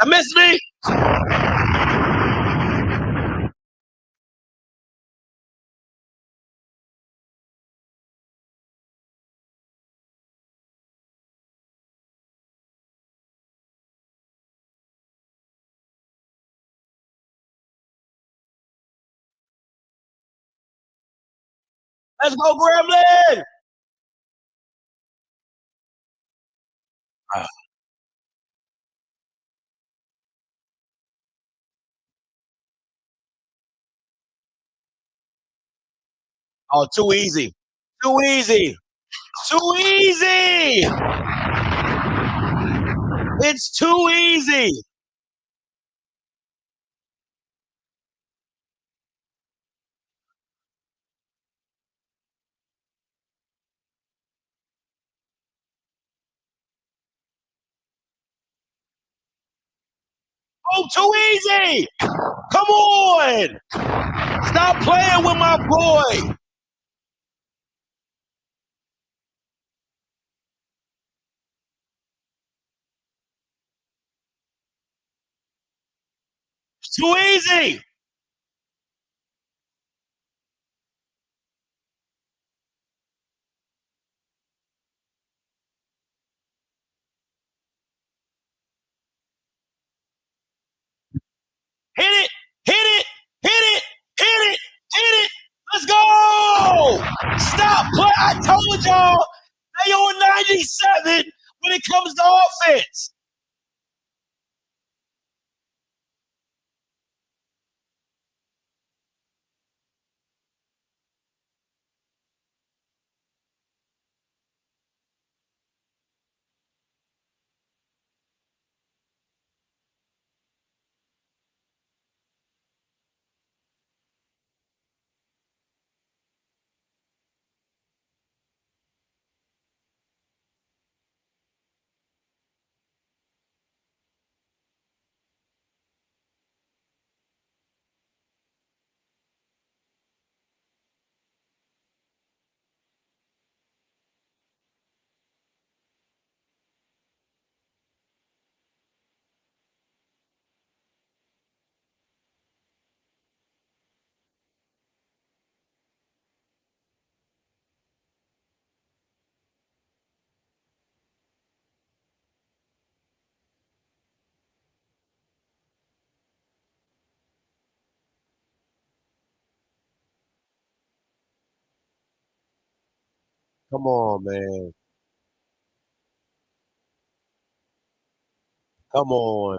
I miss me. Let's go, Grambling. Oh, too easy. Too easy. Too easy. It's too easy. Oh, too easy. Come on. Stop playing with my boy. It's too easy. Hit it. Hit it. Hit it. Hit it. Hit it. Let's go. Stop play. I told y'all they on 97 when it comes to offense. Come on, man. Come on.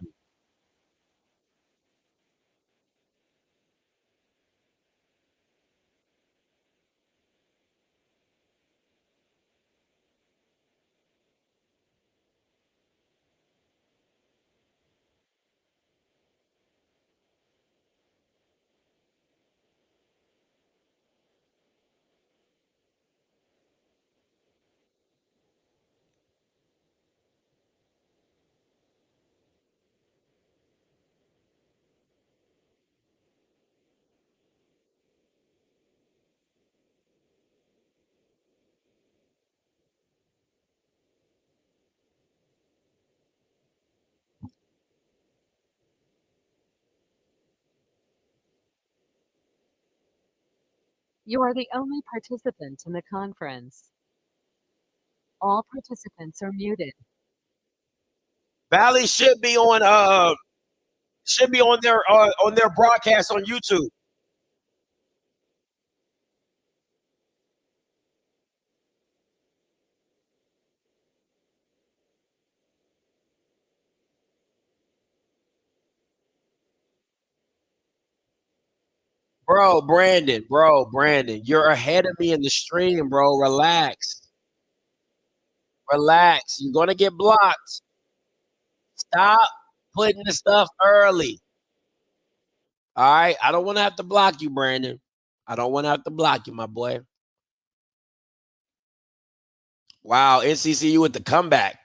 You are the only participant in the conference. All participants are muted. Valley should be on their broadcast on YouTube. Brandon, you're ahead of me in the stream, bro. Relax. Relax. You're gonna get blocked. Stop putting the stuff early. All right. I don't want to have to block you, Brandon. I don't want to have to block you, my boy. Wow, NCCU with the comeback.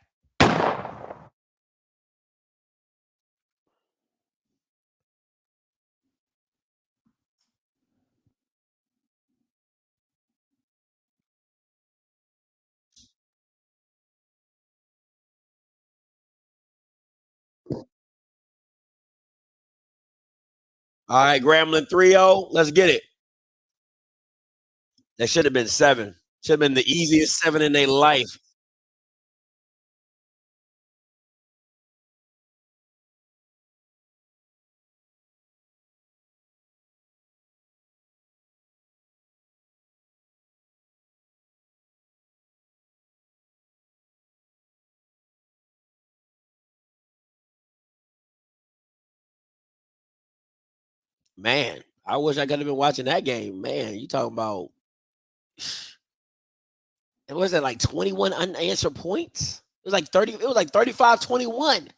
All right, Grambling 3-0. Let's get it. That should have been 7. Should have been the easiest 7 in their life. Man, I wish I could have been watching that game. Man, you talking about it wasn't like 21 unanswered points. It was like 30, it was like 35-21.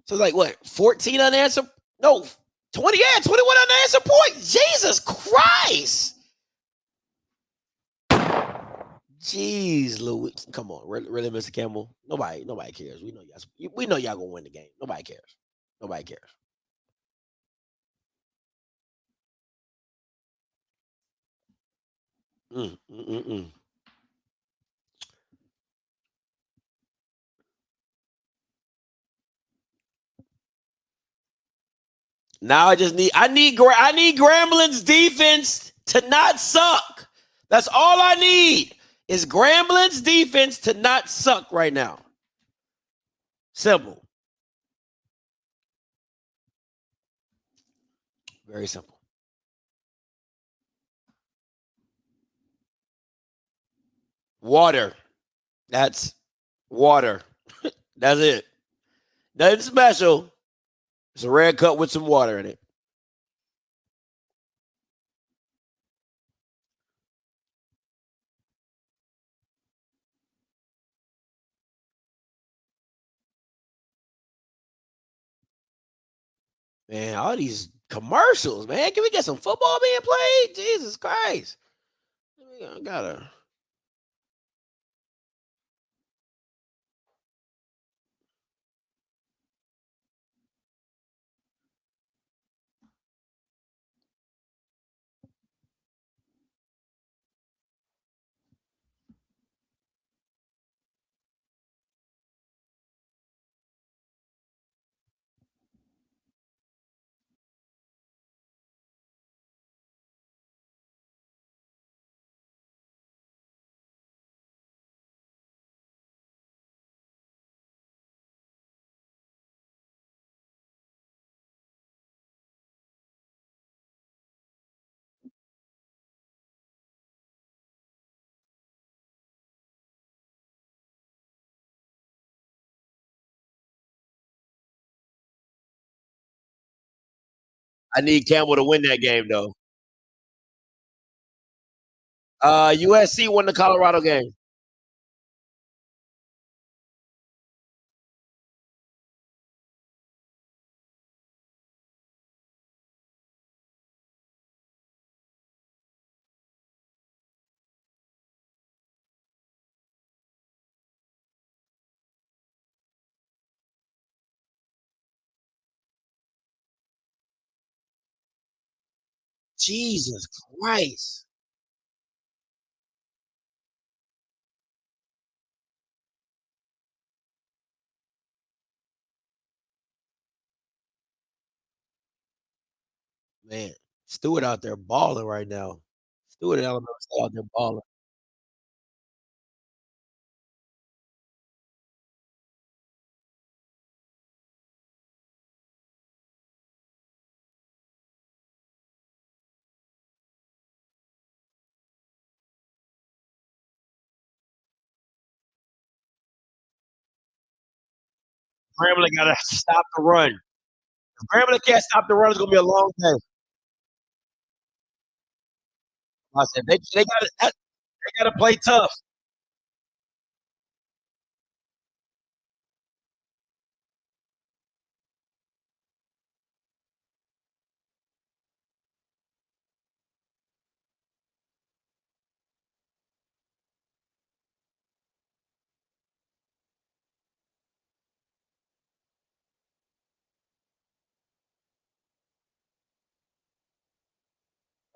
So it's like what, 14 unanswered? No, 20, yeah, 21 unanswered points. Jesus Christ. Jeez, Louis. Come on, really, Mr. Campbell? Nobody cares. We know y'all gonna win the game. Nobody cares. Nobody cares. Mm, mm, mm, mm. Now I need Grambling's defense to not suck. That's all I need is Grambling's defense to not suck right now. Simple. Very simple. Water. That's water. That's it. Nothing special. It's a red cup with some water in it. Man, all these commercials, man. Can we get some football being played? Jesus Christ. I gotta. I need Campbell to win that game though. USC won the Colorado game. Jesus Christ. Man, Stewart out there balling right now. Stewart at Alabama State out there balling. Grambling gotta stop the run. If Grambling can't stop the run, it's gonna be a long day. I said they gotta play tough.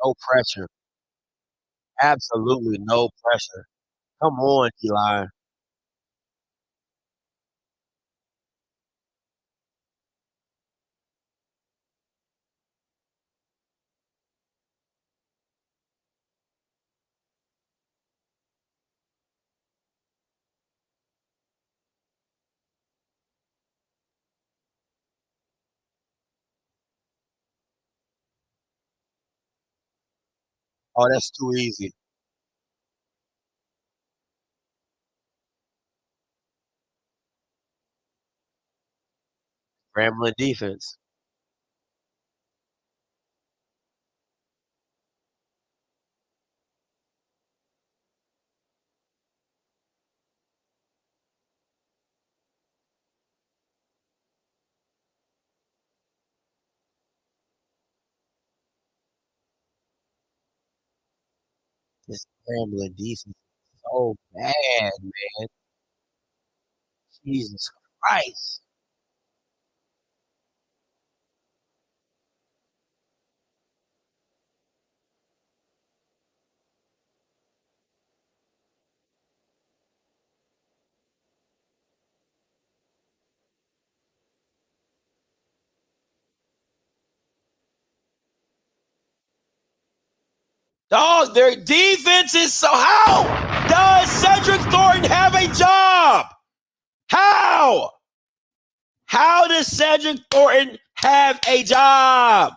No pressure. Absolutely no pressure. Come on, Eli. Oh, that's too easy. Grambling defense. This Grambling defense is so bad, man. Jesus Christ. Dog, their defense is so. How does Cedric Thornton have a job? How? How does Cedric Thornton have a job?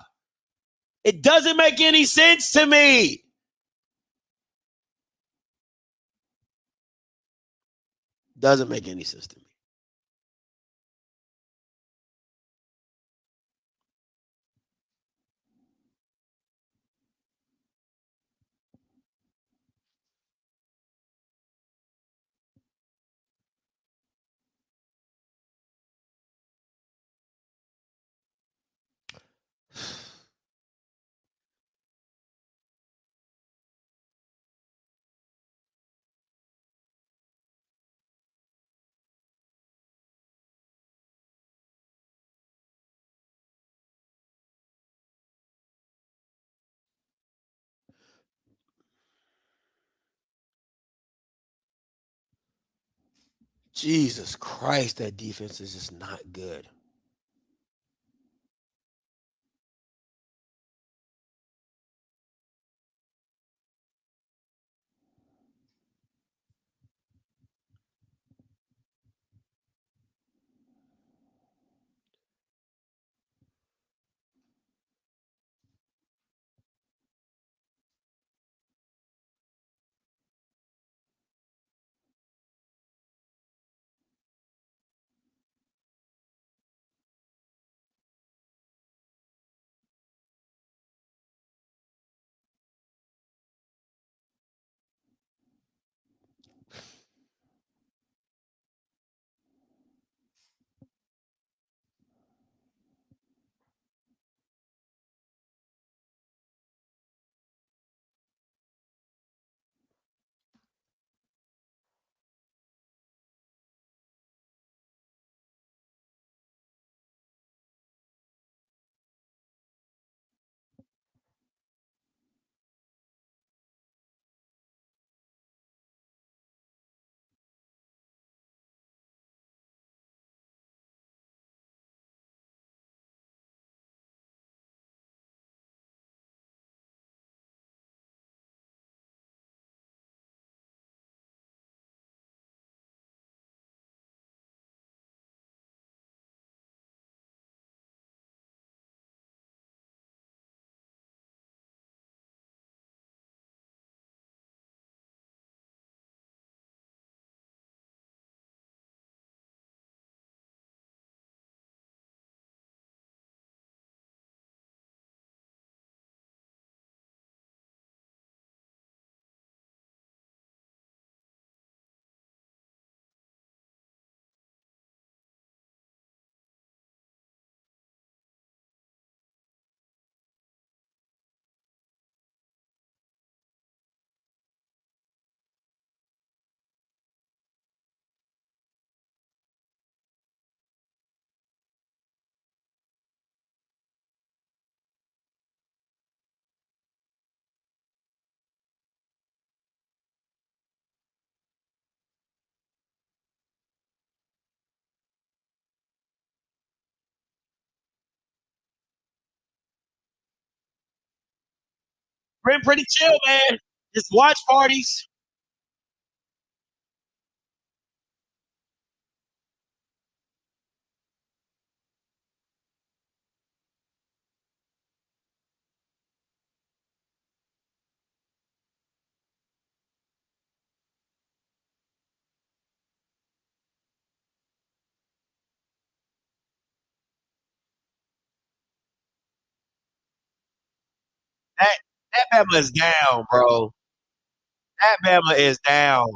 It doesn't make any sense to me. Doesn't make any sense to me. Jesus Christ, that defense is just not good. Been pretty chill, man. Just watch parties. That Bama is down, bro. That Bama is down.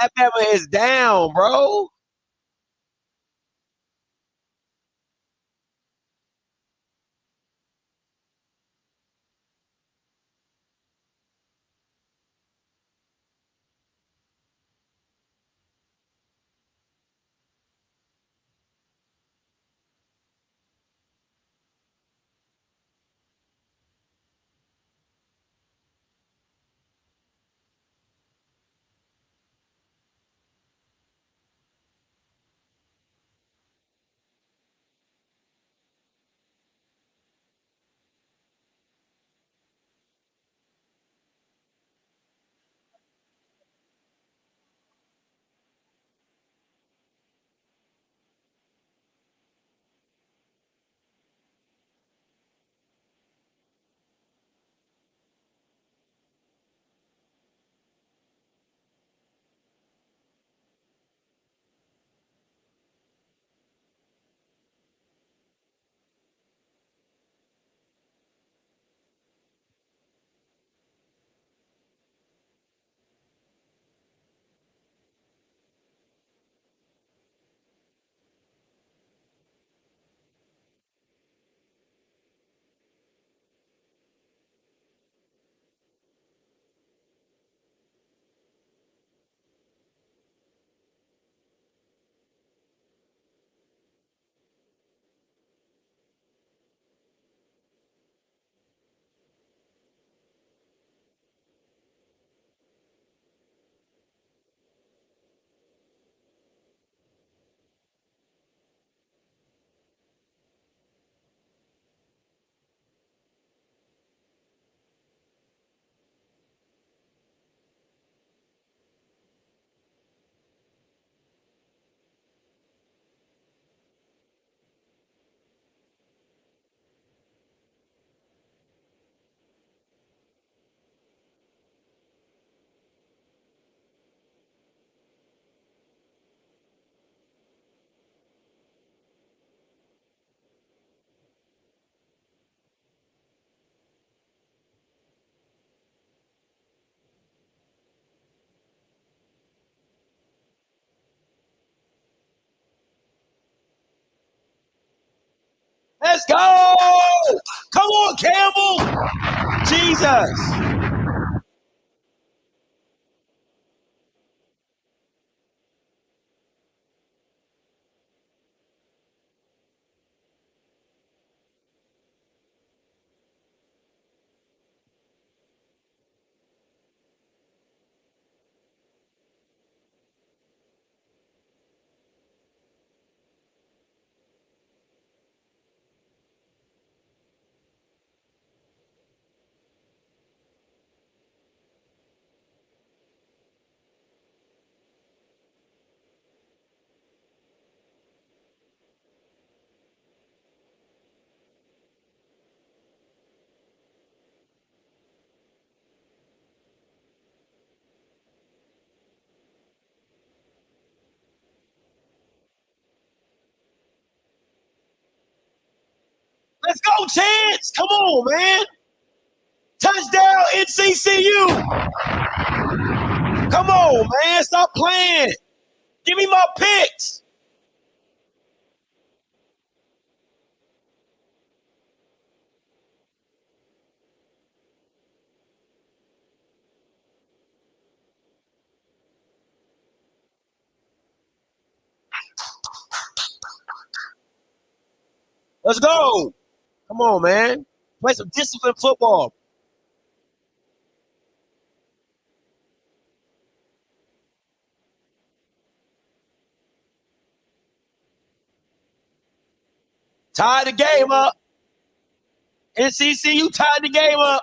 That Bama is down, bro. Let's go. Come on, Campbell. Jesus. Let's go, Chance. Come on, man. Touchdown, NCCU. Come on, man. Stop playing. Give me my picks. Let's go. Come on, man. Play some disciplined football. Tie the game up. NCC, you tied the game up.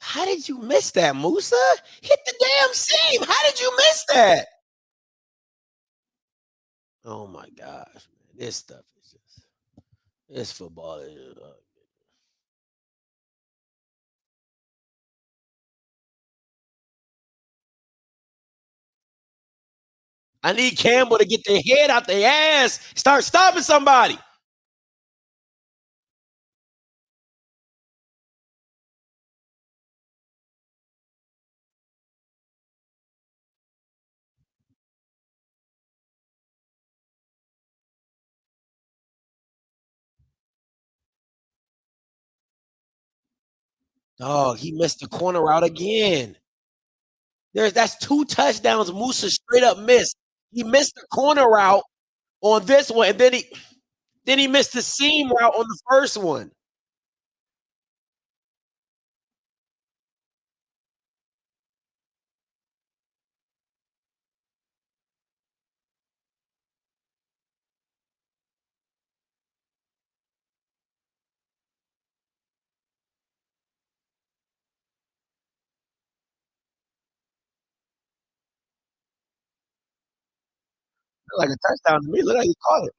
How did you miss that, Musa? Hit the damn seam. How did you miss that? Oh my gosh, man. This stuff is just this football is I need Campbell to get their head out their ass. Start stopping somebody. Dog, he missed the corner route again. That's 2 touchdowns Musa straight up missed. He missed the corner route on this one, and then he missed the seam route on the first one. Looked like a touchdown to me. Look like he caught it.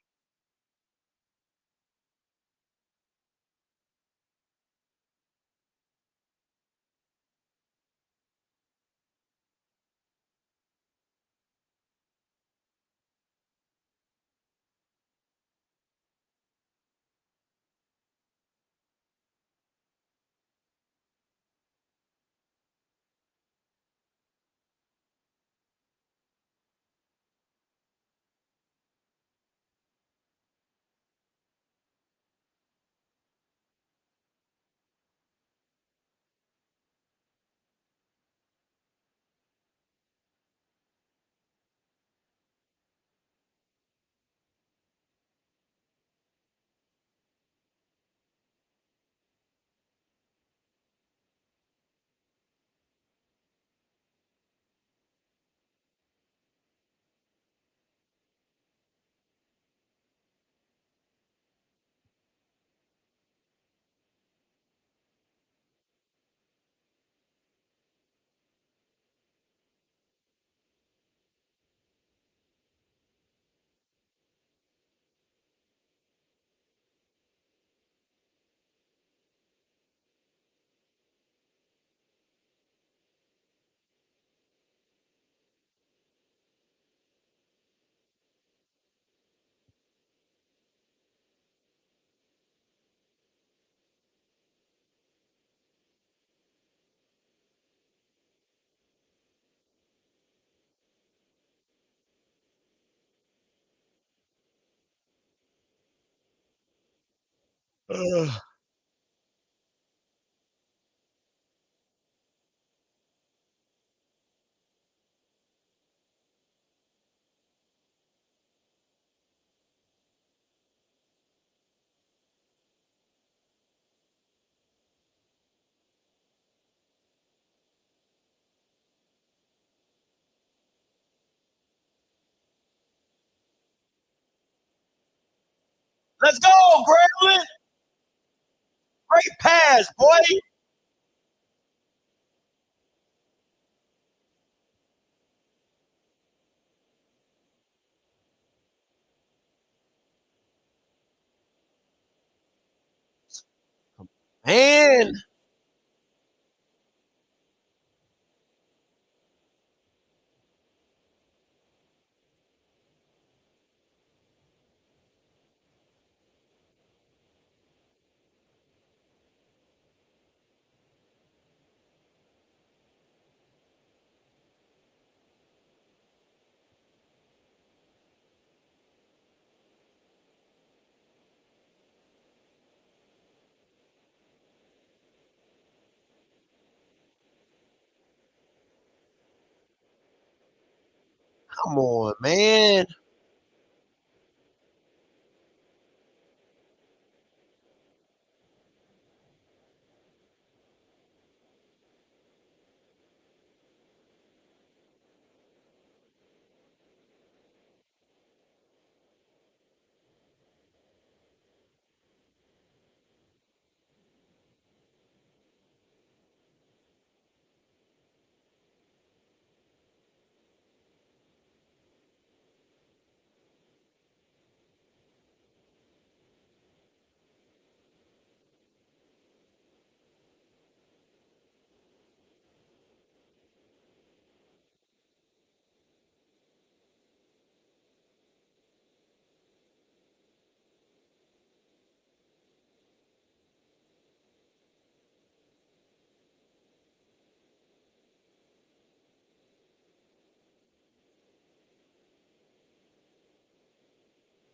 Ugh. Let's go, Grambling. Great pass, boy. Man. Come on, man.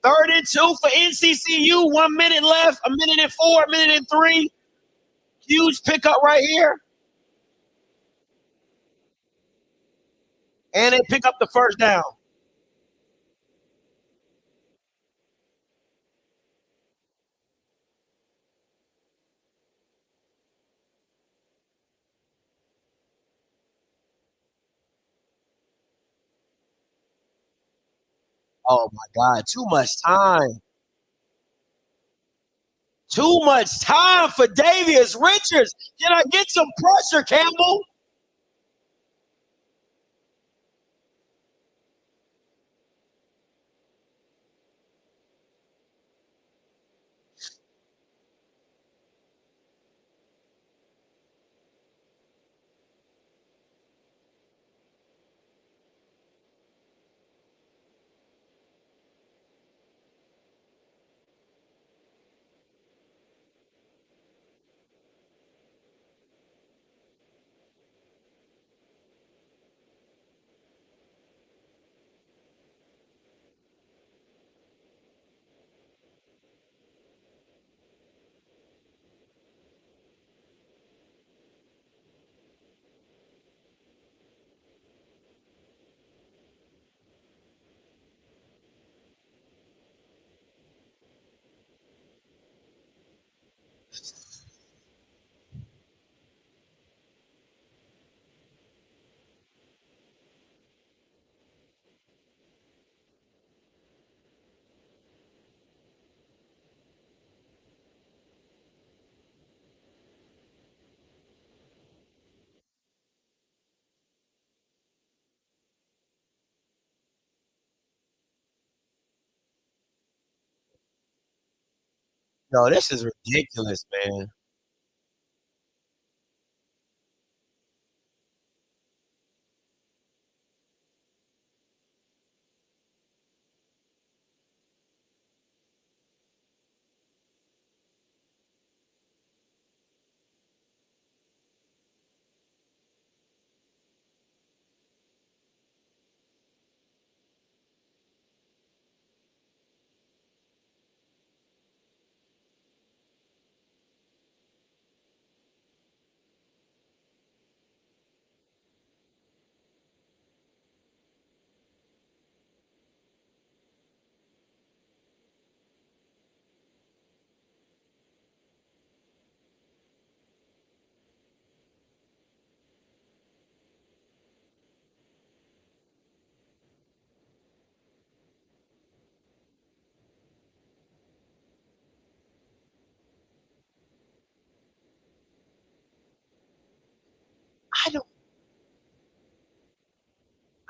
Third and 2 for NCCU. 1 minute left. A minute and 4. A minute and 3. Huge pickup right here. And they pick up the first down. Oh my God. Too much time. Too much time for Davius Richards. Can I get some pressure, Campbell? No, this is ridiculous, man.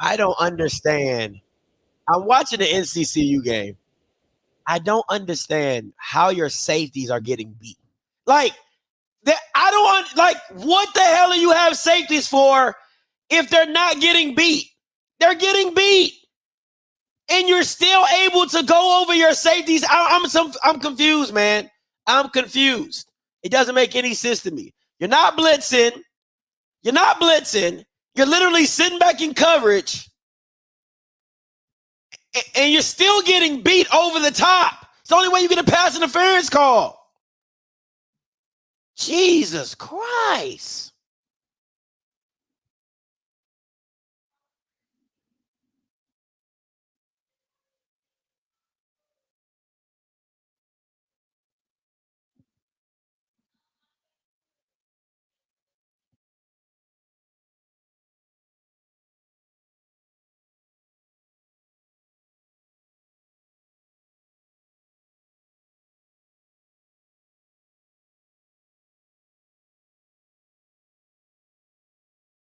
I don't understand. I'm watching the NCCU game. I don't understand how your safeties are getting beat. Like, I don't like. What the hell do you have safeties for if they're not getting beat? They're getting beat, and you're still able to go over your safeties. I'm confused, man. I'm confused. It doesn't make any sense to me. You're not blitzing. You're not blitzing. You're literally sitting back in coverage, and you're still getting beat over the top. It's the only way you get a pass interference call. Jesus Christ.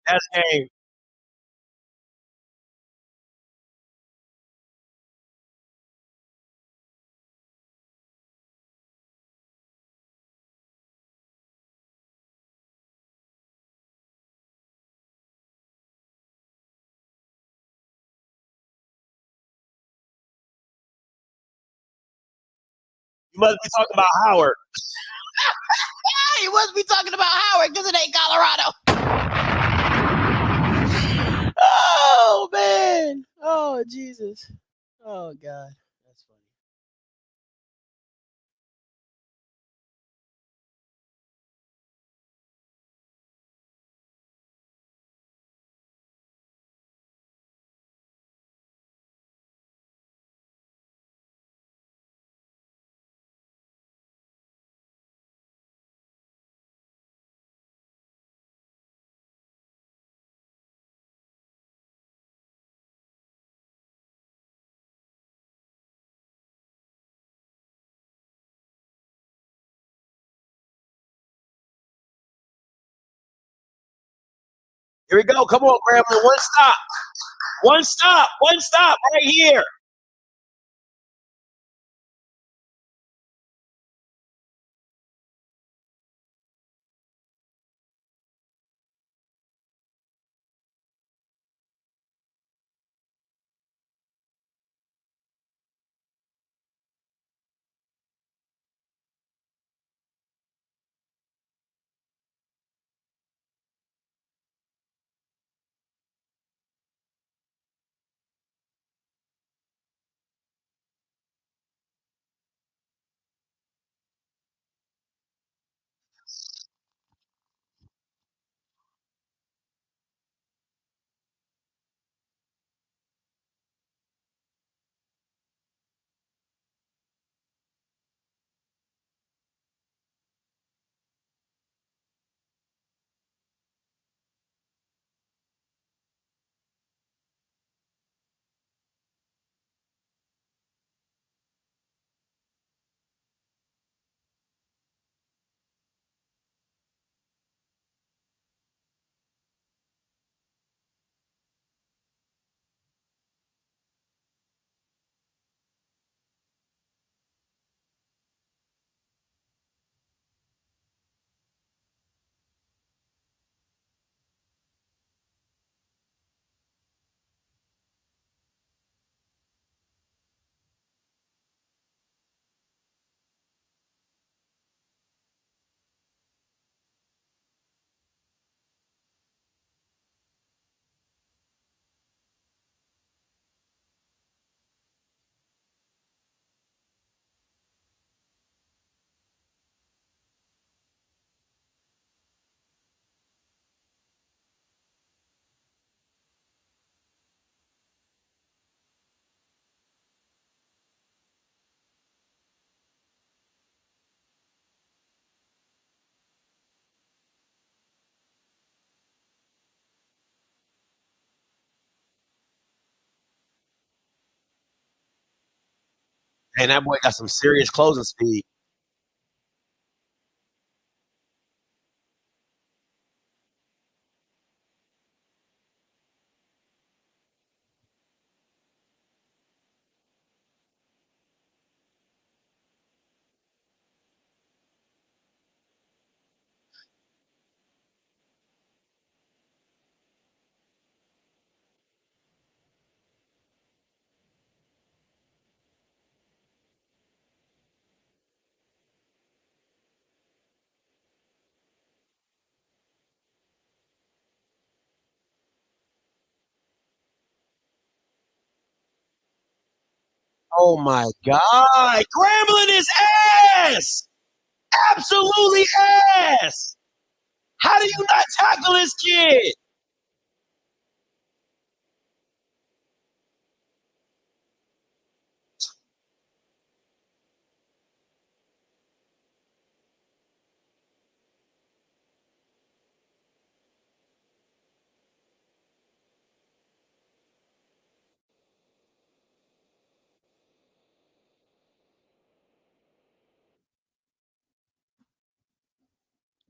That's game. You must be talking about Howard. You must be talking about Howard because it ain't Colorado. Oh, man. Oh, Jesus. Oh, God. That's funny. Here we go. Come on, Grambling. One stop. One stop. One stop right here. And that boy got some serious closing speed. Oh my God. Grambling is ass. Absolutely ass. How do you not tackle this kid?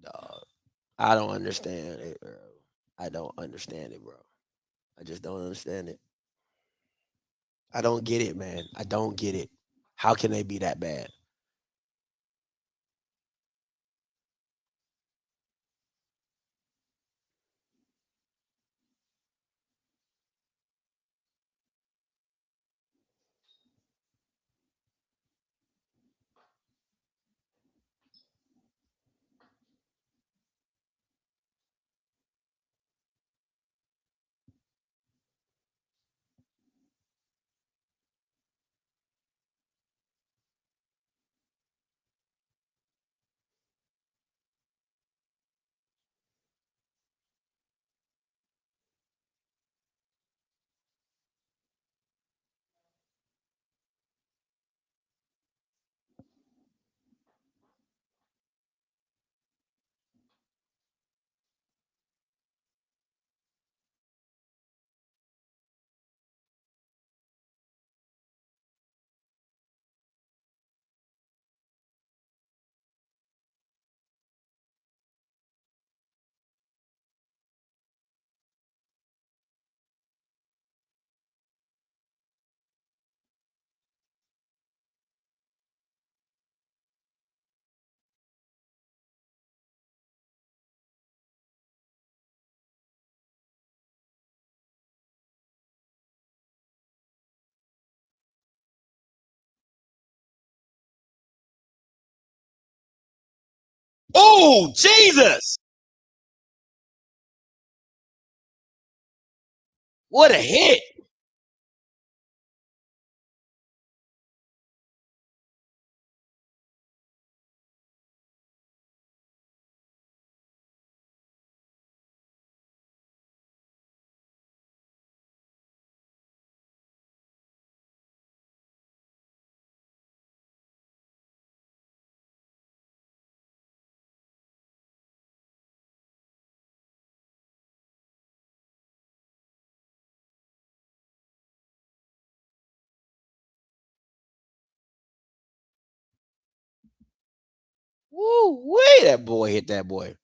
Dog, I don't understand it, bro. I don't understand it, bro. I just don't understand it. I don't get it, man. I don't get it. How can they be that bad? Oh, Jesus. What a hit. Woo, way that boy hit that boy.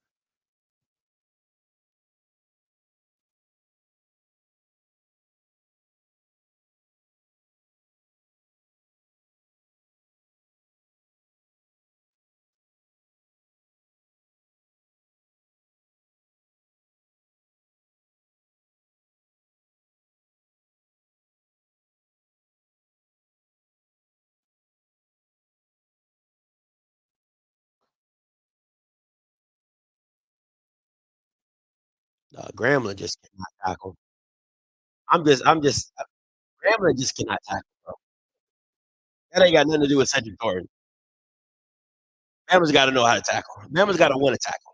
Grambling just cannot tackle. I'm just Grambling just cannot tackle, bro. That ain't got nothing to do with Cedric Thornton. Bama's got to know how to tackle. Bama's got to win a tackle.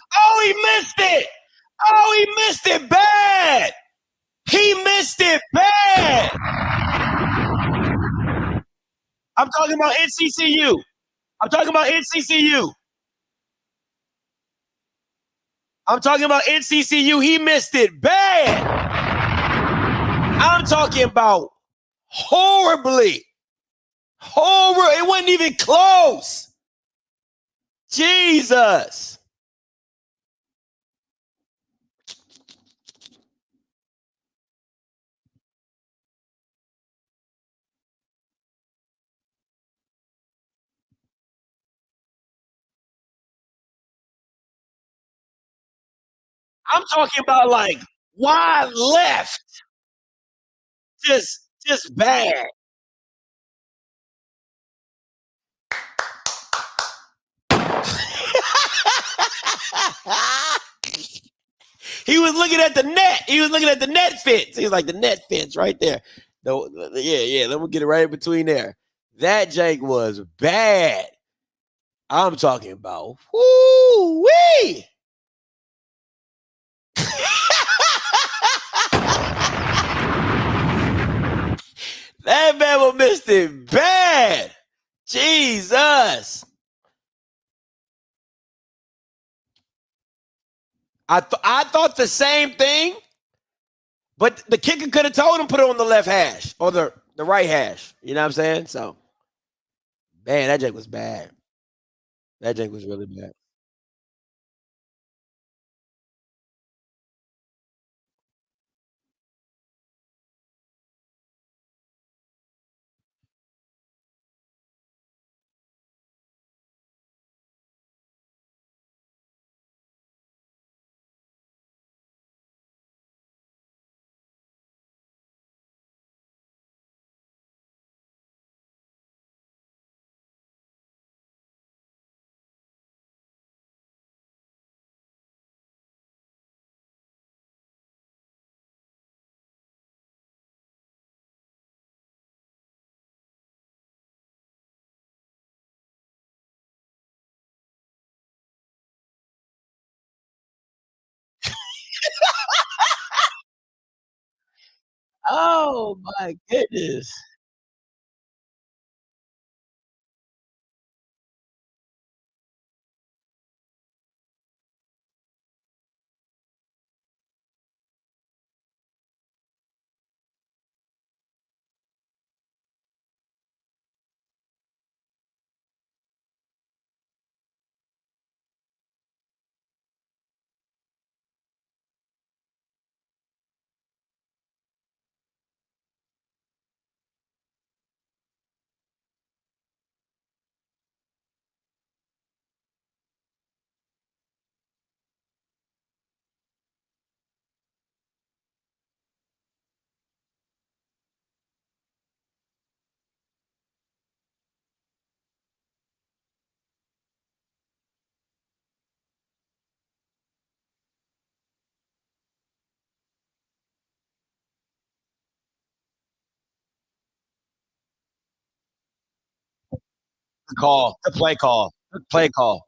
Oh, he missed it. Oh, he missed it bad. He missed it bad. I'm talking about NCCU. I'm talking about NCCU. I'm talking about NCCU. He missed it bad. I'm talking about horribly. Horrible. It wasn't even close. Jesus. I'm talking about like wide left. Just bad. He was looking at the net. He was looking at the net fence. He was like, the net fence right there. No, yeah. Let me get it right in between there. That jank was bad. I'm talking about woo-wee. That man missed it bad. Jesus. I thought the same thing, but the kicker could have told him put it on the left hash or the right hash. You know what I'm saying? So, man, that jank was bad. That jank was really bad. Oh my goodness. The play call.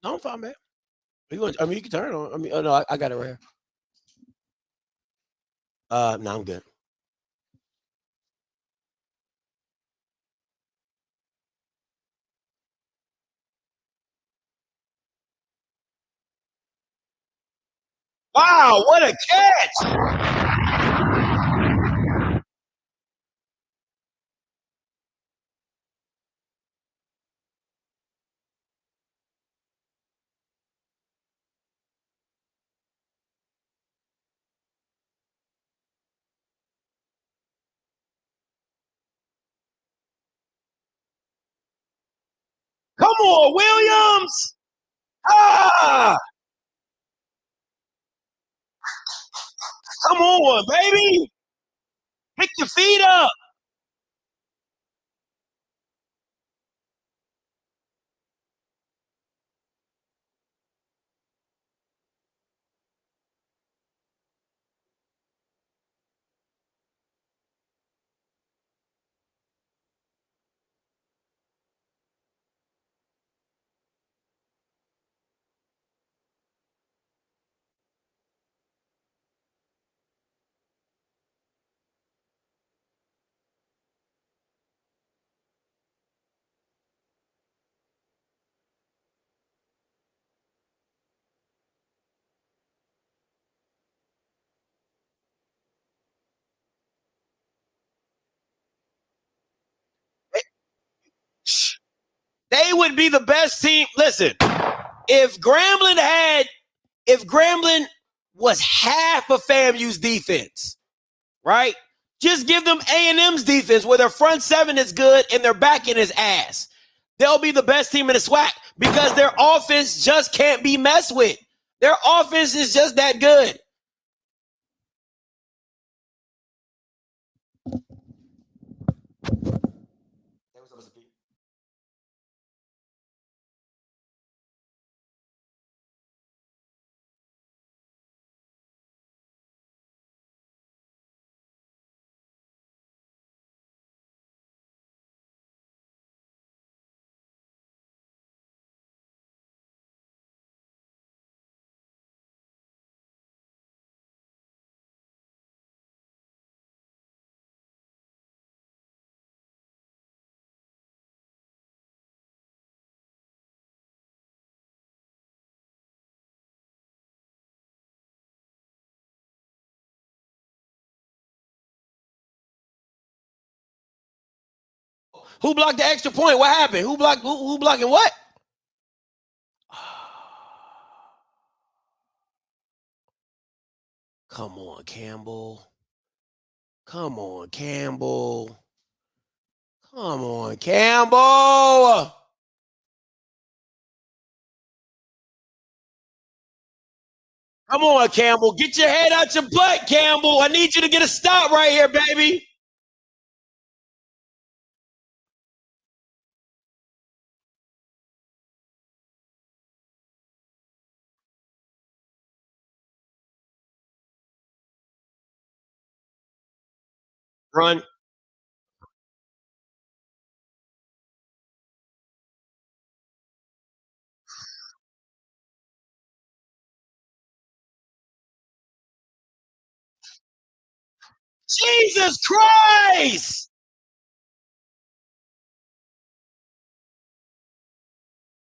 No, I'm fine, man. You can turn it on. Oh no, I got it right here. No, I'm good. Wow, what a catch! Come on, Williams! Ah! Come on, baby! Pick your feet up! They would be the best team. Listen, if Grambling was half of FAMU's defense, right? Just give them A&M's defense where their front seven is good and their back end is ass. They'll be the best team in the SWAC because their offense just can't be messed with. Their offense is just that good. Who blocked the extra point? What happened? Who blocking what? Come on, Campbell. Come on, Campbell. Come on, Campbell. Come on, Campbell. Get your head out your butt, Campbell. I need you to get a stop right here, baby. Run. Jesus Christ!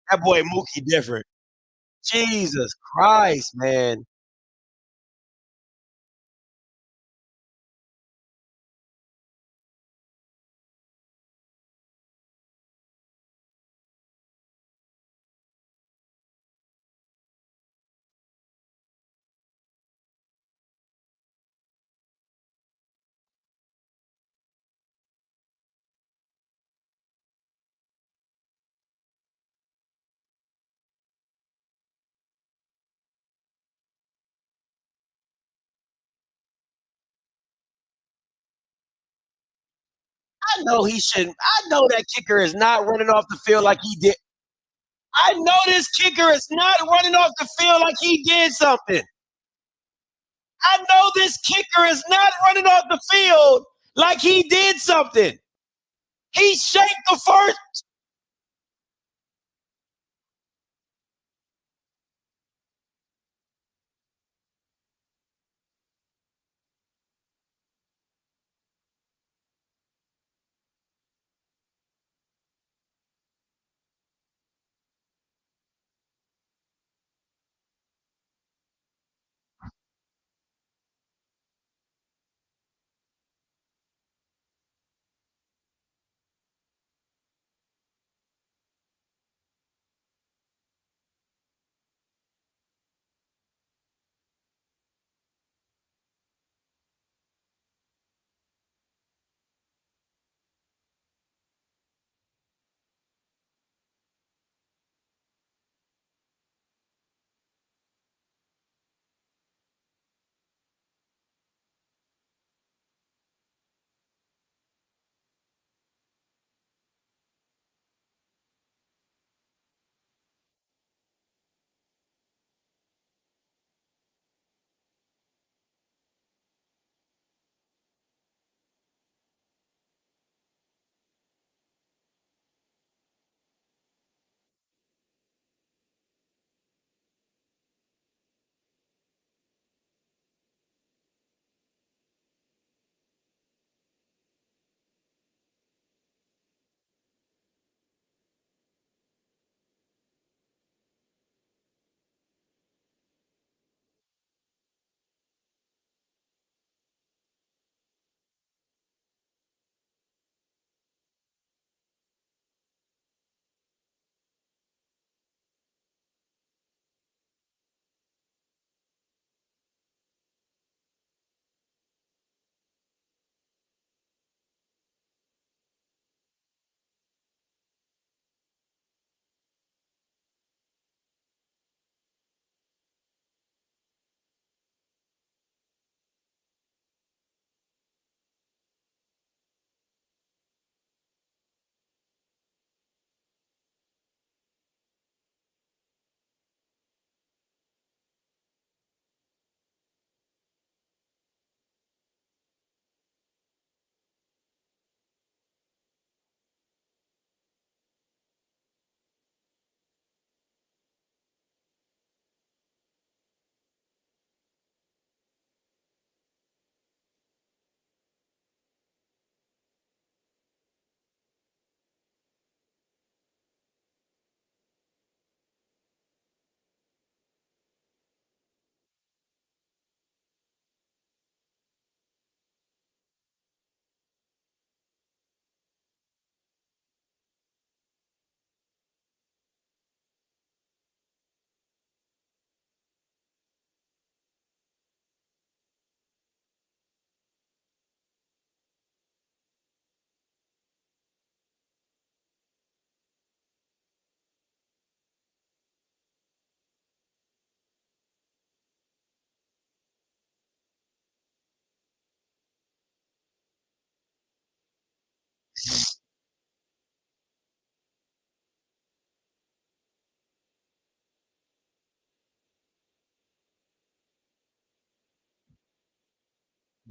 That boy Mookie different. Jesus Christ, man. I know he shouldn't. I know that kicker is not running off the field like he did. I know this kicker is not running off the field like he did something. I know this kicker is not running off the field like he did something. He shanked the first.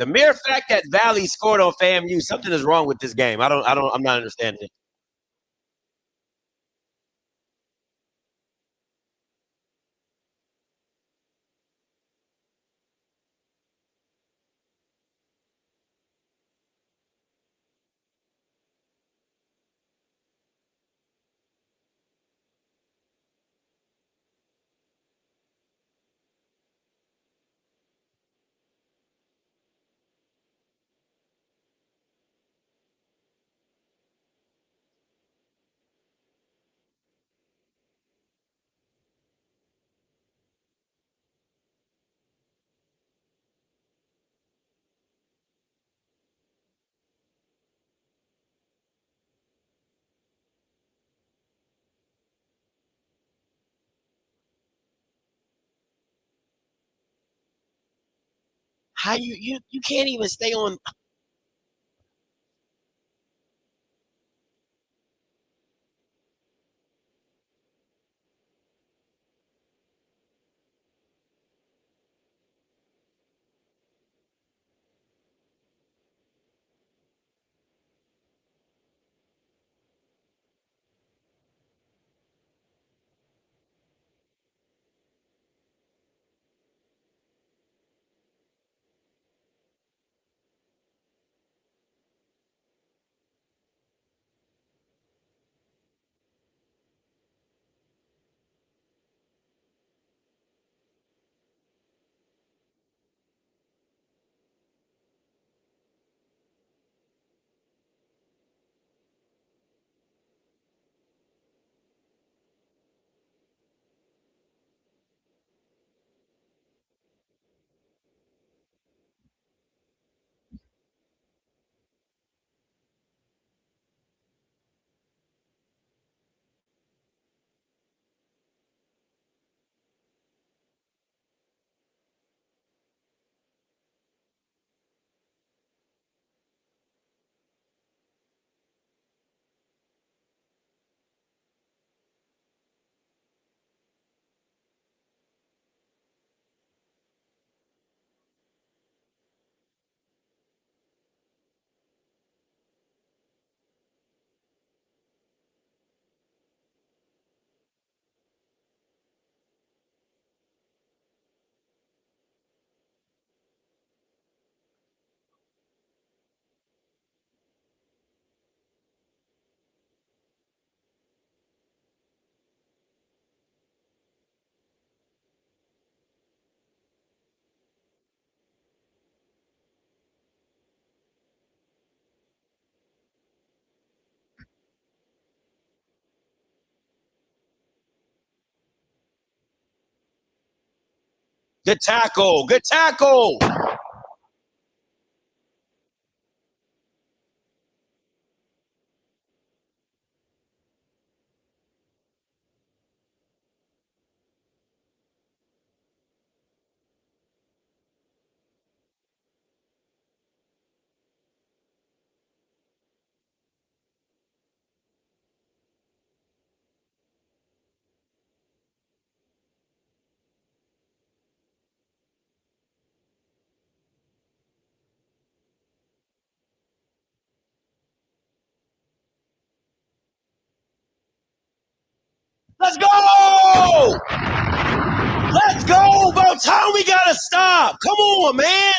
The mere fact that Valley scored on FAMU, something is wrong with this game. I'm not understanding it. How you can't even stay on. Good tackle. Good tackle. Let's go! Let's go! About time we gotta stop. Come on, man.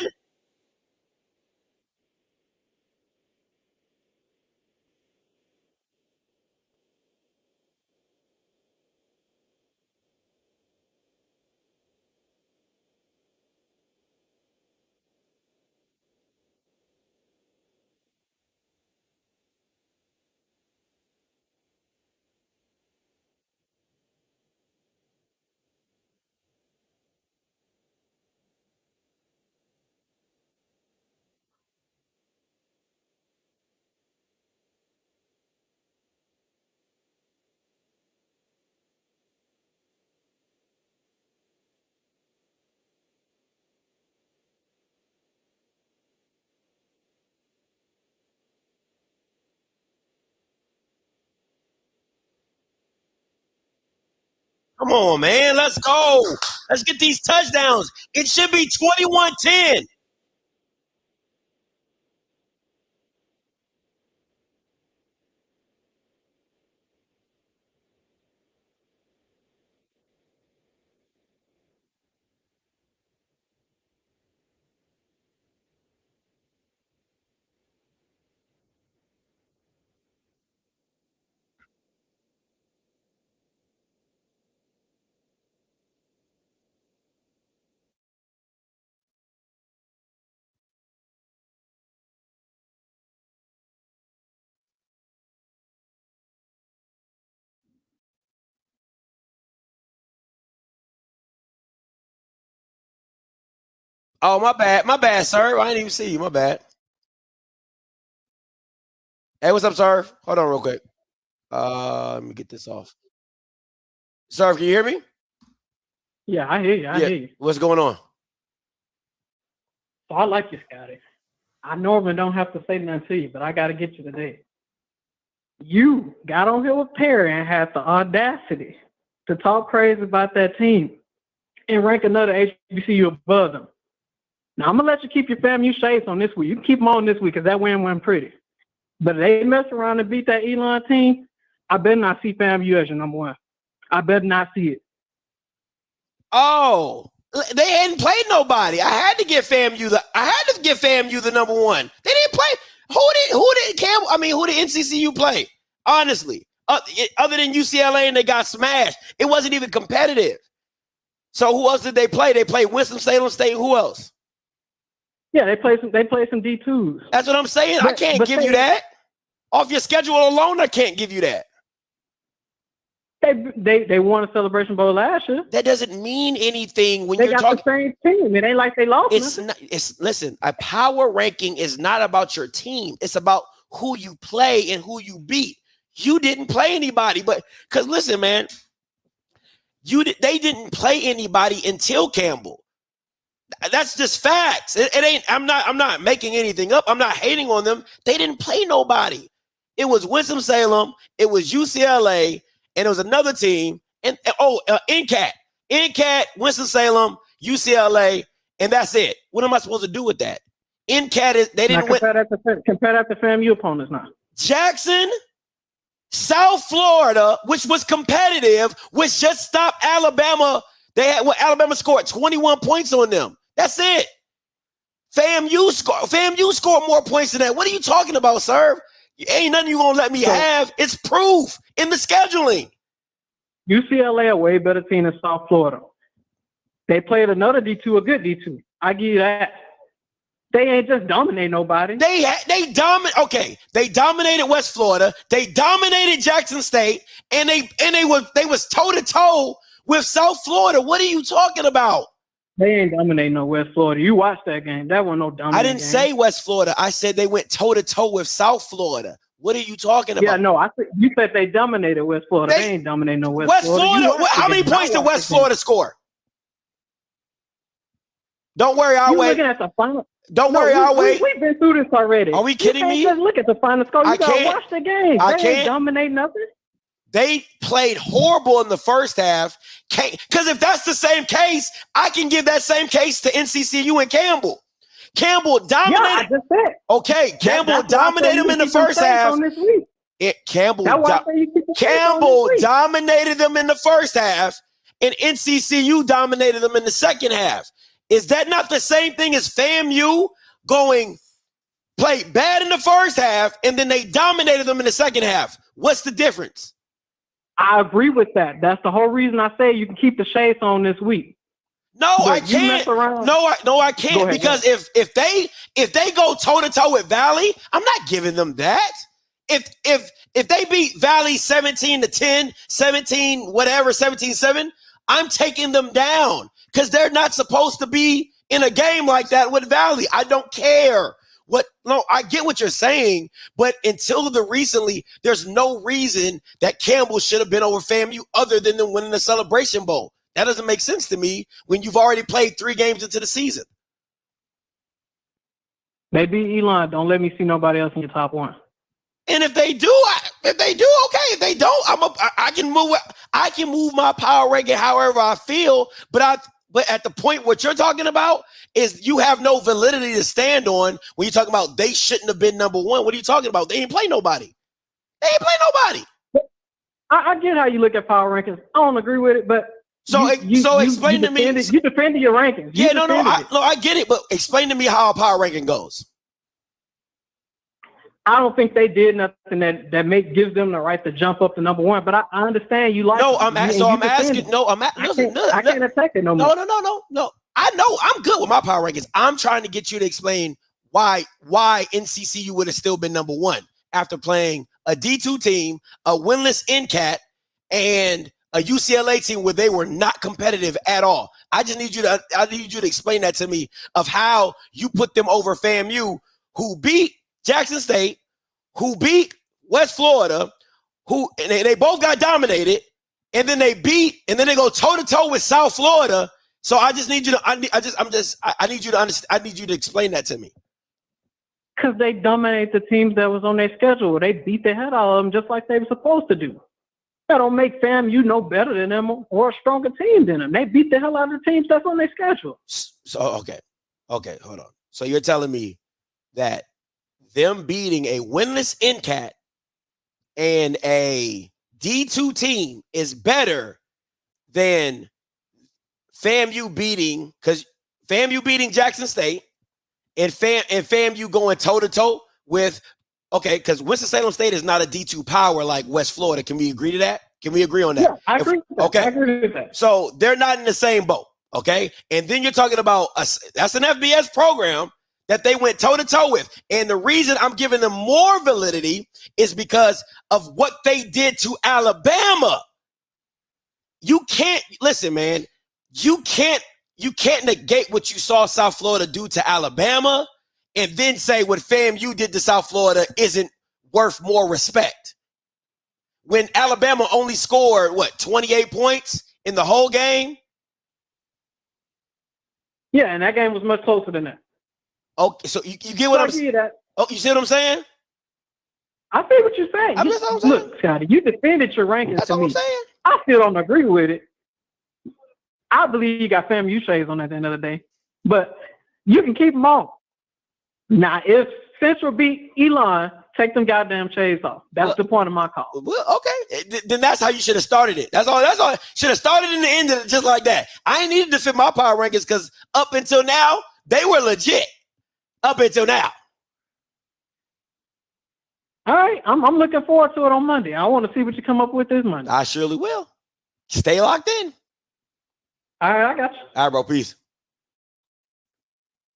Come on, man. Let's go. Let's get these touchdowns. It should be 21-10. Oh, my bad, sir. I didn't even see you. My bad. Hey, what's up, sir? Hold on, real quick. Let me get this off. Sir, can you hear me? Yeah, I hear you. I hear you. What's going on? So I like you, Scotty. I normally don't have to say nothing to you, but I got to get you today. You got on here with Perry and had the audacity to talk crazy about that team and rank another HBCU above them. Now, I'm going to let you keep your FAMU shades on this week. You can keep them on this week because that win went pretty. But if they mess around and beat that Elon team, I better not see FAMU as your number one. I better not see it. Oh, they hadn't played nobody. I had to give FAMU the number one. They didn't play. Who did NCCU play? Honestly, other than UCLA, and they got smashed. It wasn't even competitive. So who else did they play? They played Winston-Salem State. Who else? Yeah, they played some D2s. That's what I'm saying. I can't give you that. Off your schedule alone, I can't give you that. They won a Celebration Bowl last year. That doesn't mean anything when you're talking. They got the same team. It ain't like they lost. Listen. A power ranking is not about your team. It's about who you play and who you beat. You didn't play anybody, but because listen, man, they didn't play anybody until Campbell. That's just facts. It ain't. I'm not making anything up. I'm not hating on them. They didn't play nobody. It was Winston-Salem. It was UCLA. And it was another team, NCAT, Winston-Salem, UCLA, and that's it. What am I supposed to do with that? NCAT is they didn't win. Compare that to FAMU opponents now. Jackson, South Florida, which was competitive, which just stopped Alabama. Alabama scored 21 points on them. That's it. FAMU scored more points than that. What are you talking about, sir? Ain't nothing you gonna let me have. It's proof in the scheduling. UCLA a way better team than South Florida. They played another D2, a good D2. I give you that. They ain't just dominate nobody. They dominated West Florida. They dominated Jackson State, and they was toe to toe with South Florida. What are you talking about? They ain't dominating no West Florida. You watched that game. That wasn't no dominant. I didn't say West Florida. I said they went toe to toe with South Florida. What are you talking about? Yeah, no, you said they dominated West Florida. They ain't dominating no West Florida. How many points did West Florida score? Don't worry, I'll wait. Looking at the final. Don't worry, I'll wait. We've been through this already. Are we kidding me? Just look at the final score. You gotta watch the game. They ain't dominate nothing. They played horrible in the first half. Because if that's the same case, I can give that same case to NCCU and Campbell. Campbell dominated. Yeah, I just said. Okay, Campbell dominated them in the first half. Campbell dominated them in the first half, and NCCU dominated them in the second half. Is that not the same thing as FAMU played bad in the first half, and then they dominated them in the second half? What's the difference? I agree with that. That's the whole reason I say you can keep the shades on this week. No, I can't. No, I can't. Ahead, because if they go toe to toe with Valley, I'm not giving them that. If they beat Valley 17-10, 17-7, I'm taking them down because they're not supposed to be in a game like that with Valley. I don't care. I get what you're saying, but until recently, there's no reason that Campbell should have been over FAMU other than them winning the Celebration Bowl. That doesn't make sense to me when you've already played 3 games into the season. They beat Elon. Don't let me see nobody else in your top 1. And if they do, okay. If they don't, I can move my power ranking however I feel. But at the point what you're talking about is you have no validity to stand on when you're talking about they shouldn't have been number 1. What are you talking about? They ain't play nobody. I get how you look at power rankings. I don't agree with it, but explain to me. You defended your rankings. I get it, but explain to me how a power ranking goes. I don't think they did nothing that gives them the right to jump up to number 1. But I understand you like. No, I'm asking. No, I can't attack it no more. No. I know I'm good with my power rankings. I'm trying to get you to explain why NCCU would have still been number 1 after playing a D2 team, a winless NCAT, and a UCLA team where they were not competitive at all. I need you to explain that to me of how you put them over FAMU, who beat Jackson State, who beat West Florida, and they both got dominated, and then they go toe to toe with South Florida. So I just need you to I need you to understand. I need you to explain that to me. Because they dominate the teams that was on their schedule. They beat the head out of them just like they were supposed to do. That don't make FAMU no better than them or a stronger team than them. They beat the hell out of the teams that's on their schedule. So okay, hold on. So you're telling me that them beating a winless NCAT and a D2 team is better than FAMU beating Jackson State and FAMU going toe to toe with, okay, because Winston-Salem State is not a D2 power like West Florida. Can we agree to that? Can we agree on that? Yeah, I agree with that. Okay. I agree with that. So they're not in the same boat, okay? And then you're talking about that's an FBS program that they went toe to toe with. And the reason I'm giving them more validity is because of what they did to Alabama. You can't listen, man. You can't negate what you saw South Florida do to Alabama and then say what FAMU did to South Florida isn't worth more respect. When Alabama only scored, 28 points in the whole game? Yeah, and that game was much closer than that. Okay, so you get what I'm saying? Oh, you see what I'm saying? I see what you're saying. Look, look, Scotty, you defended your rankings that's to what me. I'm saying. I still don't agree with it. I believe you got FAMU shades on at the end of the day, but you can keep them all. Now, if Central beat Elon, take them goddamn shades off. That's the point of my call. Well, okay, then that's how you should have started it. That's all. Should have started in the end of it just like that. I ain't needed to fit my power rankings because up until now they were legit. Up until now. All right, I'm looking forward to it on Monday. I want to see what you come up with this Monday. I surely will. Stay locked in. All right, I got you. All right, bro. Peace.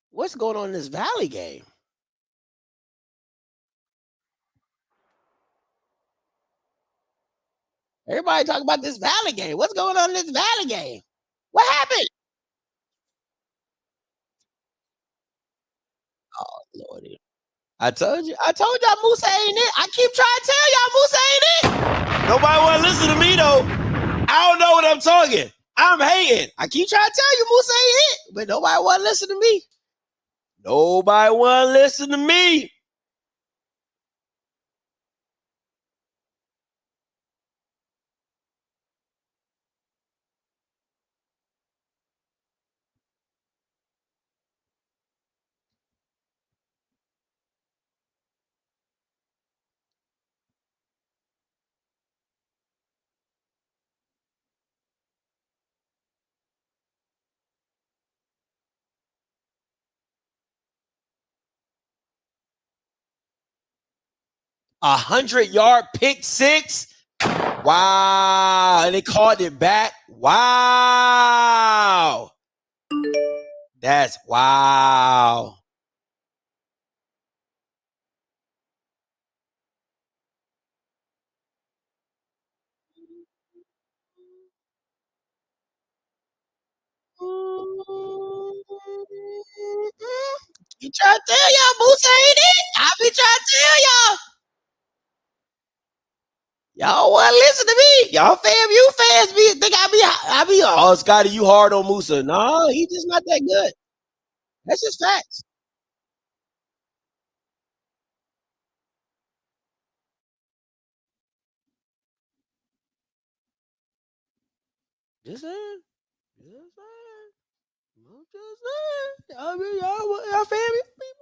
What's going on in this Valley game? Everybody talking about this Valley game. What's going on in this Valley game? What happened? Oh, Lordy. I told y'all Moose ain't it. I keep trying to tell y'all Moose ain't it. Nobody want to listen to me, though. I don't know what I'm talking. I'm hating. I keep trying to tell you Moose ain't it, but nobody want to listen to me. Nobody want to listen to me. A 100-yard pick six. Wow. And they called it back. Wow. That's wow. You trying to tell y'all Moose ain't it? I be trying to tell y'all. Y'all want to listen to me. Y'all FAMU fans think I be, oh, Scotty, you hard on Musa. No, he just not that good. That's just facts. Just saying. Just saying. I'm just saying. Y'all FAMU people.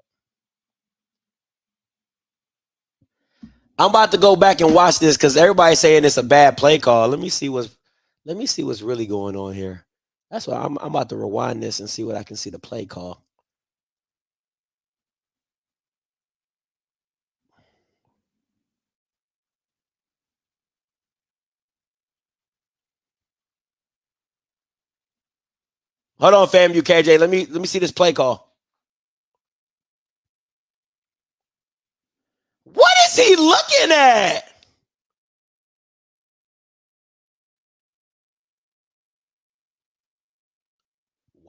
I'm about to go back and watch this because everybody's saying it's a bad play call. Let me see what's really going on here. That's why I'm about to rewind this and see what I can see the play call. Hold on, FAMU KJ. Let me see this play call. What is he looking at?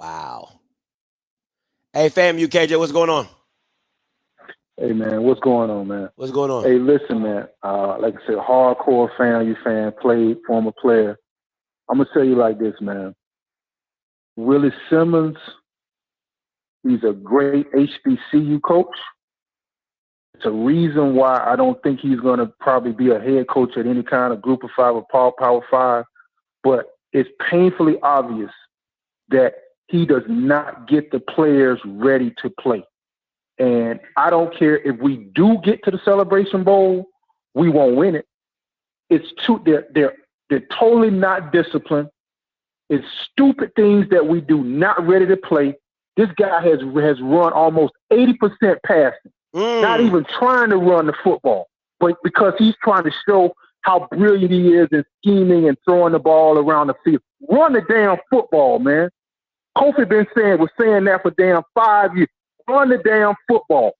Wow. Hey, fam, KJ, what's going on? Hey, man, what's going on, man? What's going on? Hey, listen, man. Like I said, hardcore fan, played, former player. I'm going to tell you like this, man. Willie Simmons, he's a great HBCU coach. It's a reason why I don't think he's going to probably be a head coach at any kind of Group of Five or Power Five. But it's painfully obvious that he does not get the players ready to play. And I don't care if we do get to the Celebration Bowl, we won't win it. It's too they're totally not disciplined. It's stupid things that we do not ready to play. This guy has run almost 80% passing, not even trying to run the football, but because he's trying to show how brilliant he is in scheming and throwing the ball around the field. Run the damn football, man. Kofi was saying that for damn 5 years. Run the damn football.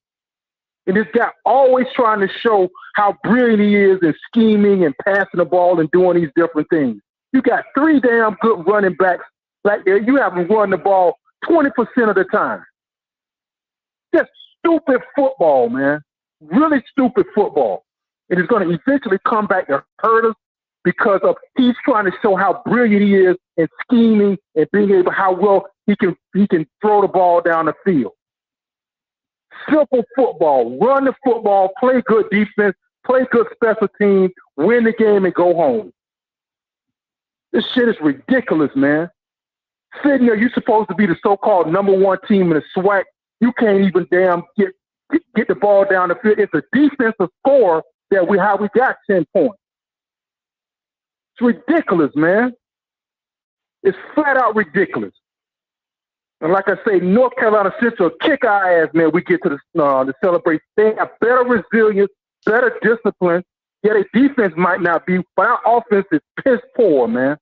And this guy always trying to show how brilliant he is in scheming and passing the ball and doing these different things. You got 3 damn good running backs back there. You haven't run the ball 20% of the time. Just stupid football, man. Really stupid football. And it's going to eventually come back to hurt us because of he's trying to show how brilliant he is in scheming and being able how well he can throw the ball down the field. Simple football. Run the football, play good defense, play good special teams, win the game, and go home. This shit is ridiculous, man. Sitting there, you're supposed to be the so-called #1 team in the SWAC. You can't even damn get the ball down the field. It's a defensive score that we got 10 points. It's ridiculous, man. It's flat out ridiculous. And like I say, North Carolina Central kick our ass, man. We get to the celebration. They have better resilience, better discipline. Yeah, their defense might not be, but our offense is piss poor, man.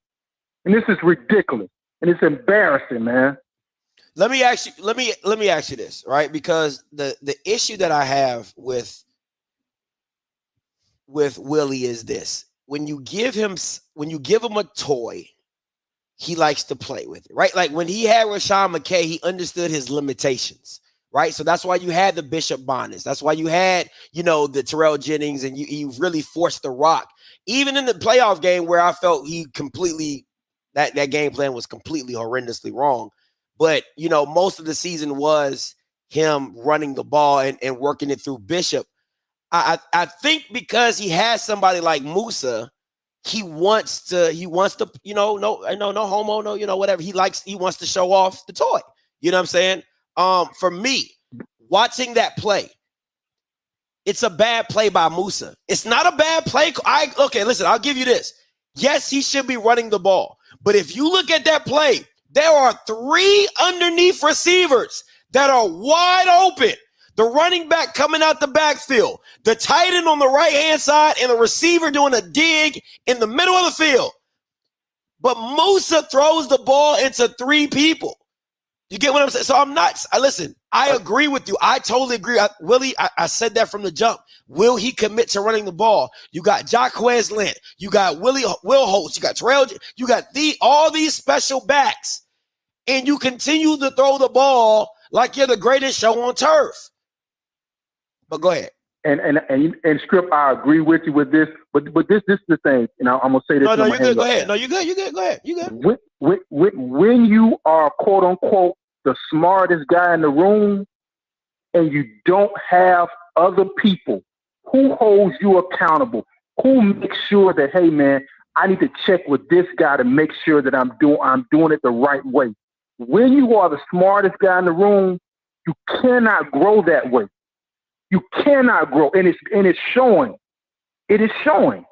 And this is ridiculous, and it's embarrassing, man. Let me ask you this, right? Because the issue that I have with Willie is this: when you give him a toy, he likes to play with it, right? Like when he had Rashawn McKay, he understood his limitations, right? So that's why you had the Bishop Bonnis. That's why you had, the Terrell Jennings, and you really forced the rock. Even in the playoff game where I felt he completely, that game plan was completely horrendously wrong. But, most of the season was him running the ball and working it through Bishop. I think because he has somebody like Musa, he wants to, no homo, no, whatever. He wants to show off the toy. You know what I'm saying? For me, watching that play, it's a bad play by Musa. It's not a bad play. Okay, listen, I'll give you this. Yes, he should be running the ball. But if you look at that play, there are 3 underneath receivers that are wide open. The running back coming out the backfield, the tight end on the right-hand side, and the receiver doing a dig in the middle of the field. But Musa throws the ball into 3 people. You get what I'm saying? So I'm not – listen, I agree with you. I totally agree. Willie, I said that from the jump. Will he commit to running the ball? You got Jaquez Lent. You got Will Holtz. You got Terrell. You got all these special backs. And you continue to throw the ball like you're the greatest show on turf. But go ahead. And Script, I agree with you with this, but this is the thing. I'm gonna say this. No, you're good. Go ahead. No, you're good. You're good. Go ahead. You good. When you are quote unquote the smartest guy in the room, and you don't have other people who holds you accountable, who makes sure that, hey man, I need to check with this guy to make sure that I'm doing it the right way. When you are the smartest guy in the room, you cannot grow that way. You cannot grow, and it's showing. It is showing.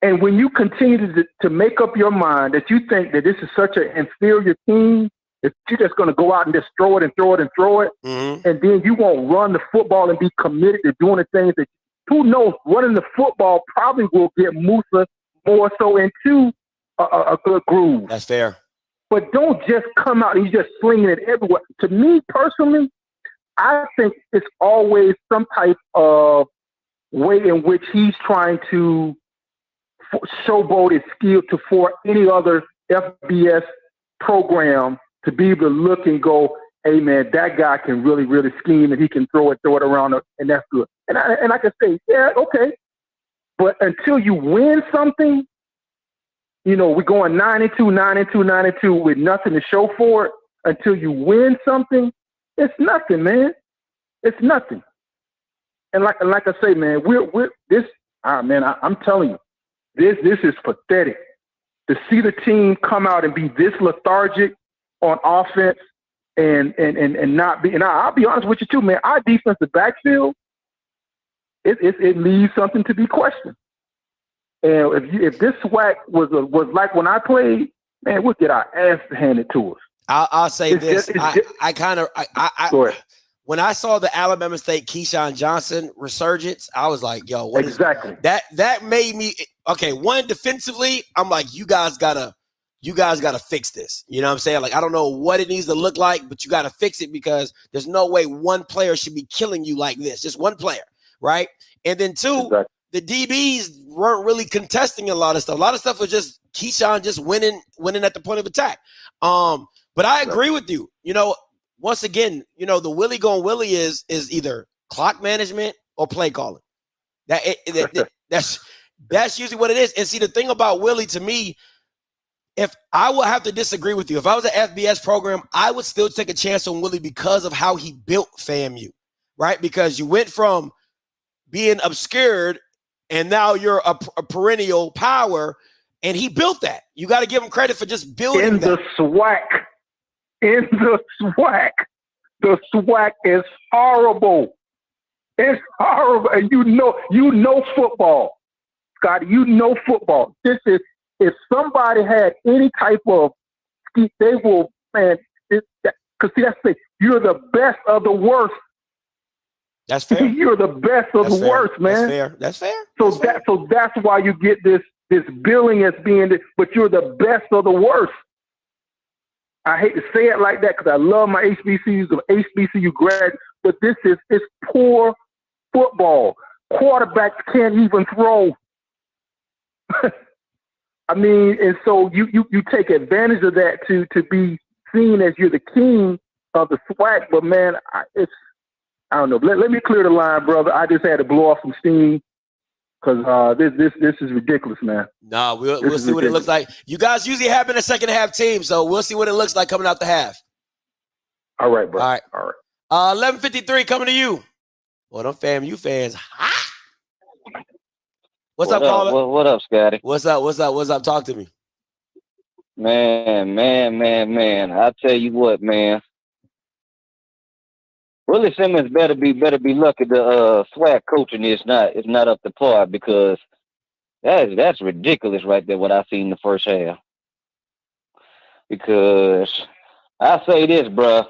And when you continue to make up your mind that you think that this is such an inferior team, that you're just going to go out and just throw it, mm-hmm. and then you won't run the football and be committed to doing the things that, who knows, running the football probably will get Musa more so into a good groove. That's fair. But don't just come out and you just slinging it everywhere. To me personally, I think it's always some type of way in which he's trying to showboat his skill for any other FBS program to be able to look and go, hey, man, that guy can really, really scheme and he can throw it around, and that's good. And I can say, yeah, okay. But until you win something, you know, we're going 9-2 with nothing to show for it. Until you win something, it's nothing, man. It's nothing. And like I say, man, I'm telling you, this is pathetic. To see the team come out and be this lethargic on offense and not be. And I'll be honest with you too, man. Our defensive backfield, it leaves something to be questioned. And if this SWAC was like when I played, man, we'll get our ass handed to us. I'll say this. Go ahead. When I saw the Alabama State Keyshawn Johnson resurgence, I was like, yo, what exactly. That made me okay. One, defensively, I'm like, you guys gotta fix this. You know what I'm saying? Like, I don't know what it needs to look like, but you gotta fix it because there's no way one player should be killing you like this. Just one player, right? And then two, exactly. The DBs weren't really contesting a lot of stuff. A lot of stuff was just Keyshawn just winning at the point of attack. But I agree with you. You know, once again, you know, the Willie going Willie is either clock management or play calling. That's usually what it is. And see, the thing about Willie, to me, if I would have to disagree with you, if I was an FBS program, I would still take a chance on Willie because of how he built FAMU, right? Because you went from being obscured and now you're a perennial power, and he built that. You got to give him credit for just building that. In the SWAC. The SWAC is horrible. It's horrible. And you know football. Scotty, you know football. This is, if somebody had any type of, they will, man, because see, that's the thing. You're the best of the worst. That's fair. You're the best of the worst, man. That's fair. So that's why you get this billing as being, but you're the best of the worst. I hate to say it like that because I love my HBCU grads, but it's poor football. Quarterbacks can't even throw. I mean, and so you take advantage of that to be seen as you're the king of the SWAC. But man, I don't know. Let me clear the line, brother. I just had to blow off some steam because this is ridiculous, man. No, we'll see what it looks like. You guys usually have been a second half team, so we'll see what it looks like coming out the half. All right, bro. All right. 11:53 coming to you. Well, them FAMU fans hot. What's up, caller? caller? What up, Scotty? What's up? Talk to me. Man. I tell you what, man. Willie Simmons better be lucky the SWAC coaching is not up to par because that's ridiculous right there what I seen in the first half. Because I say this, bruh.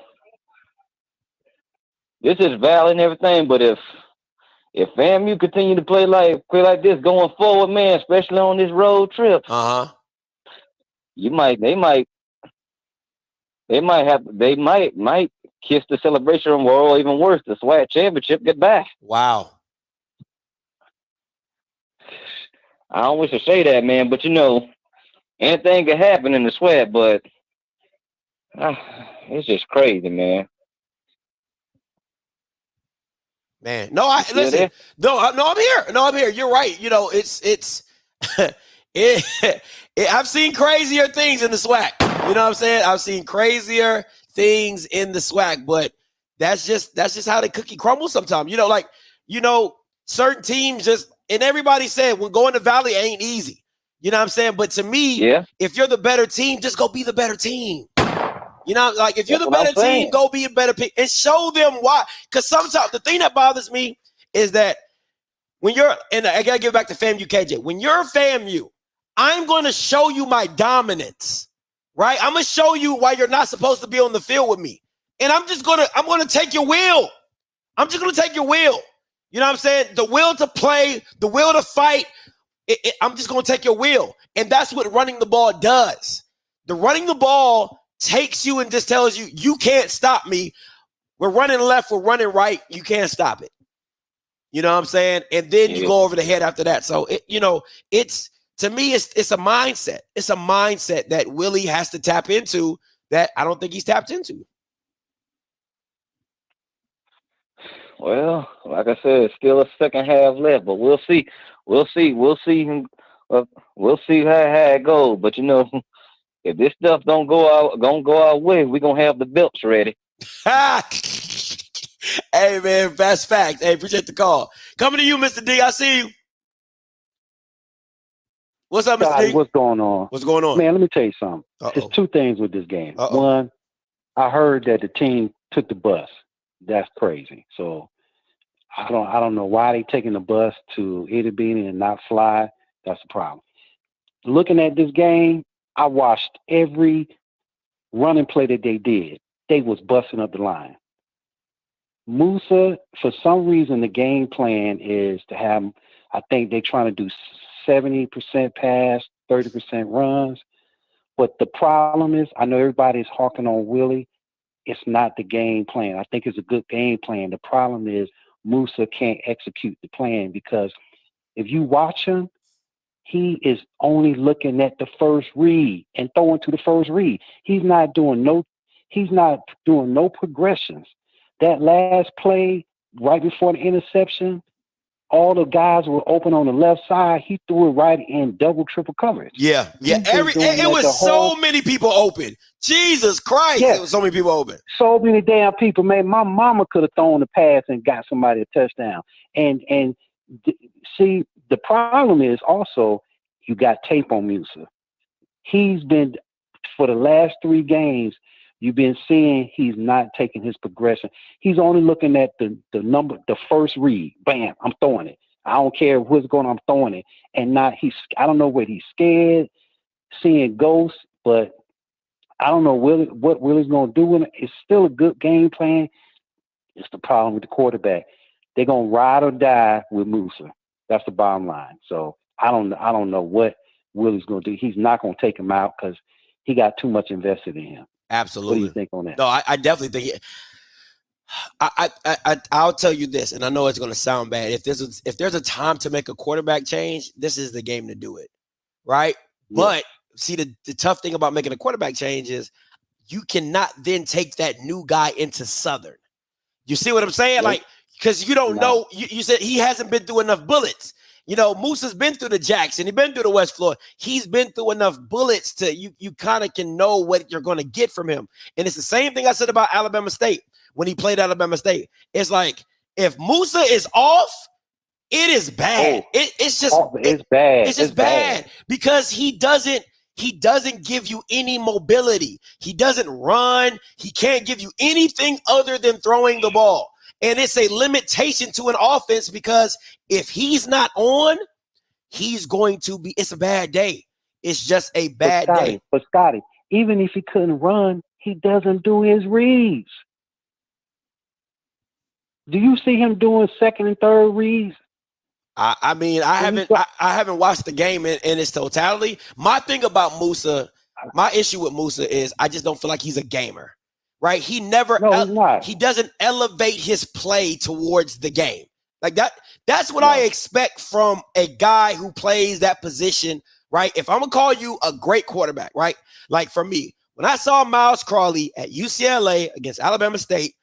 This is valid and everything, but if FAMU continue to play like this going forward, man, especially on this road trip, they might kiss the celebration or even worse, the SWAC championship goodbye. Wow. I don't wish to say that, man, but you know, anything can happen in the SWAC, but it's just crazy, man. Man, no, listen. No, I'm here. No, I'm here. You're right. You know, it's I've seen crazier things in the SWAC. You know what I'm saying? I've seen crazier things in the SWAC, but that's just how the cookie crumbles sometimes. You know, like, you know, certain teams just, and everybody said when going to Valley ain't easy. You know what I'm saying? But to me, if you're the better team, just go be the better team. You know, like if you're the better team, go be a better pick and show them why. Because sometimes the thing that bothers me is that when you're, and I got to give back to FAMU KJ, when you're FAMU, I'm going to show you my dominance, right? I'm going to show you why you're not supposed to be on the field with me. And I'm going to take your will. I'm just going to take your will. You know what I'm saying? The will to play, the will to fight. I'm just going to take your will. And that's what running the ball does. The running the ball takes you and just tells you, you can't stop me. We're running left, we're running right. You can't stop it. You know what I'm saying? And then you go over the head after that. So, to me, it's a mindset. It's a mindset that Willie has to tap into that I don't think he's tapped into. Well, like I said, still a second half left, but we'll see. We'll see him. We'll see how it goes. But if this stuff don't go our way, we're gonna have the belts ready. Hey man, fast fact. Hey, appreciate the call. Coming to you, Mr. D. I see you. What's up, Mr. D? What's going on? What's going on? Man, let me tell you something. There's two things with this game. One, I heard that the team took the bus. That's crazy. So I don't know why they taking the bus to Itty Bitty and not fly. That's the problem. Looking at this game, I watched every running play that they did. They was busting up the line. Musa, for some reason, the game plan is to have, I think they're trying to do 70% pass, 30% runs. But the problem is, I know everybody's hawking on Willie. It's not the game plan. I think it's a good game plan. The problem is Musa can't execute the plan because if you watch him, he is only looking at the first read and throwing to the first read. He's not doing no progressions. That last play right before the interception, all the guys were open on the left side. He threw it right in double, triple coverage. Yeah. It was so many people open. Jesus Christ, It was so many people open. So many damn people, man. My mama could have thrown the pass and got somebody a touchdown. And see, the problem is also you got tape on Musa. He's been, for the last 3 games, you've been seeing he's not taking his progression. He's only looking at the number, the first read. Bam, I'm throwing it. I don't care what's going on, I'm throwing it. And I don't know whether he's scared, seeing ghosts, but I don't know what Willie's going to do with it. It's still a good game plan. It's the problem with the quarterback. They're going to ride or die with Musa. That's the bottom line. So I don't know what Willie's going to do. He's not going to take him out because he got too much invested in him. Absolutely. What do you think on that? No, I definitely think I'll tell you this, and I know it's going to sound bad. If there's a time to make a quarterback change, this is the game to do it, right? Yeah. But see, the tough thing about making a quarterback change is you cannot then take that new guy into Southern. You see what I'm saying? Yep. Like, because you don't know. You said he hasn't been through enough bullets. Musa's been through the Jackson. He's been through the West Florida. He's been through enough bullets to you kind of can know what you're going to get from him. And it's the same thing I said about Alabama State when he played Alabama State. It's like if Musa is off, it is bad. It's just bad. It's just bad because he doesn't give you any mobility. He doesn't run. He can't give you anything other than throwing the ball. And it's a limitation to an offense because if he's not on, it's a bad day. It's just a bad day. But Scotty, even if he couldn't run, he doesn't do his reads. Do you see him doing second and third reads? I haven't watched the game in its totality. My thing about Musa, my issue with Musa is I just don't feel like he's a gamer. Right? He doesn't elevate his play towards the game. Like that's what I expect from a guy who plays that position, right? If I'm going to call you a great quarterback, right? Like for me, when I saw Miles Crawley at UCLA against Alabama State,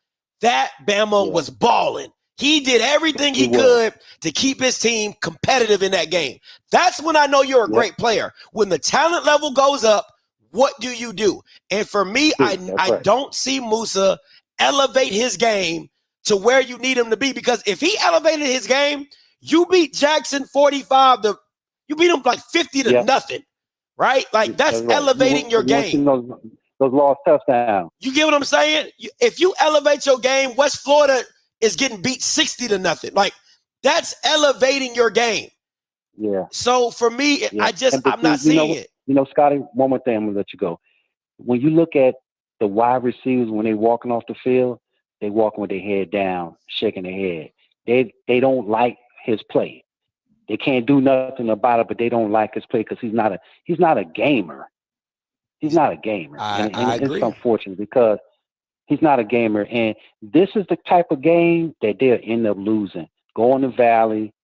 that Bama was balling. He did everything he could to keep his team competitive in that game. That's when I know you're a great player. When the talent level goes up, what do you do? And for me, I don't see Musa elevate his game to where you need him to be, because if he elevated his game, you beat Jackson 45 you beat him like 50 to nothing, right? Like that's elevating your game. Those lost touchdowns. You get what I'm saying? If you elevate your game, West Florida is getting beat 60 to nothing. Like that's elevating your game. Yeah. So for me, I'm not seeing it. Scotty, one more thing, I'm going to let you go. When you look at the wide receivers, when they're walking off the field, they walking with their head down, shaking their head. They don't like his play. They can't do nothing about it, but they don't like his play because he's not a gamer. He's not a gamer. And it's unfortunate because he's not a gamer. And this is the type of game that they'll end up losing. Going to Valley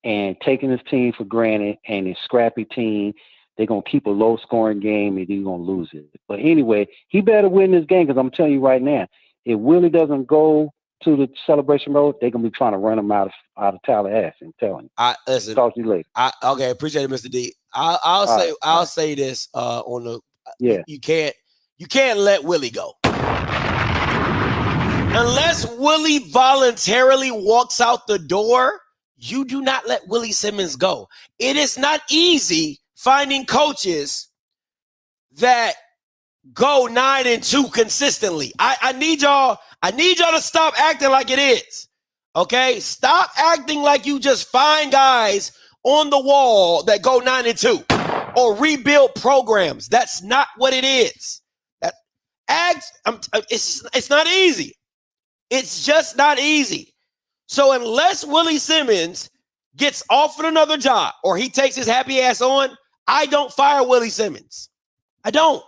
and taking his team for granted and his scrappy team. they're going to keep a low-scoring game, and they're going to lose it. But anyway, he better win this game because I'm telling you right now, if Willie doesn't go to the Celebration Road, they're going to be trying to run him out of Tallahassee. I'm telling you. Listen. Talk to you later. Okay, appreciate it, Mr. D. I'll say this on the you can't let Willie go. Unless Willie voluntarily walks out the door, you do not let Willie Simmons go. It is not easy finding coaches that go 9-2 consistently. I need y'all to stop acting like it is. Okay? Stop acting like you just find guys on the wall that go 9-2 or rebuild programs. That's not what it is. It's not easy. It's just not easy. So unless Willie Simmons gets offered another job or he takes his happy ass on, I don't fire Willie Simmons. I don't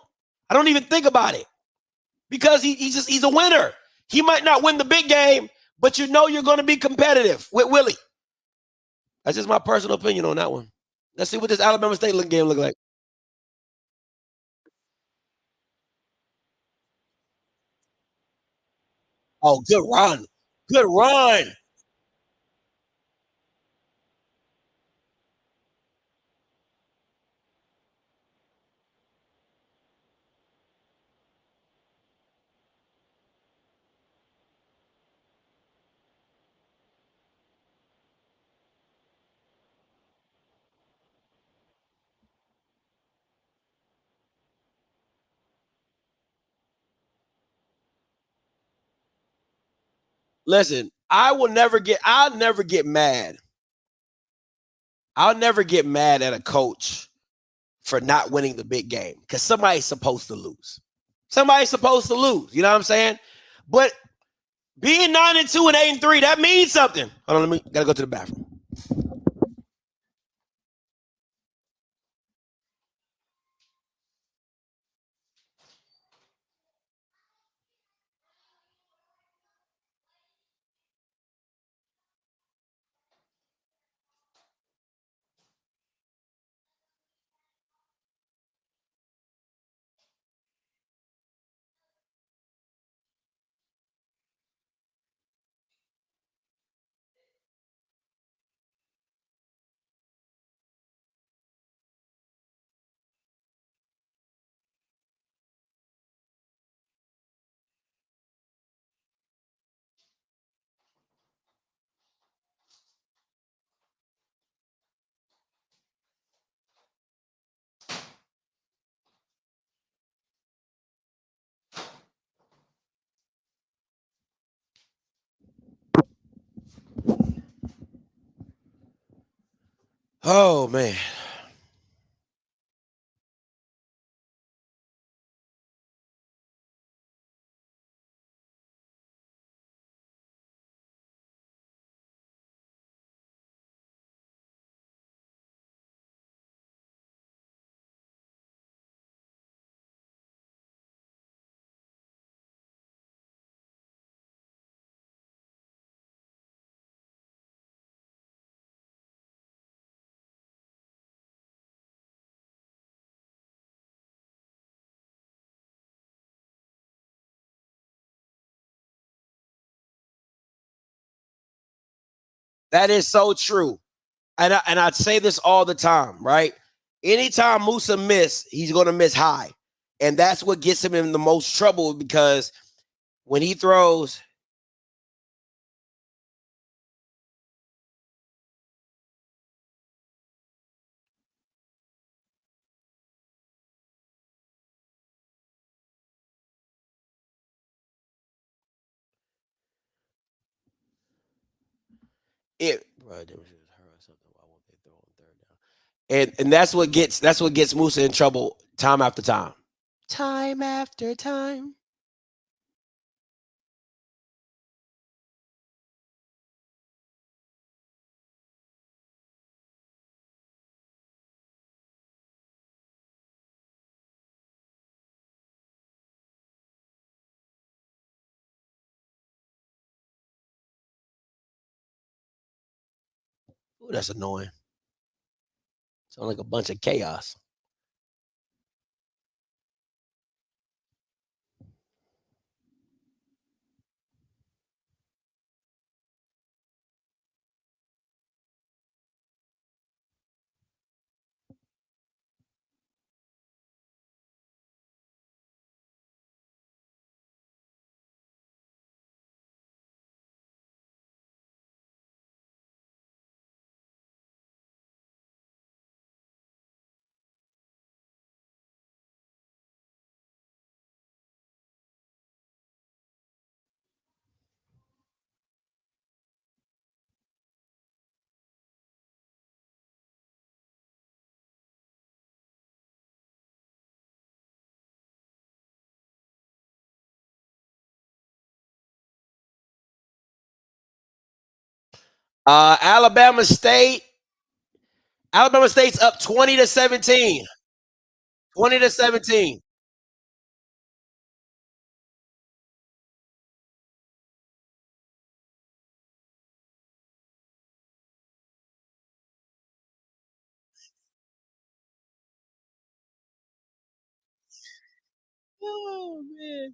even think about it because he's a winner. He might not win the big game, but you know you're going to be competitive with Willie. That's just my personal opinion on that one. Let's see what this Alabama State game look like. Oh, good run. Good run. Listen, I'll never get mad. I'll never get mad at a coach for not winning the big game because somebody's supposed to lose. Somebody's supposed to lose. You know what I'm saying? But being 9-2 and 8-3, that means something. Hold on, gotta go to the bathroom. Oh, man. That is so true. And I'd say this all the time, right? Anytime Musa miss, he's going to miss high. And that's what gets him in the most trouble because when he throws – and that's what gets Musa in trouble time after time. Time after time. Ooh, that's annoying. Sounds like a bunch of chaos. Alabama State. Alabama State's up 20-17. 20-17. Oh man.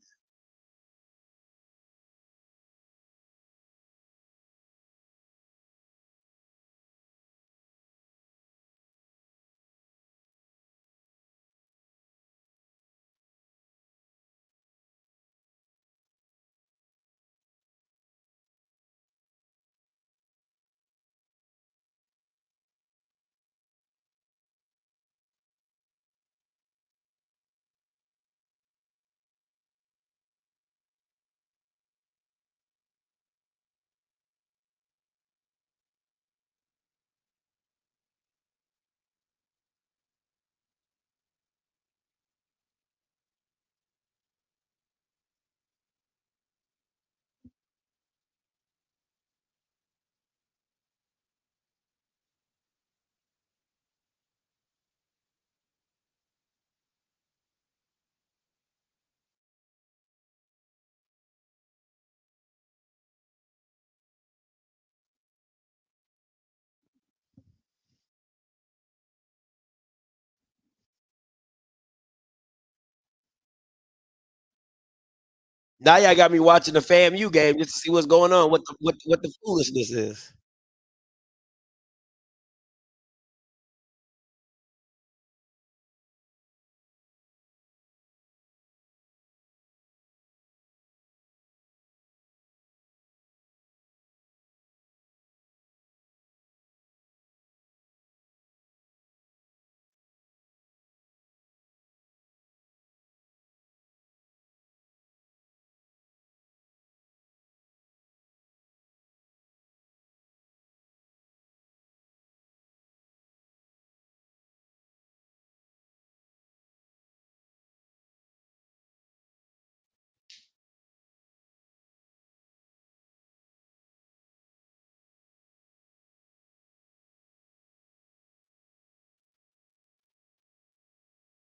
Now y'all got me watching the FAMU game just to see what's going on, what the foolishness is.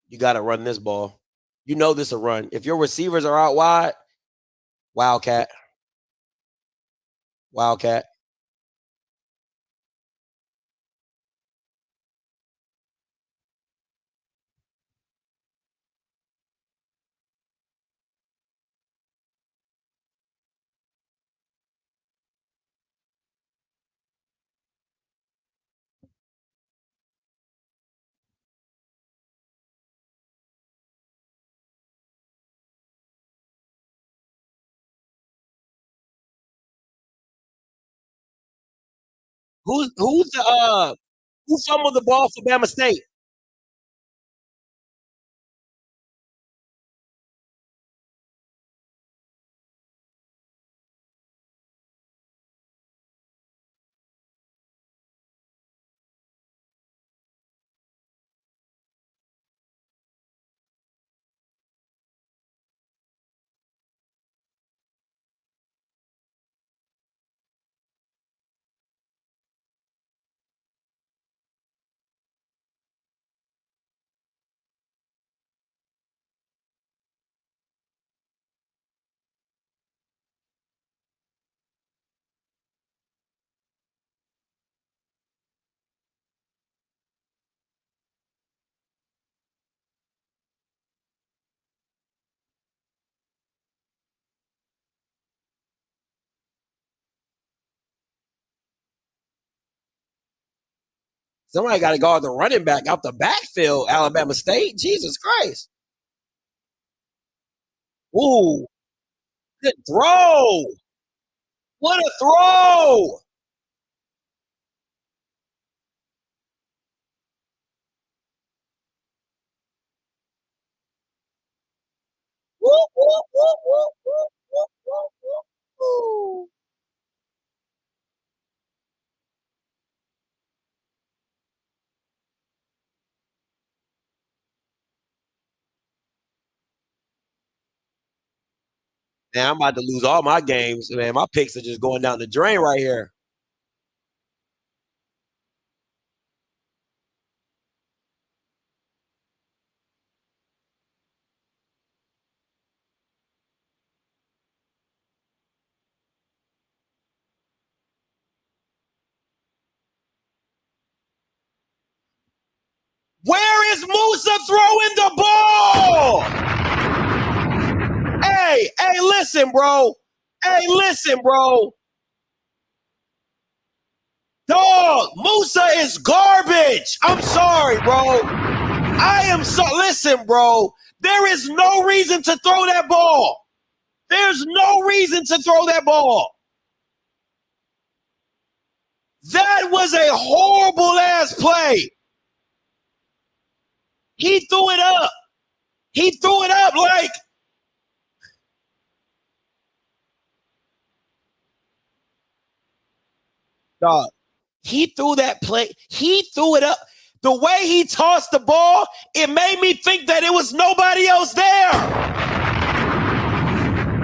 You got to run this ball. You know this a run. If your receivers are out wide, Wildcat. Wildcat. Who fumbled the ball for Bama State? Somebody got to guard the running back out the backfield, Alabama State. Jesus Christ. Ooh, good throw. What a throw. Woo, woo, woo, woo, woo, woo, woo, woo. Man, I'm about to lose all my games. Man, my picks are just going down the drain right here. Musa throwing the ball? Hey, listen, bro. Hey, listen, bro. Dog, Musa is garbage. I'm sorry, bro. Listen, bro. There is no reason to throw that ball. There's no reason to throw that ball. That was a horrible ass play. He threw it up. He threw it up like. Dog. He threw that play. He threw it up. The way he tossed the ball, it made me think that it was nobody else there.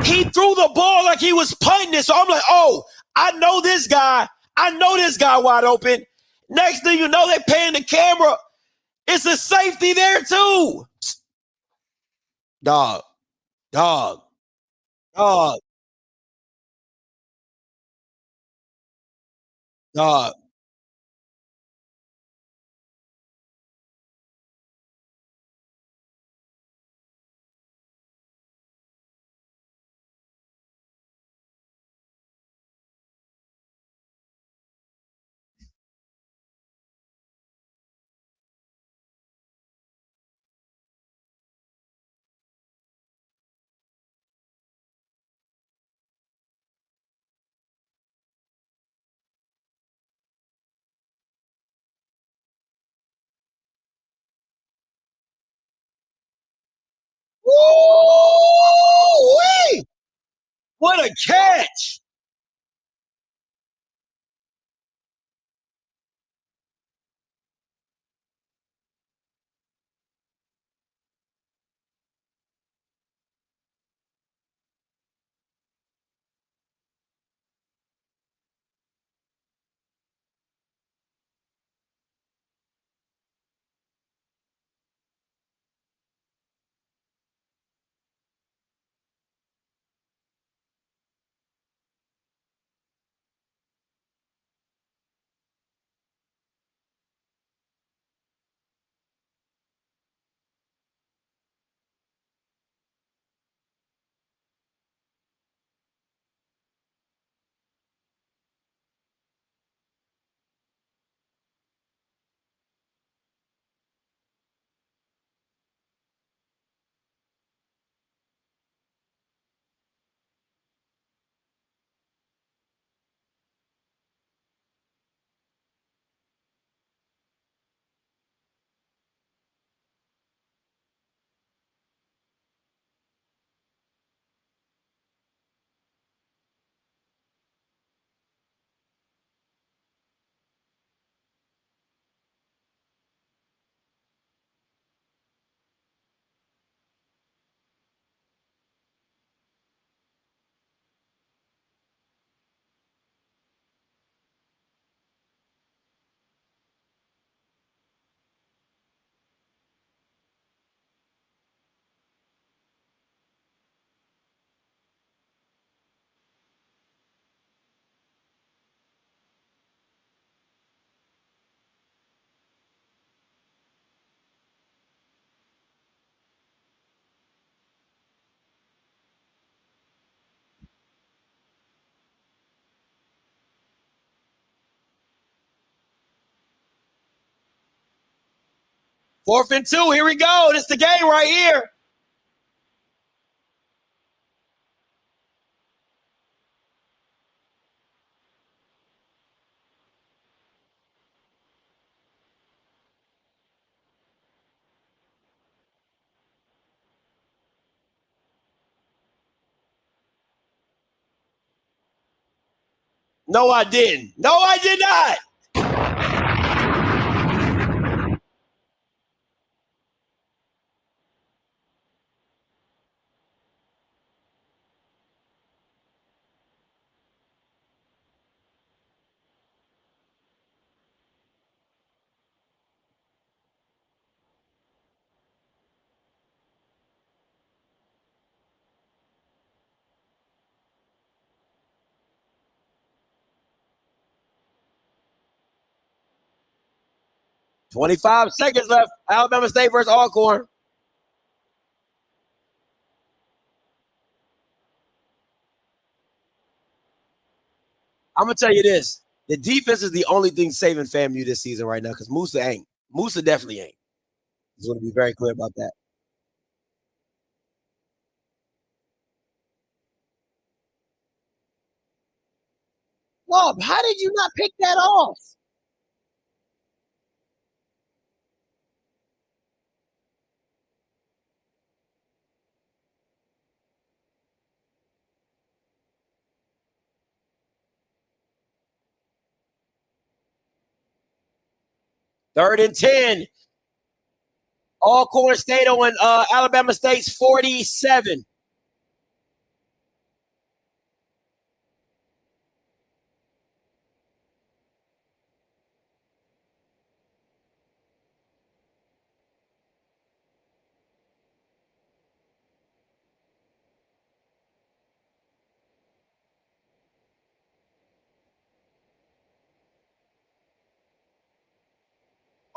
He threw the ball like he was punting it. So I'm like, oh, I know this guy. I know this guy wide open. Next thing you know, they pan the camera. It's a safety there too. Dog. Dog. Dog. Dog. Woo-wee! What a catch! Fourth and 2. Here we go. This is the game right here. No, I didn't. No, I did not. 25 seconds left. Alabama State versus Alcorn. I'm going to tell you this. The defense is the only thing saving FAMU this season right now because Musa ain't. Musa definitely ain't. Just want to be very clear about that. Lob, how did you not pick that off? Third and 10. Alcorn State on Alabama State's 47.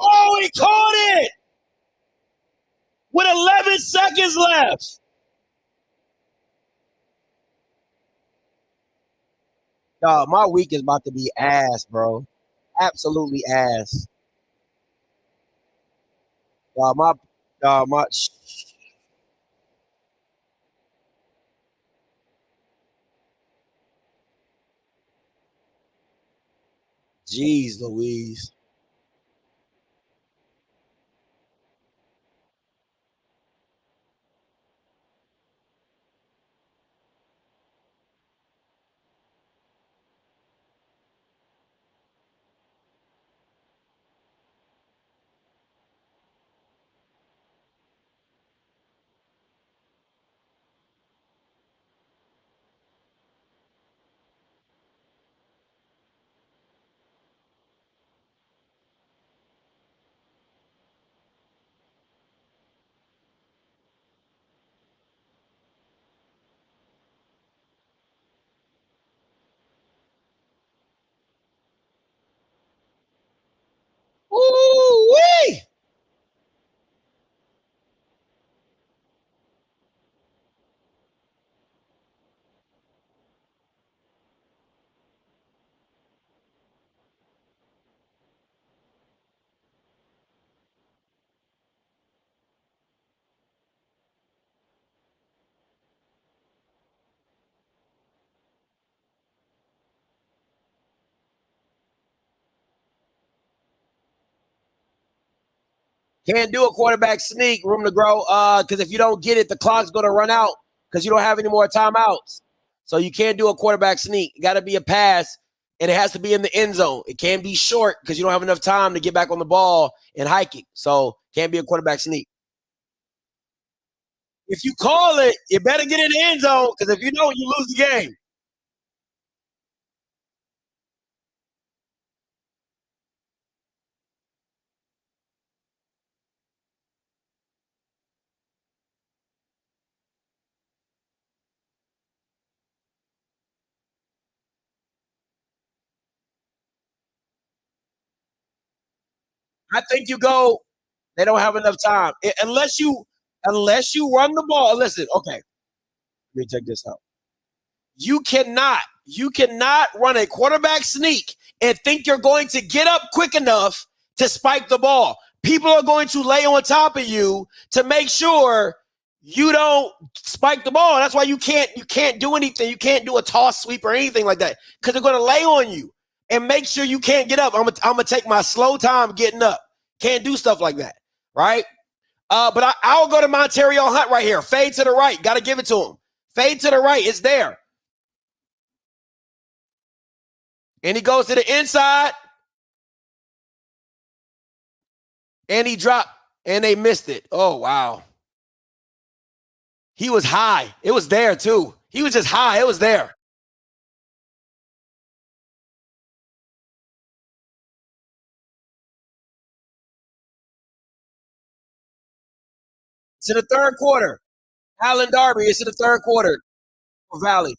Oh, he caught it with 11 seconds left. Dog, my week is about to be ass, bro. Absolutely ass. My. Jeez Louise. Ooh-wee! Can't do a quarterback sneak, room to grow. Because if you don't get it, the clock's going to run out because you don't have any more timeouts. So you can't do a quarterback sneak. It got to be a pass, and it has to be in the end zone. It can't be short because you don't have enough time to get back on the ball and hike it. So can't be a quarterback sneak. If you call it, you better get in the end zone because if you don't, you lose the game. I think you go. They don't have enough time unless you run the ball. Listen, okay. Let me check this out. You cannot run a quarterback sneak and think you're going to get up quick enough to spike the ball. People are going to lay on top of you to make sure you don't spike the ball. That's why you can't do anything. You can't do a toss sweep or anything like that because they're going to lay on you and make sure you can't get up. I'm gonna take my slow time getting up. Can't do stuff like that, right? But I'll go to Montario Hunt right here. Fade to the right. Got to give it to him. Fade to the right. It's there. And he goes to the inside. And he dropped. And they missed it. Oh, wow. He was high. It was there, too. He was just high. It was there. It's in the third quarter. Allen Darby, it's in the third quarter for Valley.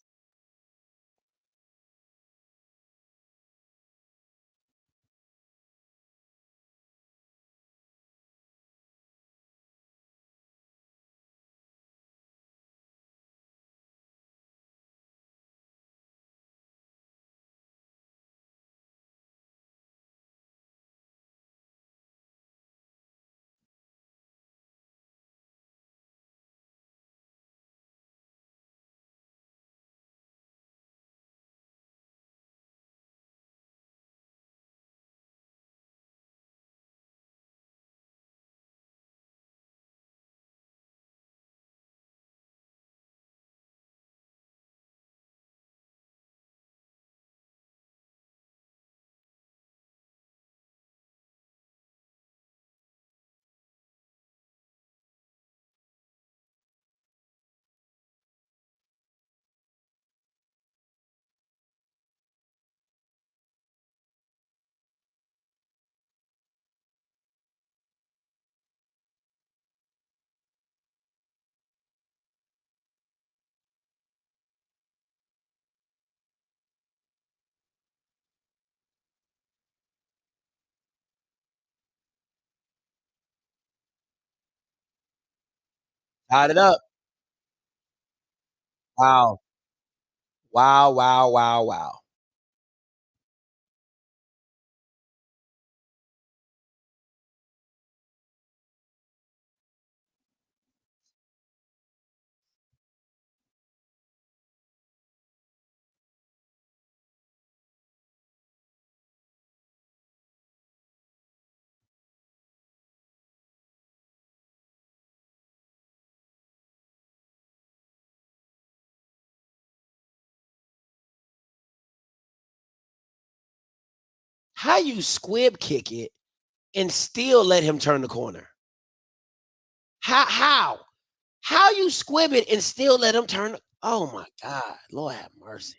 Tied it up. Wow. Wow, wow, wow, wow. How you squib kick it and still let him turn the corner? How? How you squib it and still let him turn? Oh my God, Lord have mercy.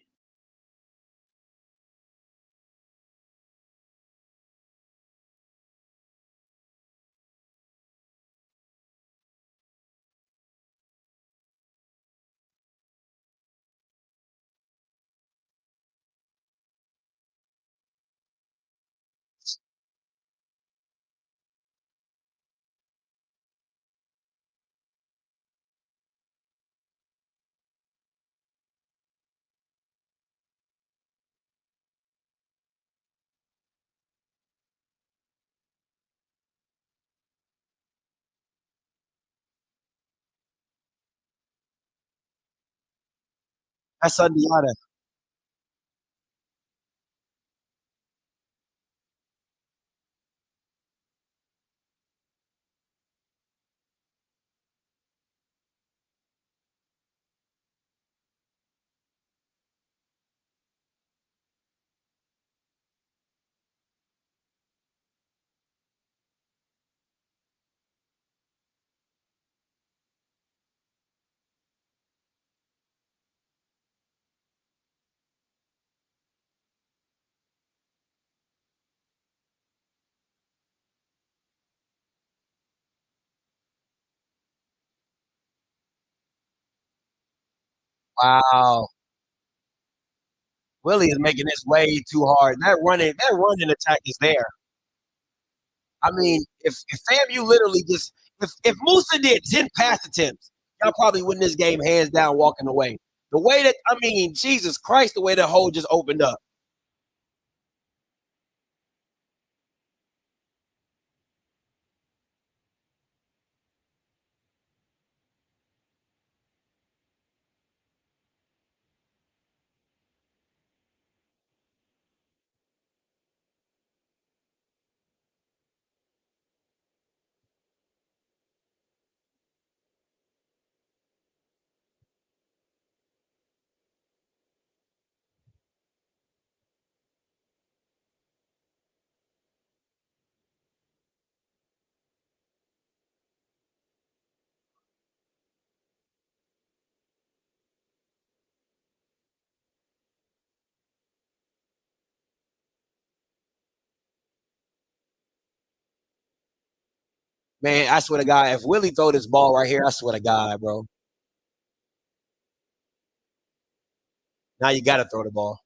That's Undiana. Wow. Willie is making this way too hard. That running attack is there. I mean, if FAMU literally just if Musa did 10 pass attempts, y'all probably win this game hands down walking away. The way that I mean, Jesus Christ, the way the hole just opened up. Man, I swear to God, if Willie throw this ball right here, I swear to God, bro. Now you got to throw the ball.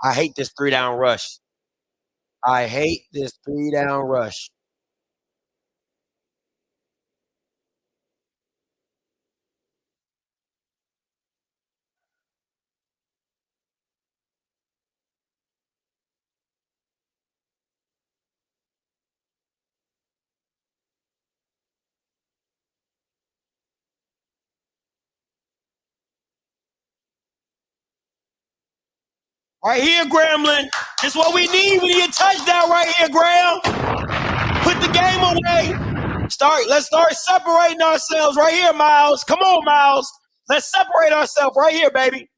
I hate this 3-down rush. I hate this 3-down rush. Right here, Grambling. This is what we need. We need a touchdown right here, Graham. Put the game away. Let's start separating ourselves right here, Miles. Come on, Miles. Let's separate ourselves right here, baby.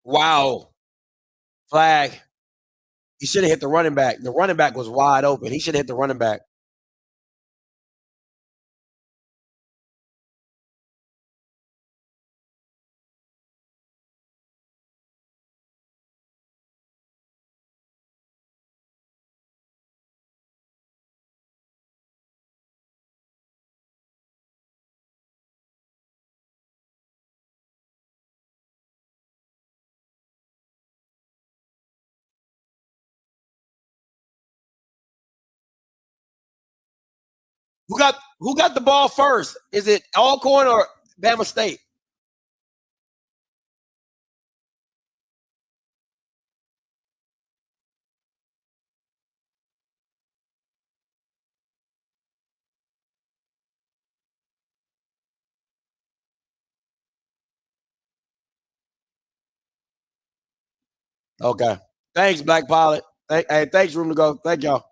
Wow. Flag. He should have hit the running back. The running back was wide open. He should have hit the running back. Who got the ball first? Is it Alcorn or Bama State? Okay. Thanks, Black Pilot. Hey, thanks, Room to Go. Thank y'all.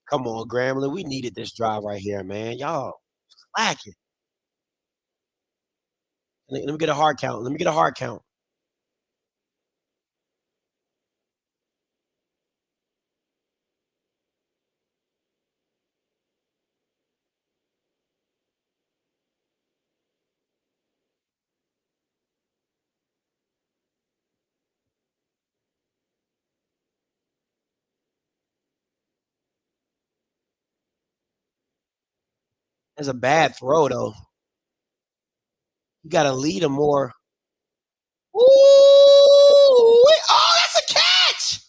Come on, Grambling. We needed this drive right here, man. Y'all slacking. Let me get a hard count. Let me get a hard count. That's a bad throw, though. You got to lead him more. Ooh! Oh, that's a catch!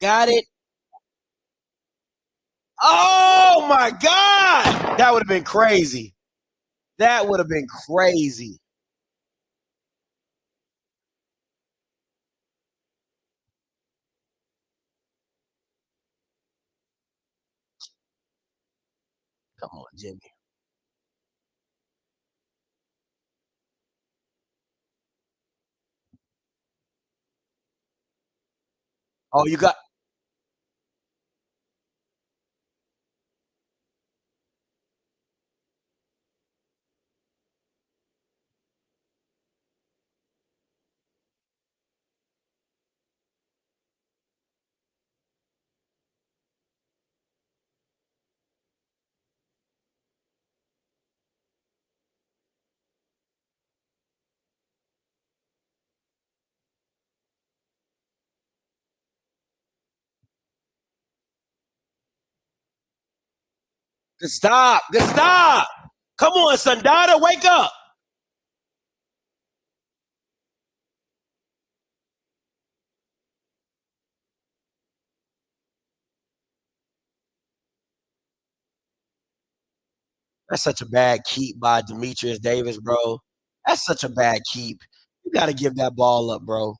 Got it. Oh, my God. That would have been crazy. That would have been crazy. Come on, Jimmy. Oh, you got. Good stop. Good stop. Come on, Sundada, wake up. That's such a bad keep by Demetrius Davis, bro. That's such a bad keep. You got to give that ball up, bro.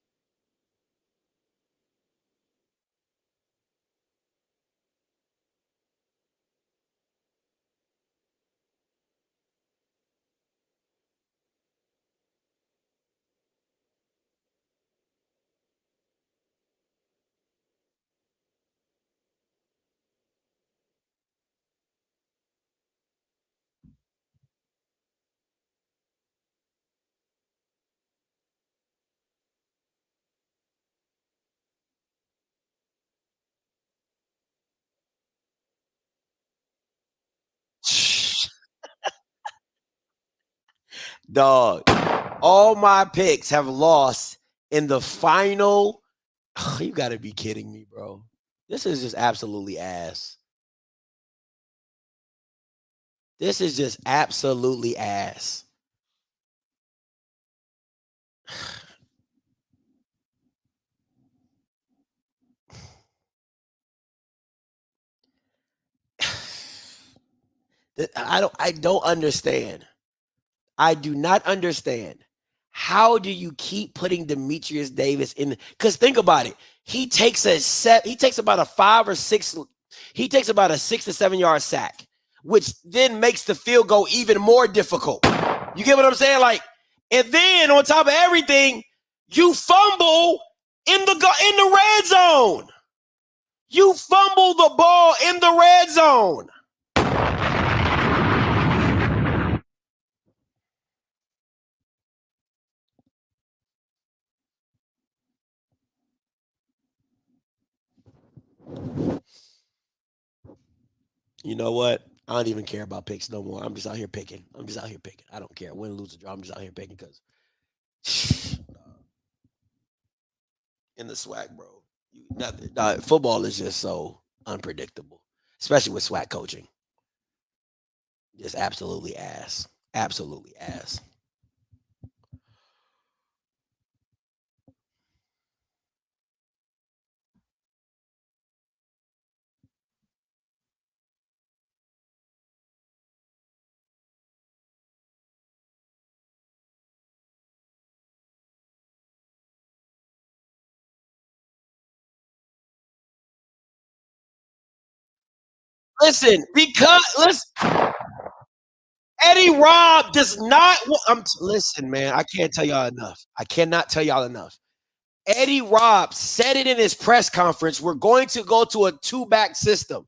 Dog, all my picks have lost in the final. You got to be kidding me, bro. This is just absolutely ass. This is just absolutely ass. I don't understand. I do not understand. How do you keep putting Demetrius Davis in? Because think about it. He takes about a 6 to 7 yard sack, which then makes the field goal even more difficult. You get what I'm saying? Like, and then on top of everything, you fumble in the red zone. You fumble the ball in the red zone. You know what? I don't even care about picks no more. I'm just out here picking. I don't care. Win, lose, or draw. I'm just out here picking because in the swag, bro. Football is just so unpredictable, especially with swag coaching. Just absolutely ass. Absolutely ass. Listen, Eddie Robb does not. Listen, man. I can't tell y'all enough. I cannot tell y'all enough. Eddie Robb said it in his press conference. We're going to go to a two-quarterback system.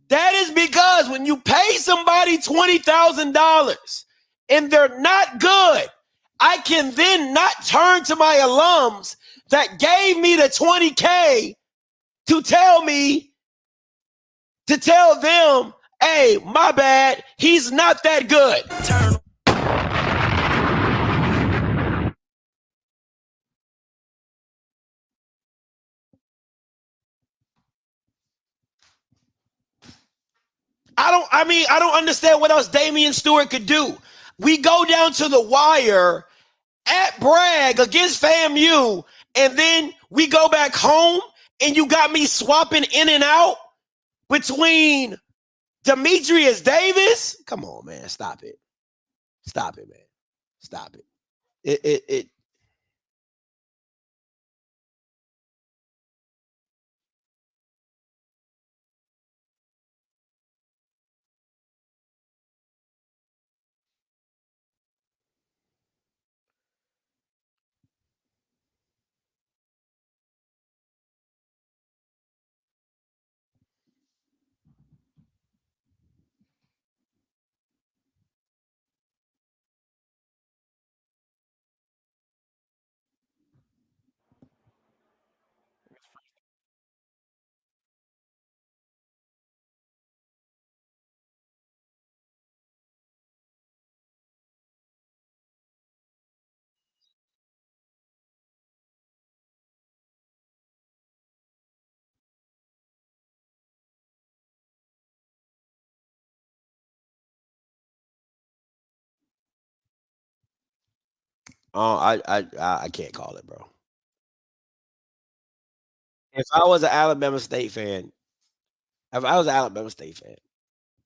That is because when you pay somebody $20,000 and they're not good, I can then not turn to my alums that gave me the $20K to tell them, hey, my bad, he's not that good. I don't understand what else Damian Stewart could do. We go down to the wire at Bragg against FAMU, and then we go back home, and you got me swapping in and out between Demetrius Davis. Come on, man. Stop it. Stop it, man. Stop it. It I can't call it, bro. If I was an Alabama State fan,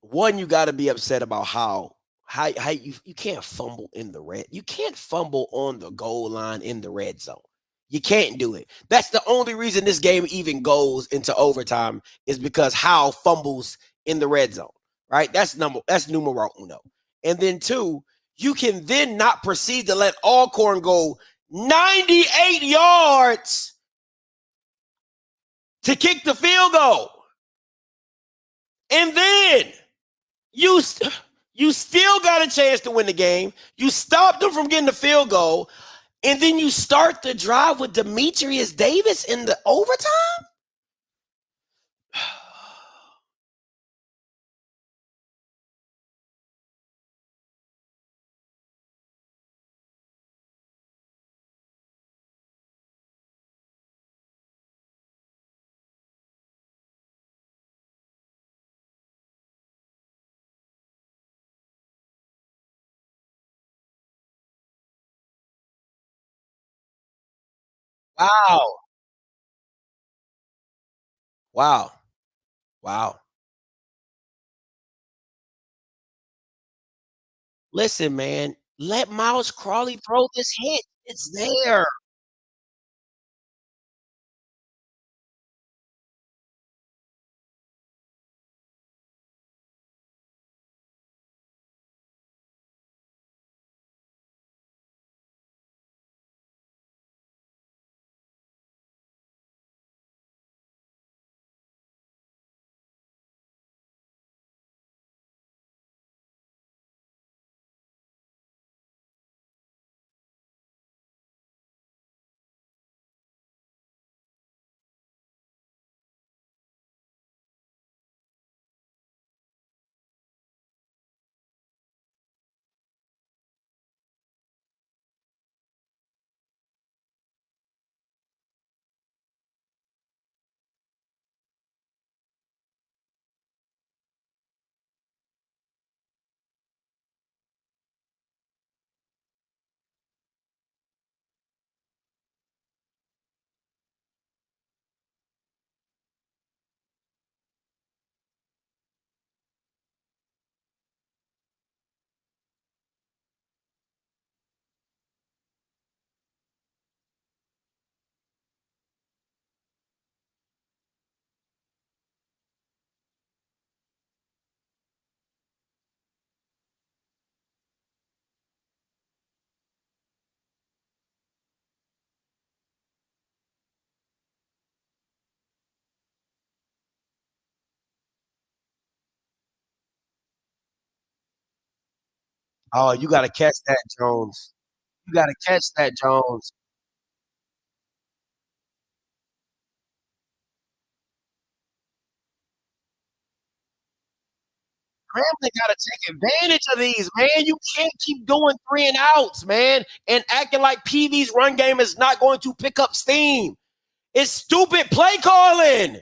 one, you got to be upset about how you can't fumble in the red. You can't fumble on the goal line in the red zone. You can't do it. That's the only reason this game even goes into overtime is because Howe fumbles in the red zone, right? That's numero uno. And then two, you can then not proceed to let Alcorn go 98 yards to kick the field goal. And then you still got a chance to win the game. You stopped them from getting the field goal. And then you start the drive with Demetrius Davis in the overtime? Wow. Wow. Wow. Listen, man, let Miles Crawley throw this hit. It's there. Oh, you got to catch that, Jones. You got to catch that, Jones. Grambling got to take advantage of these, man. You can't keep doing 3 and outs, man, and acting like PV's run game is not going to pick up steam. It's stupid play calling.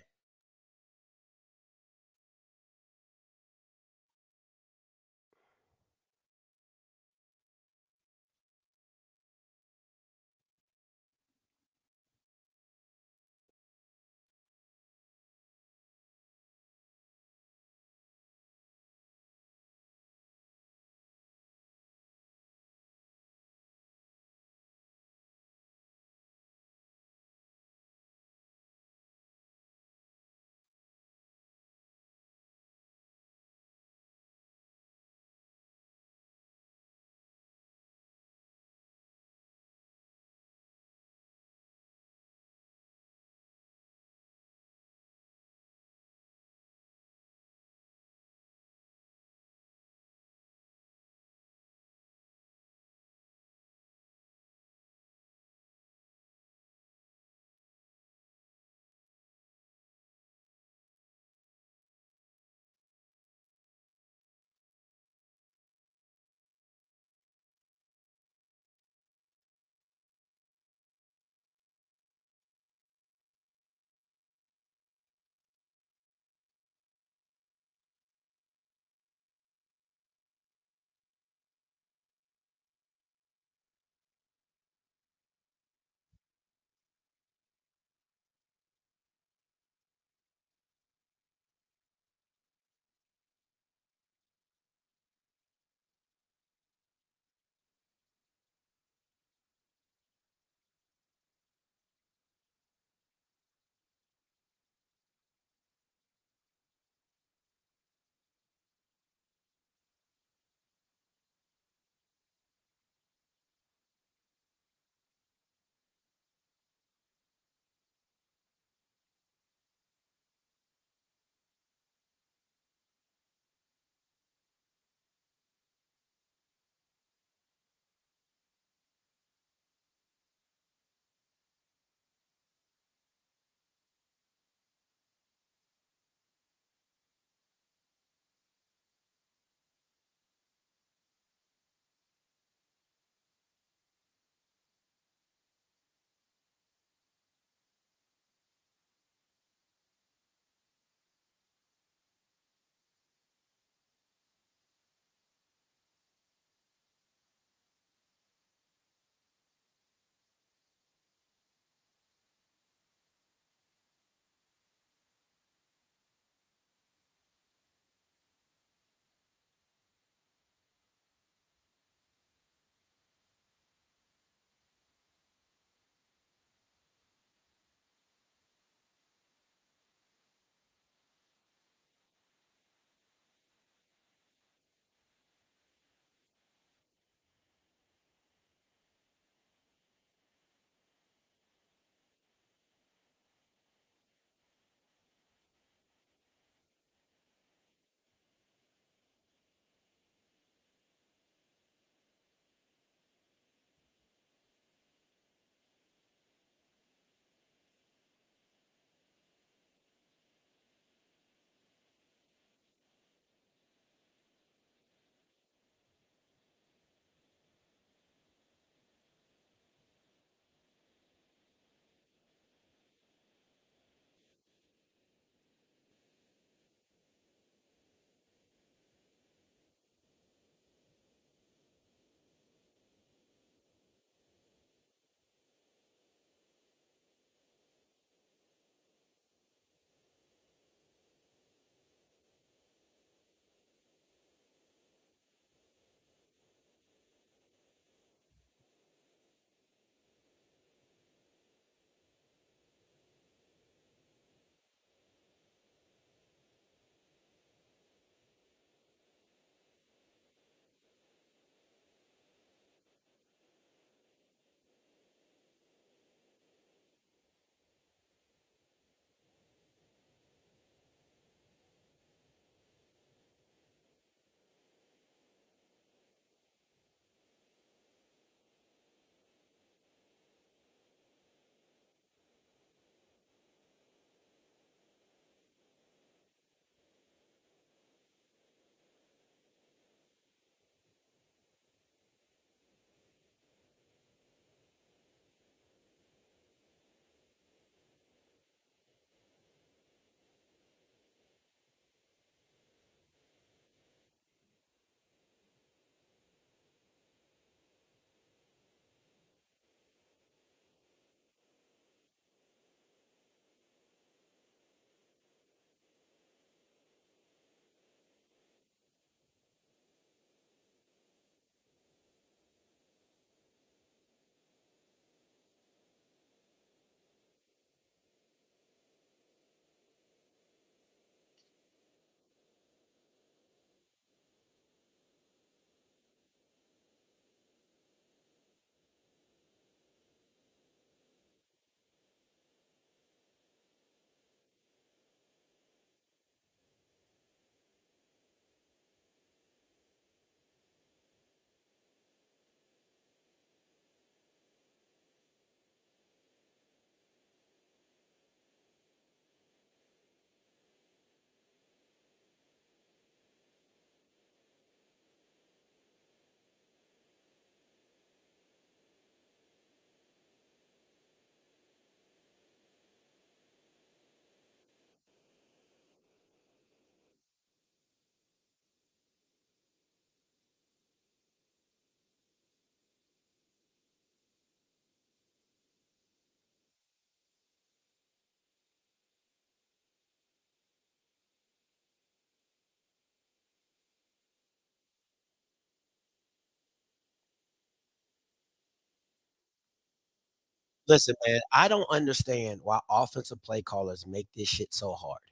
Listen, man, I don't understand why offensive play callers make this shit so hard,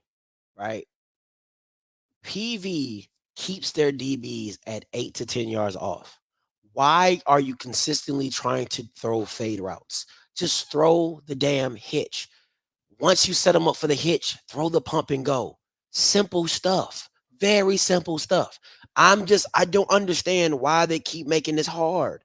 right? PV keeps their DBs at 8 to 10 yards off. Why are you consistently trying to throw fade routes? Just throw the damn hitch. Once you set them up for the hitch, throw the pump and go. Simple stuff. Very simple stuff. I don't understand why they keep making this hard.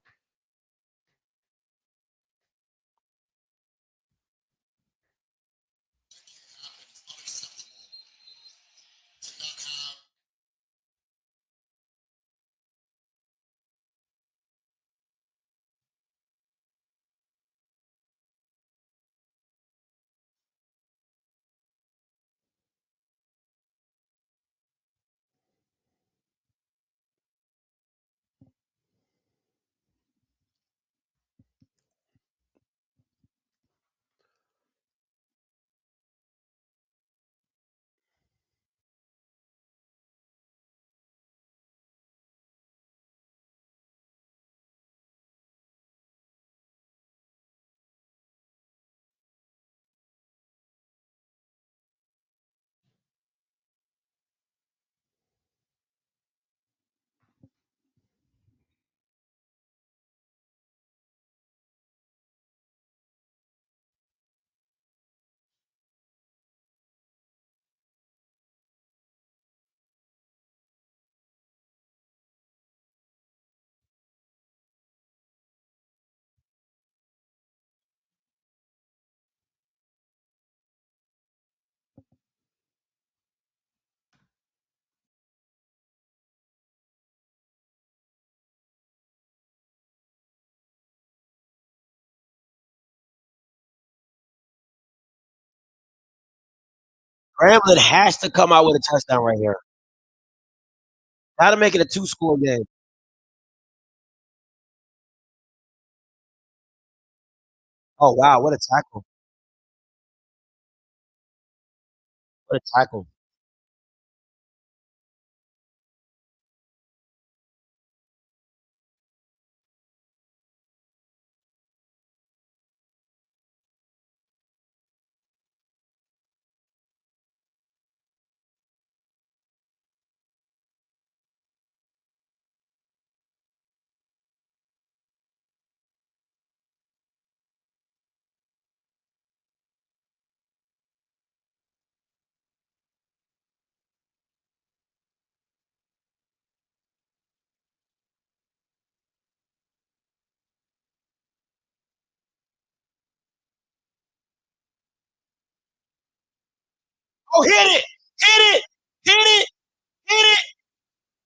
Grambling has to come out with a touchdown right here. Got to make it a 2-score game. Oh, wow. What a tackle. What a tackle. Oh, hit it. Hit it. Hit it. Hit it.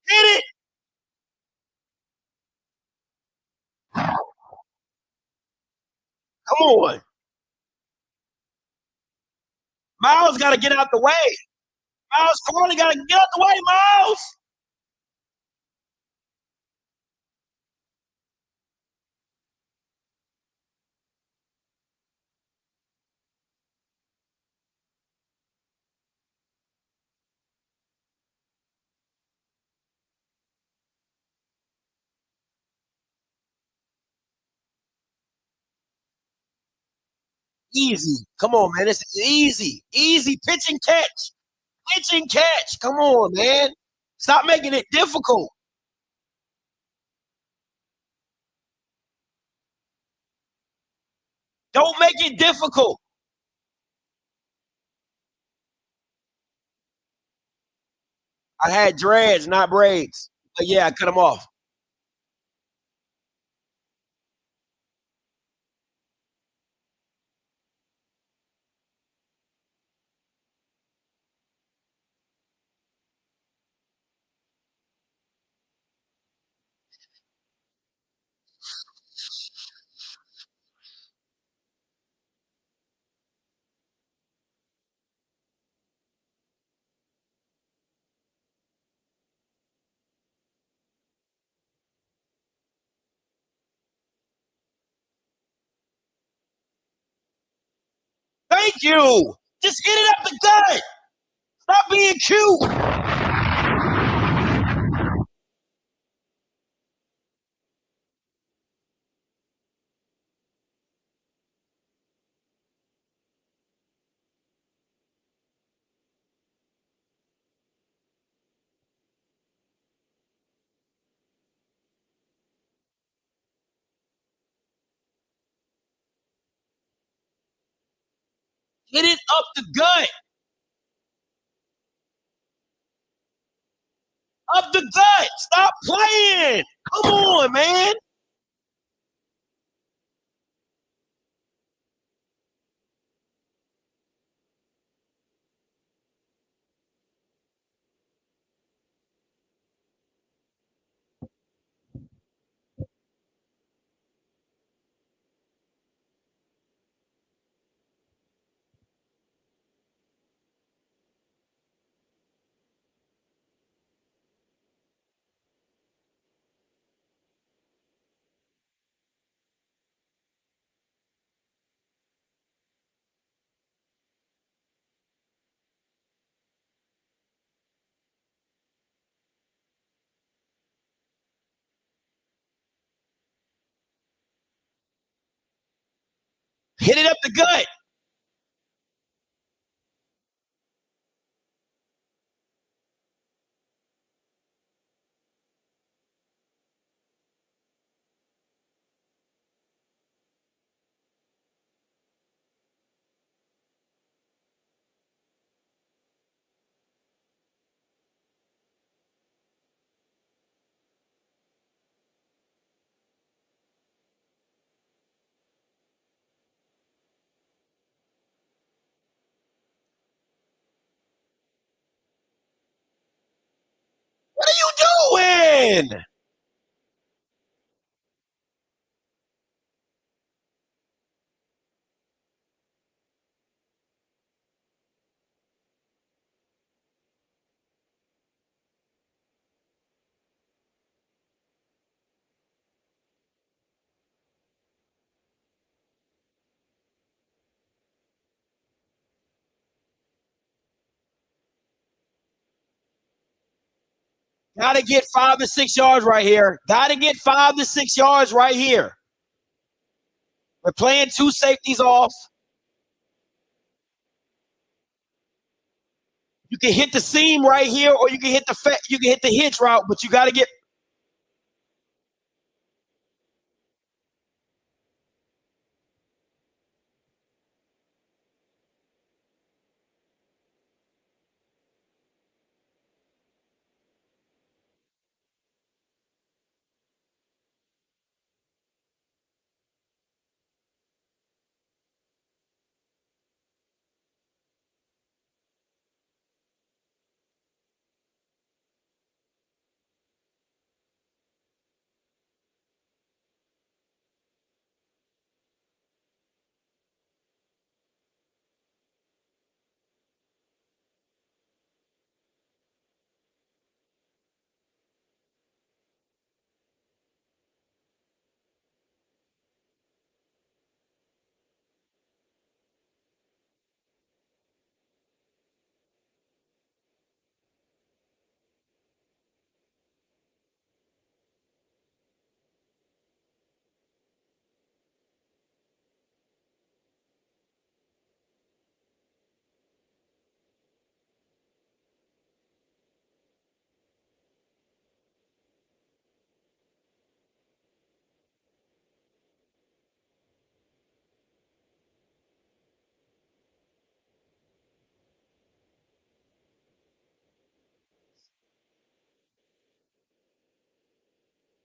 Hit it. Come on. Miles got to get out the way. Miles Corley got to get out the way, Miles. Easy. Come on, man. It's easy. Easy. Pitch and catch. Pitch and catch. Come on, man. Stop making it difficult. Don't make it difficult. I had dreads, not braids. But yeah, I cut them off. Thank you. Just hit it up the gut. Stop being cute. Hit it up the gut. Up the gut. Stop playing. Come on, man. Hit it up the gut. What are you doing? Got to get 5 to 6 yards right here. Got to get 5 to 6 yards right here. We're playing 2 safeties off. You can hit the seam right here, or you can hit the hitch route, but you got to get.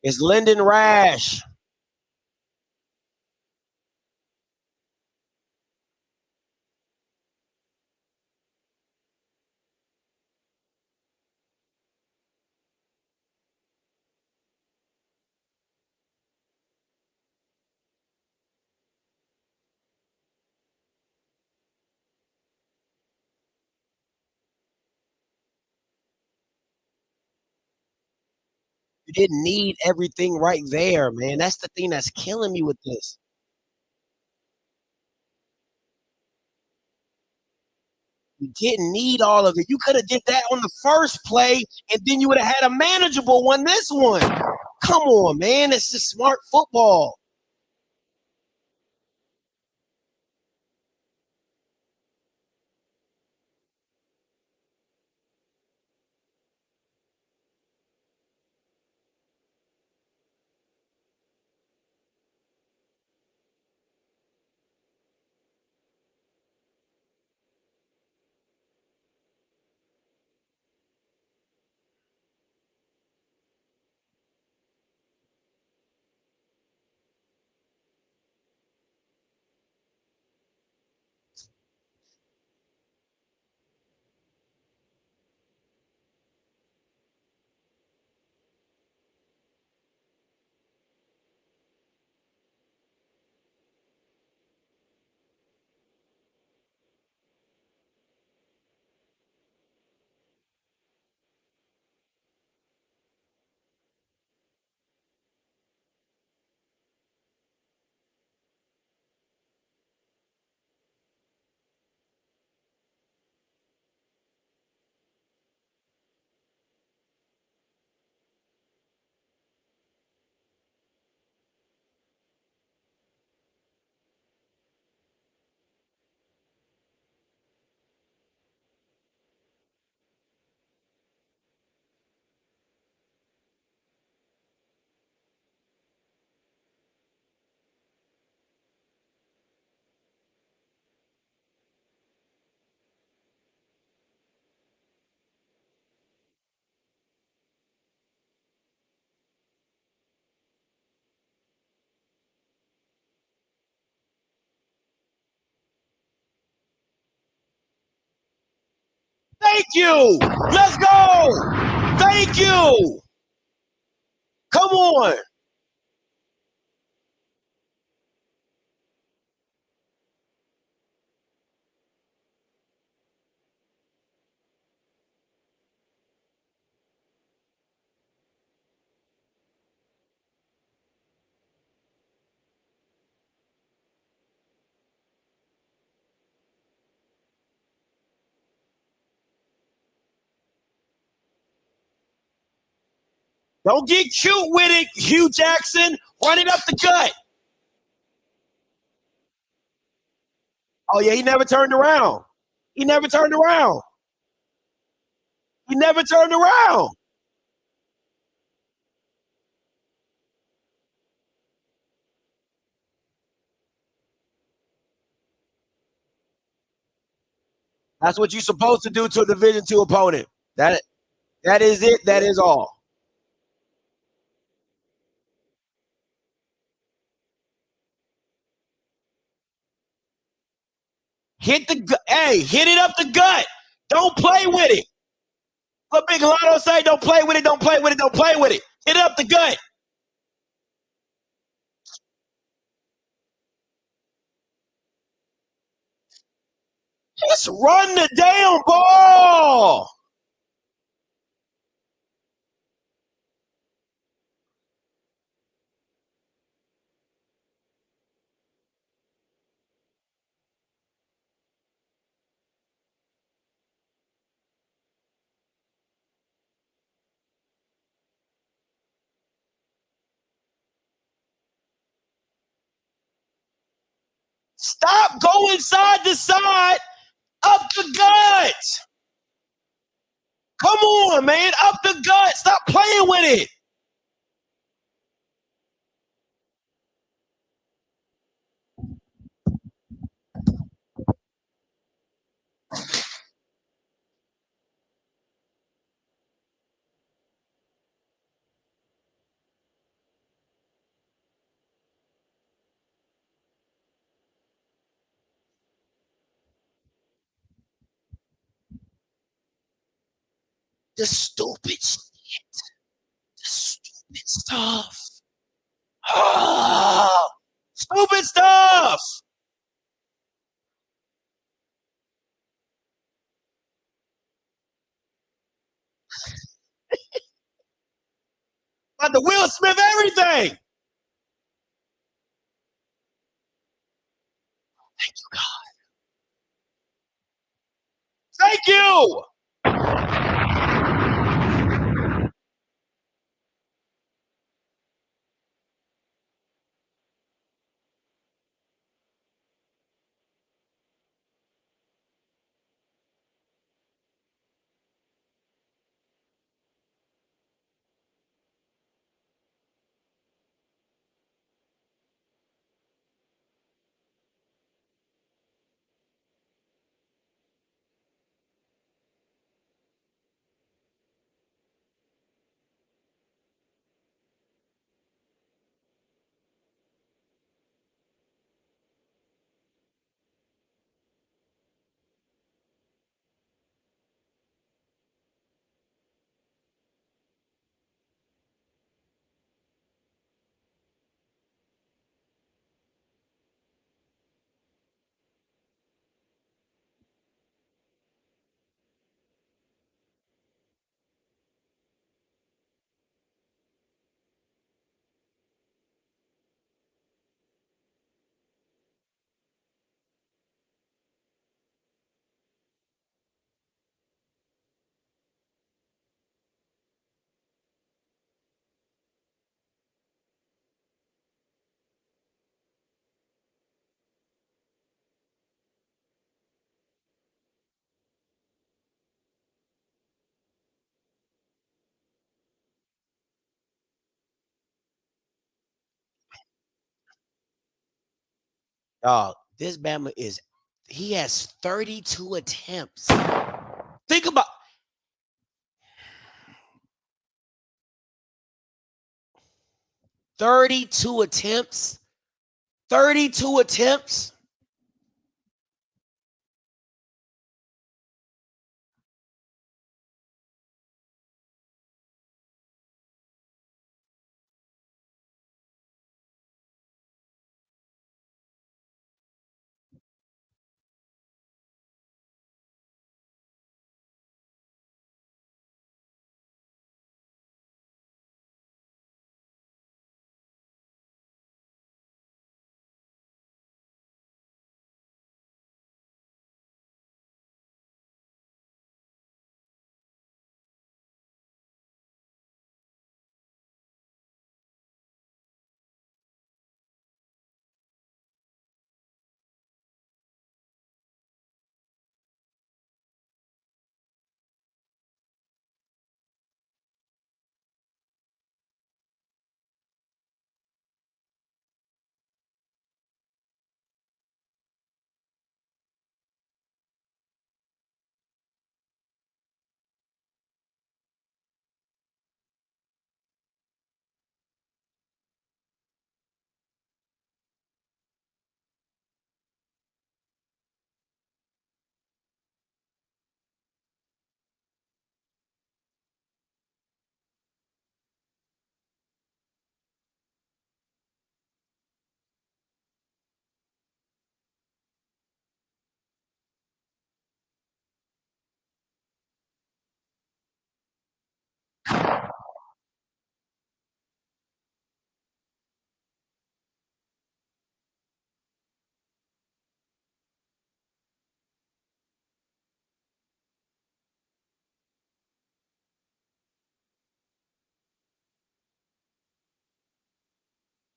It's Lyndon Rash. You didn't need everything right there, man. That's the thing that's killing me with this. You didn't need all of it. You could have did that on the first play, and then you would have had a manageable one. This one, come on, man. It's just smart football. Thank you. Let's go. Thank you. Come on. Don't get cute with it, Hugh Jackson. Run it up the gut. Oh, yeah, he never turned around. He never turned around. He never turned around. That's what you're supposed to do to a Division II opponent. That is it. That is all. Hit it up the gut. Don't play with it. What Big Lotto say? Don't play with it. Don't play with it. Don't play with it. Hit it up the gut. Just run the damn ball. Stop going side to side. Up the gut. Come on, man. Up the gut. Stop playing with it. The stupid shit. The stupid stuff. Oh, stupid stuff. About the Will Smith everything. Thank you, God. Thank you. Dog, this Bama he has 32 attempts. Think about 32 attempts. 32 attempts.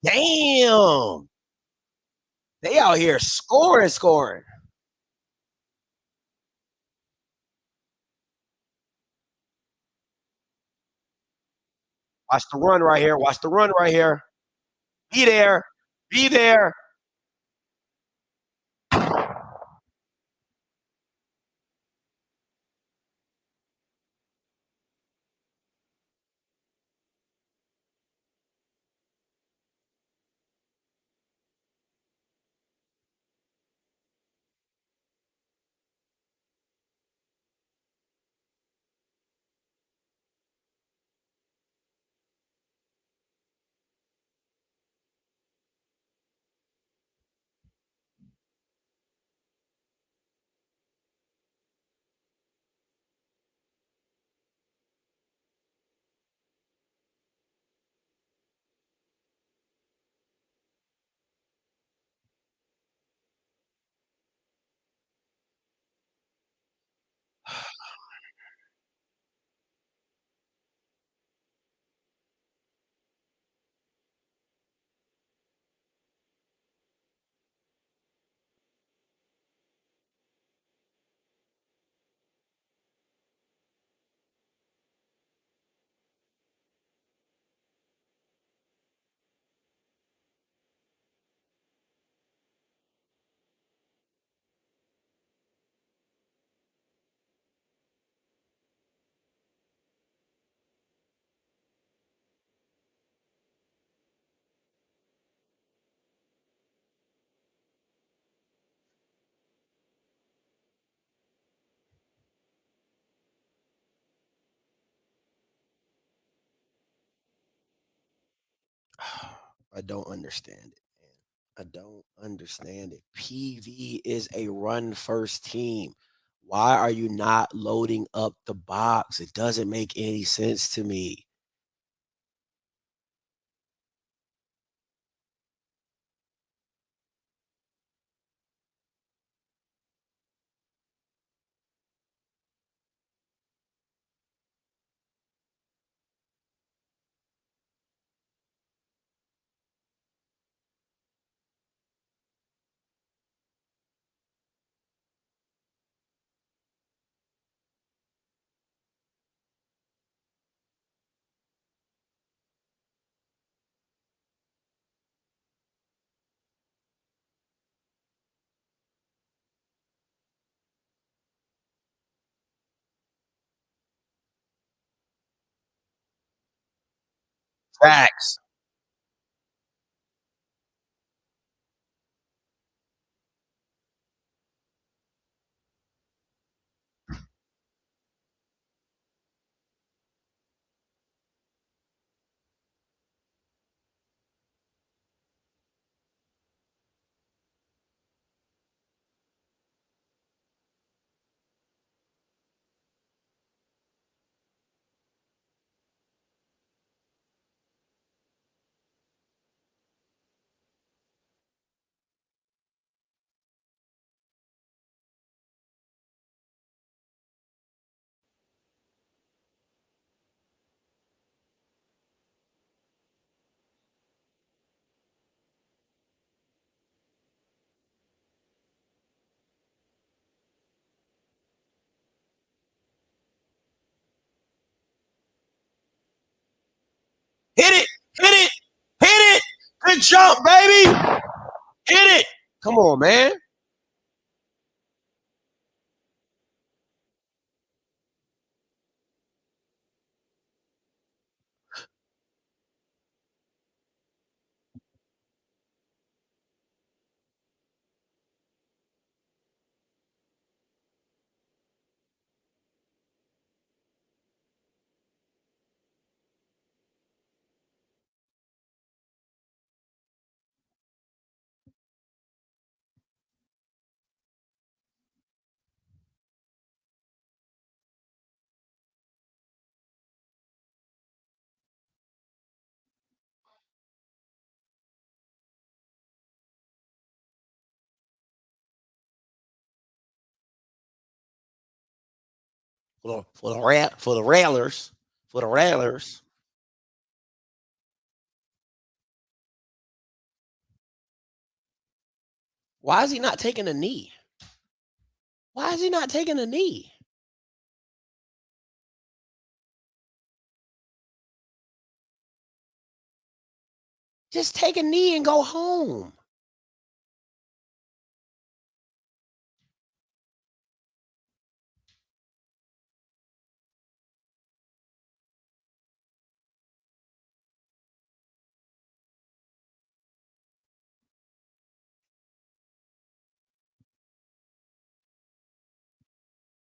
Damn. They out here scoring. Watch the run right here. Be there. I don't understand it, man. I don't understand it. PV is a run first team. Why are you not loading up the box? It doesn't make any sense to me. Facts. Hit it. Good jump, baby. Hit it. Come on, man. For the railers. Why is he not taking a knee? Why is he not taking a knee? Just take a knee and go home.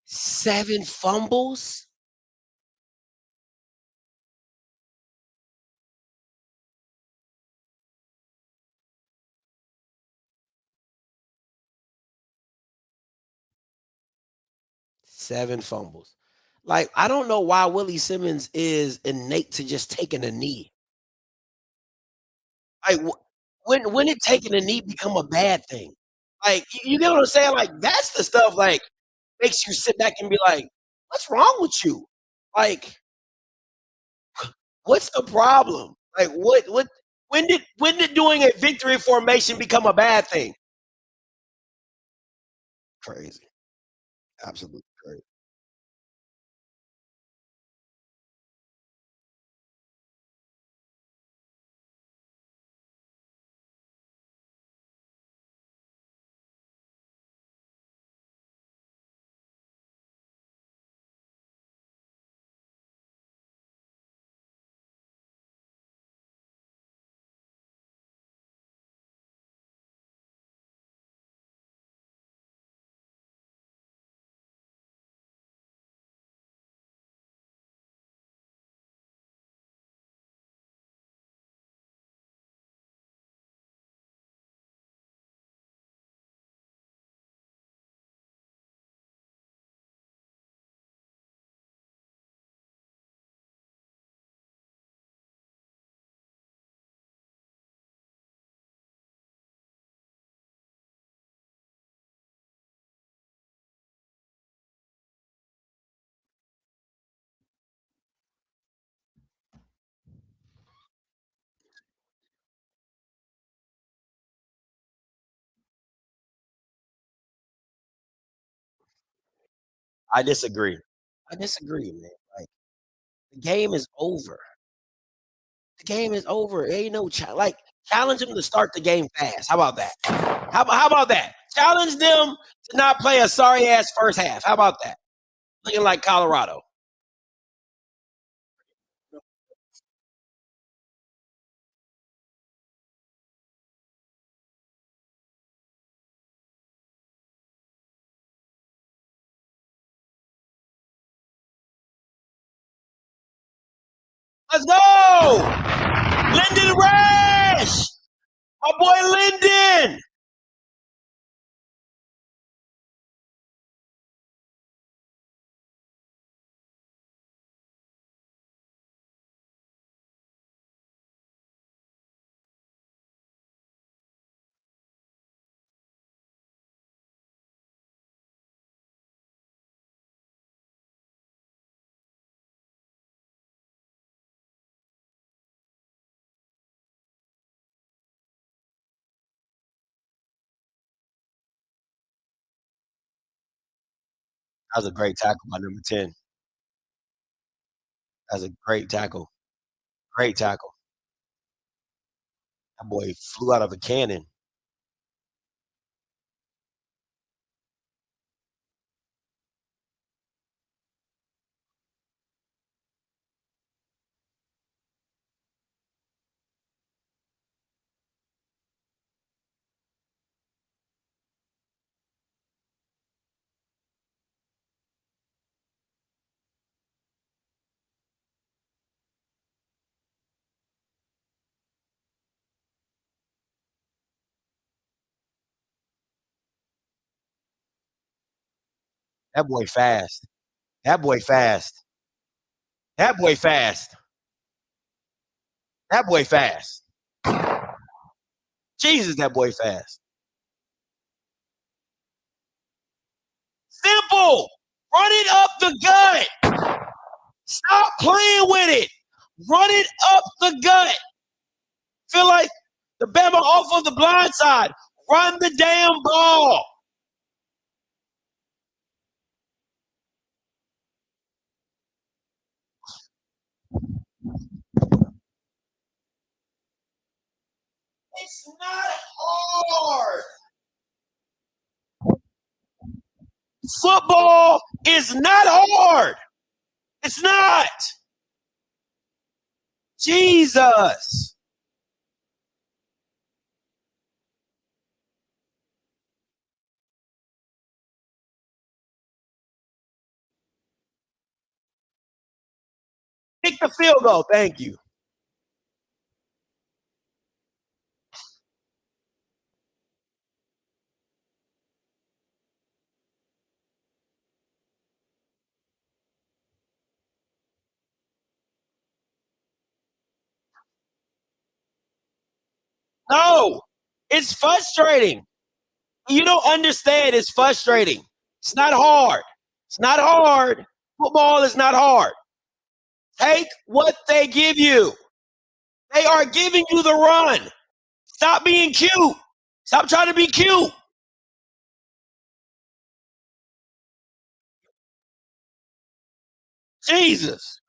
Seven fumbles? Seven fumbles. Like, I don't know why Willie Simmons is innate to just taking a knee. Like, when did taking a knee become a bad thing? Like, you get what I'm saying? Like, that's the stuff, like, makes you sit back and be like, "What's wrong with you? Like, what's the problem? Like, what when did doing a victory formation become a bad thing?" Crazy. Absolutely crazy. I disagree. I disagree, man. Like, the game is over. The game is over. Ain't no like, challenge them to start the game fast. How about that? How about that? Challenge them to not play a sorry ass first half. How about that? Looking like Colorado. Let's go! Lyndon Rash! My boy Lyndon! That was a great tackle by number 10. That was a great tackle. Great tackle. That boy flew out of a cannon. That boy fast. That boy fast. That boy fast. That boy fast. Jesus, that boy fast. Simple. Run it up the gut. Stop playing with it. Run it up the gut. Feel like the Bama off of the blind side. Run the damn ball. It's not hard. Football is not hard. It's not. Jesus. Kick the field goal. Thank you. No, it's frustrating. You don't understand. It's frustrating. It's not hard. It's not hard. Football is not hard. Take what they give you. They are giving you the run. Stop being cute. Stop trying to be cute. Jesus.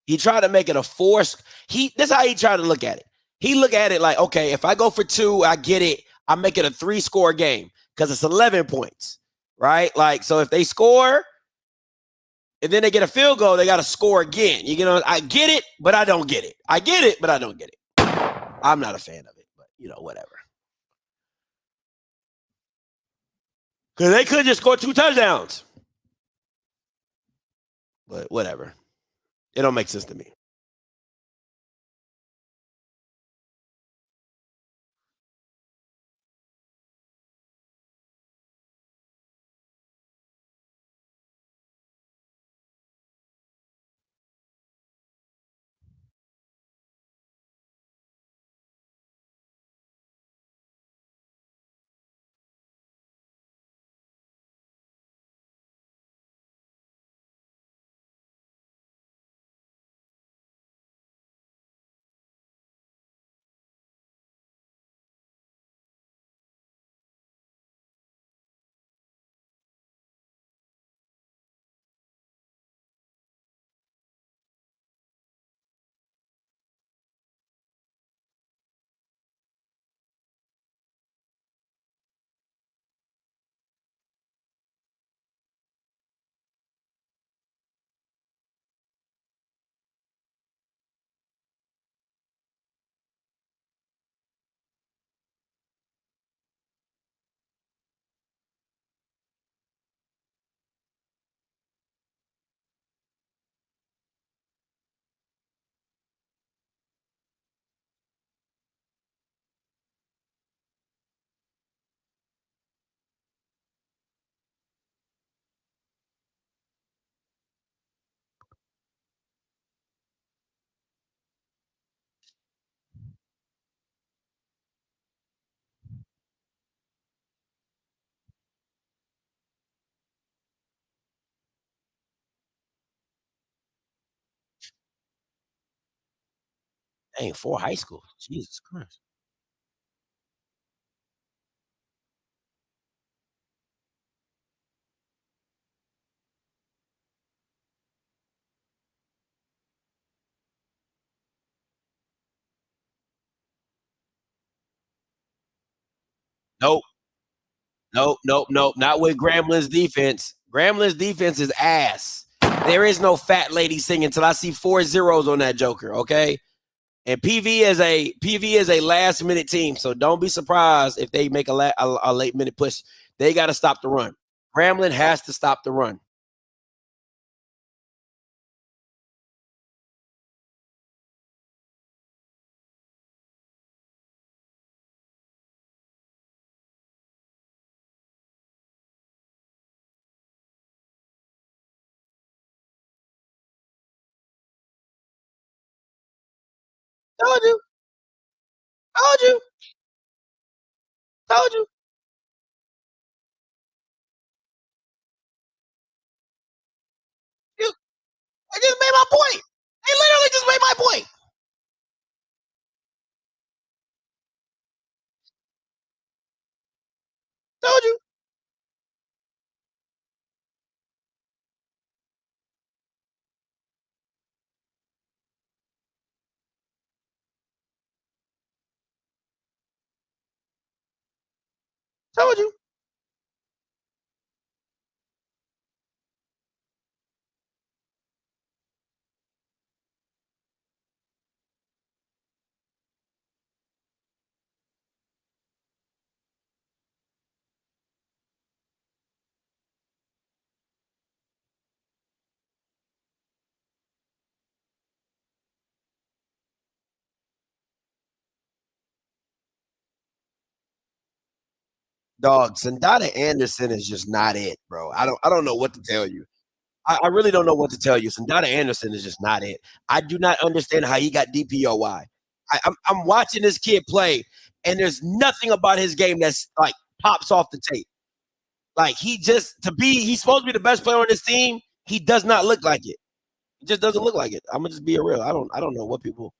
He tried to make it a force. This is how he tried to look at it. He looked at it like, okay, if I go for 2, I get it. I make it a 3-score game because it's 11 points, right? Like, so if they score and then they get a field goal, they got to score again. You know, I get it, but I don't get it. I get it, but I don't get it. I'm not a fan of it, but whatever. Because they could just score 2 touchdowns. But whatever. It don't make sense to me. Dang, 4 high school. Jesus Christ. Nope. Nope. Not with Grambling's defense. Grambling's defense is ass. There is no fat lady singing until I see 4 zeros on that joker, okay? And PV is a last minute team, so don't be surprised if they make a late minute push. They got to stop the run. Grambling has to stop the run. Told you. Told you. Told you. You. I just made my point. They literally just made my point. Told you. Told you. Dog, Sandata Anderson is just not it, bro. I don't know what to tell you. I really don't know what to tell you. Sandata Anderson is just not it. I do not understand how he got DPOY. I'm watching this kid play, and there's nothing about his game that's like pops off the tape. Like he's supposed to be the best player on this team. He does not look like it. He just doesn't look like it. I'm gonna just be real. I don't know what people.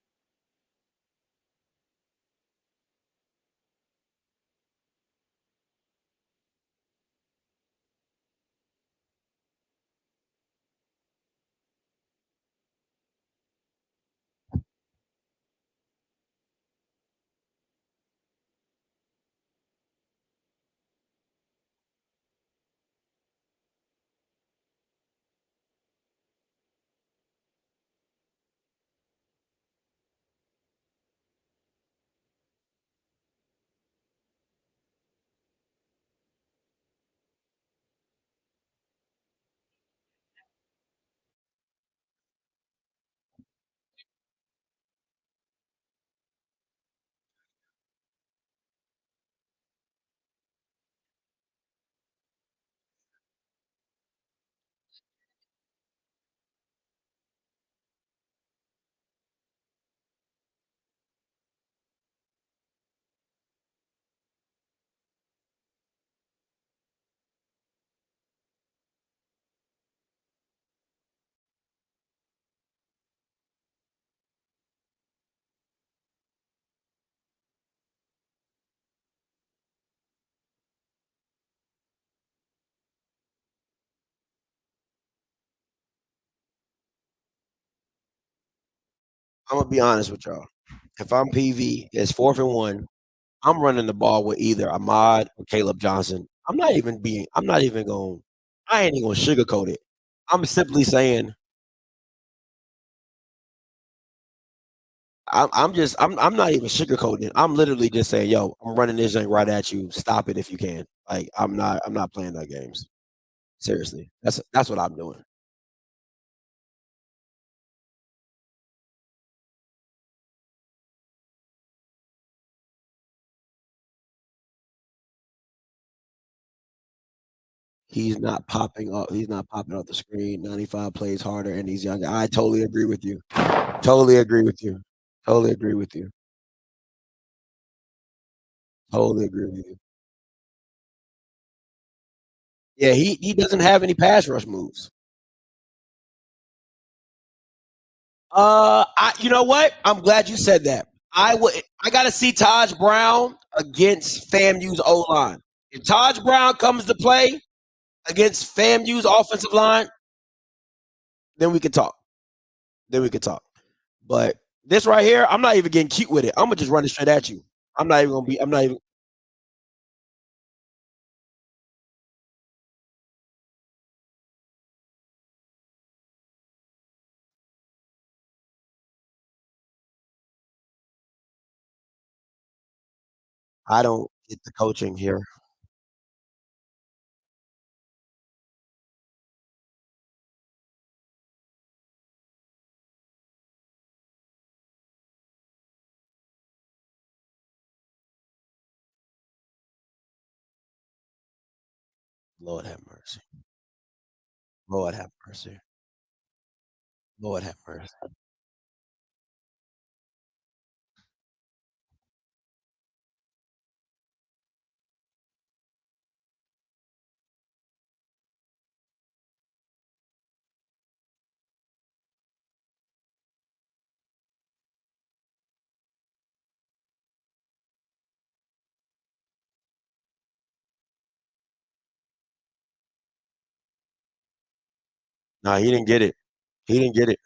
I'm gonna be honest with y'all. If I'm PV, it's 4th and 1. I'm running the ball with either Ahmad or Caleb Johnson. I'm not even going. I ain't even gonna sugarcoat it. I'm simply saying I'm not even sugarcoating it. I'm literally just saying, yo, I'm running this thing right at you. Stop it if you can. Like I'm not playing that games. Seriously. That's what I'm doing. He's not popping up. He's not popping off the screen. 95 plays harder and he's younger. I totally agree with you. Totally agree with you. Totally agree with you. Totally agree with you. Yeah, he doesn't have any pass rush moves. You know what? I'm glad you said that. I gotta see Taj Brown against FAMU's O line. If Taj Brown comes to play against FAMU's offensive line, then we could talk. Then we could talk. But this right here, I'm not even getting cute with it. I'm gonna just run it straight at you. I'm not even gonna be. I'm not even. I don't get the coaching here. Lord have mercy. Lord have mercy. Lord have mercy. No, he didn't get it. He didn't get it.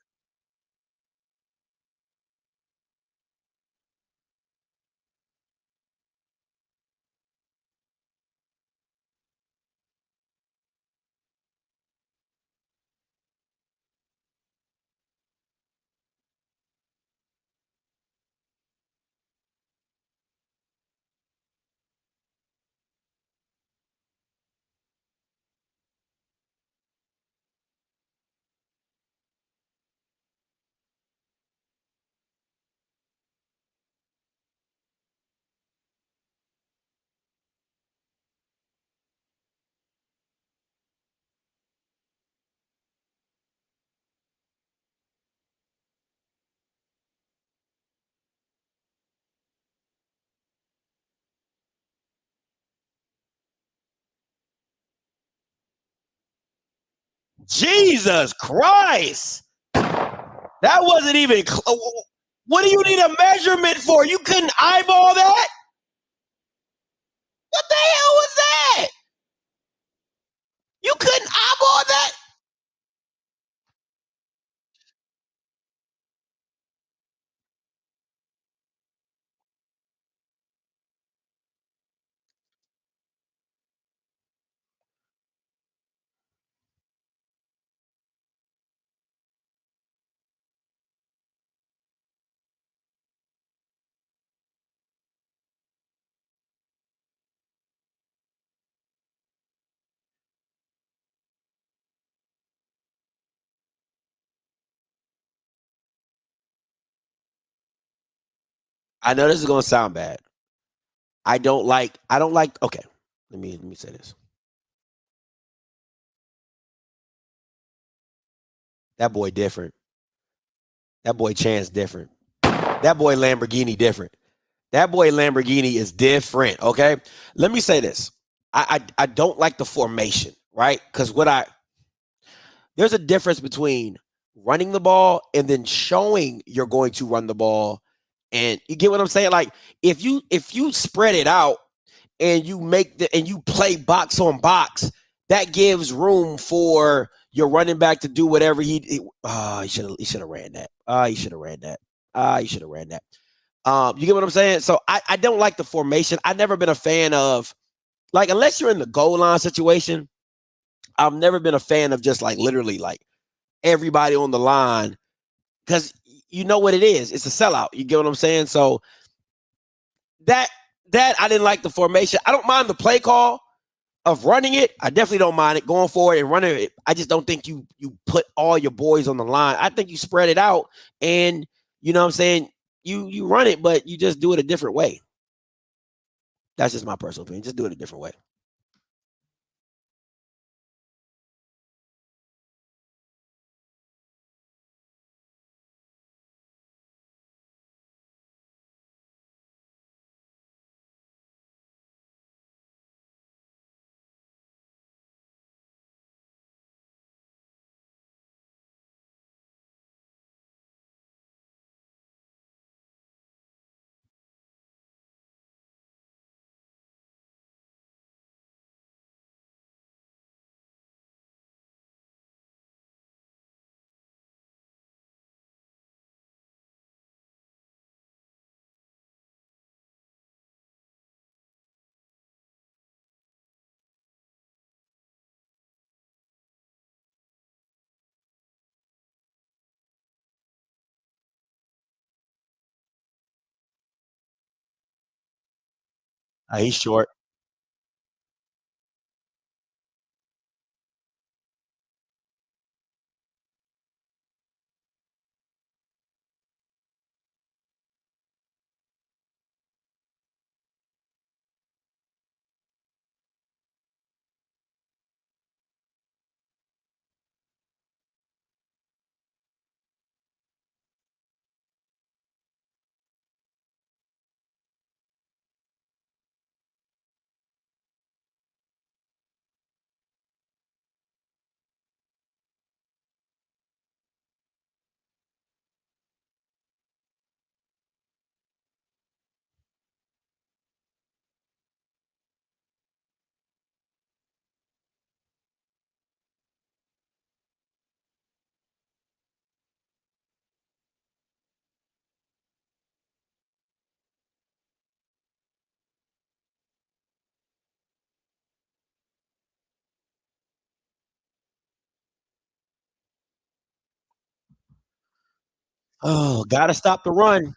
Jesus Christ! That wasn't even. What do you need a measurement for? You couldn't eyeball that? What the hell was that? You couldn't eyeball that? I know this is gonna sound bad. I don't like. Okay, let me say this. That boy different. That boy Chance different. That boy Lamborghini different. That boy Lamborghini is different. Okay, let me say this. I don't like the formation, right? Because there's a difference between running the ball and then showing you're going to run the ball. And you get what I'm saying? Like if you spread it out and you play box on box, that gives room for your running back to do whatever he should have ran that. He should have ran that. He should have ran that. You get what I'm saying? So I don't like the formation. I've never been a fan of, like, unless you're in the goal line situation, I've never been a fan of just like literally like everybody on the line, because you know what it is. It's a sellout. You get what I'm saying? So that I didn't like the formation. I don't mind the play call of running it. I definitely don't mind it going forward and running it. I just don't think you put all your boys on the line. I think you spread it out and you know what I'm saying, you run it, but you just do it a different way. That's just my personal opinion. Just do it a different way. He's short. Oh, gotta stop the run.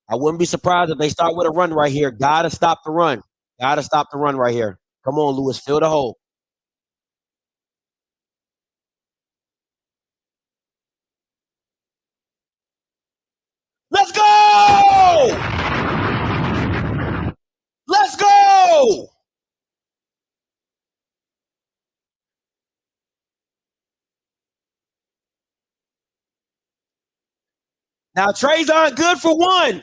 I wouldn't be surprised if they start with a run right here. Gotta stop the run. Gotta stop the run right here. Come on, Lewis, fill the hole. Let's go! Let's go! Now Trey's aren't good for one.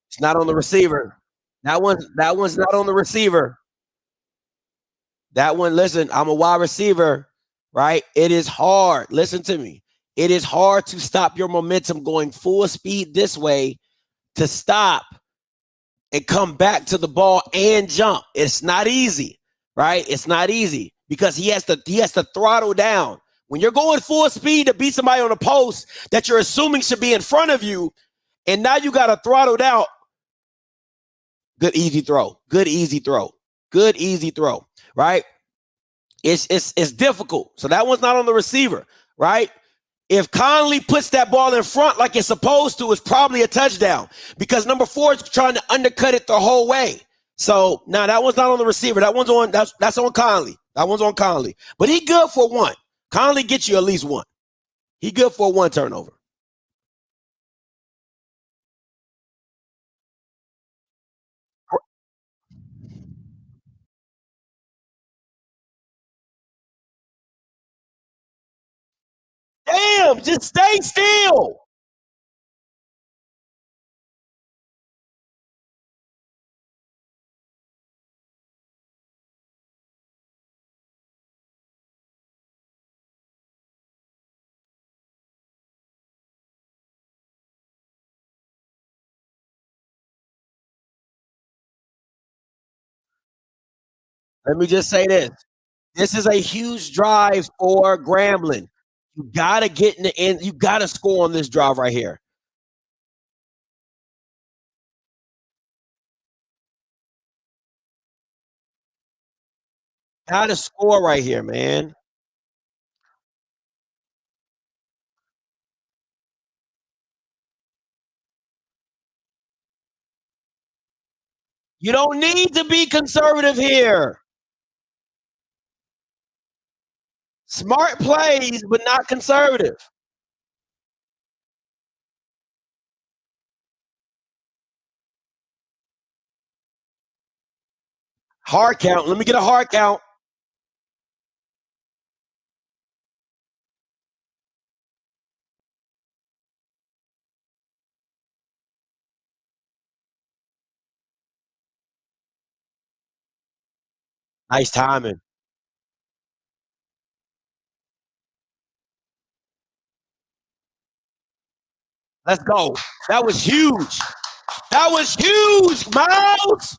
It's not on the receiver. That one's not on the receiver. That one, listen, I'm a wide receiver, right? It is hard. Listen to me. It is hard to stop your momentum going full speed this way to stop and come back to the ball and jump. It's not easy, right? It's not easy because he has to throttle down. When you're going full speed to beat somebody on a post that you're assuming should be in front of you, and now you got to throttle down. Good easy throw. Good easy throw. Good easy throw. Right? It's difficult. So that one's not on the receiver, right? If Conley puts that ball in front like it's supposed to, it's probably a touchdown because number 4 is trying to undercut it the whole way. So now that one's not on the receiver. That one's on that's on Conley. That one's on Conley. But he good for one. Conley gets you at least one. He good for one turnover. Damn, just stay still. Let me just say this. This is a huge drive for Grambling. You got to get in the end. You got to score on this drive right here. Got to score right here, man. You don't need to be conservative here. Smart plays, but not conservative. Hard count. Let me get a hard count. Nice timing. Let's go. That was huge. That was huge, Miles.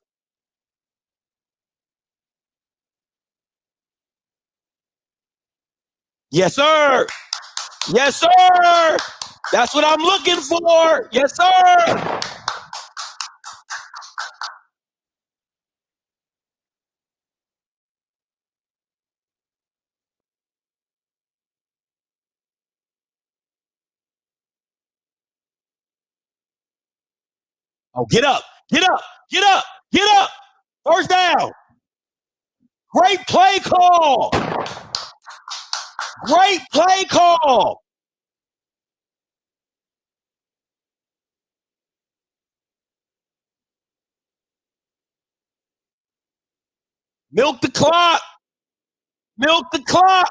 Yes, sir. Yes, sir. That's what I'm looking for. Yes, sir. Oh, get up. Get up. Get up. Get up. First down. Great play call. Great play call. Milk the clock. Milk the clock.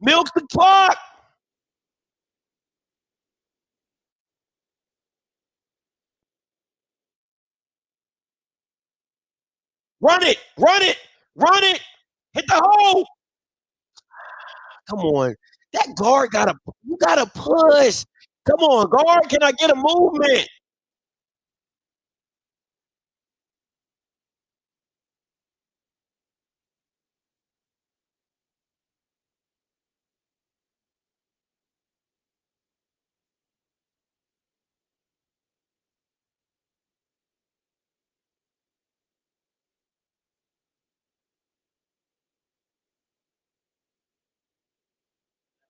Milk the clock. Run it. Run it. Run it. Hit the hole. Come on. That guard you gotta push. Come on, guard. Can I get a movement?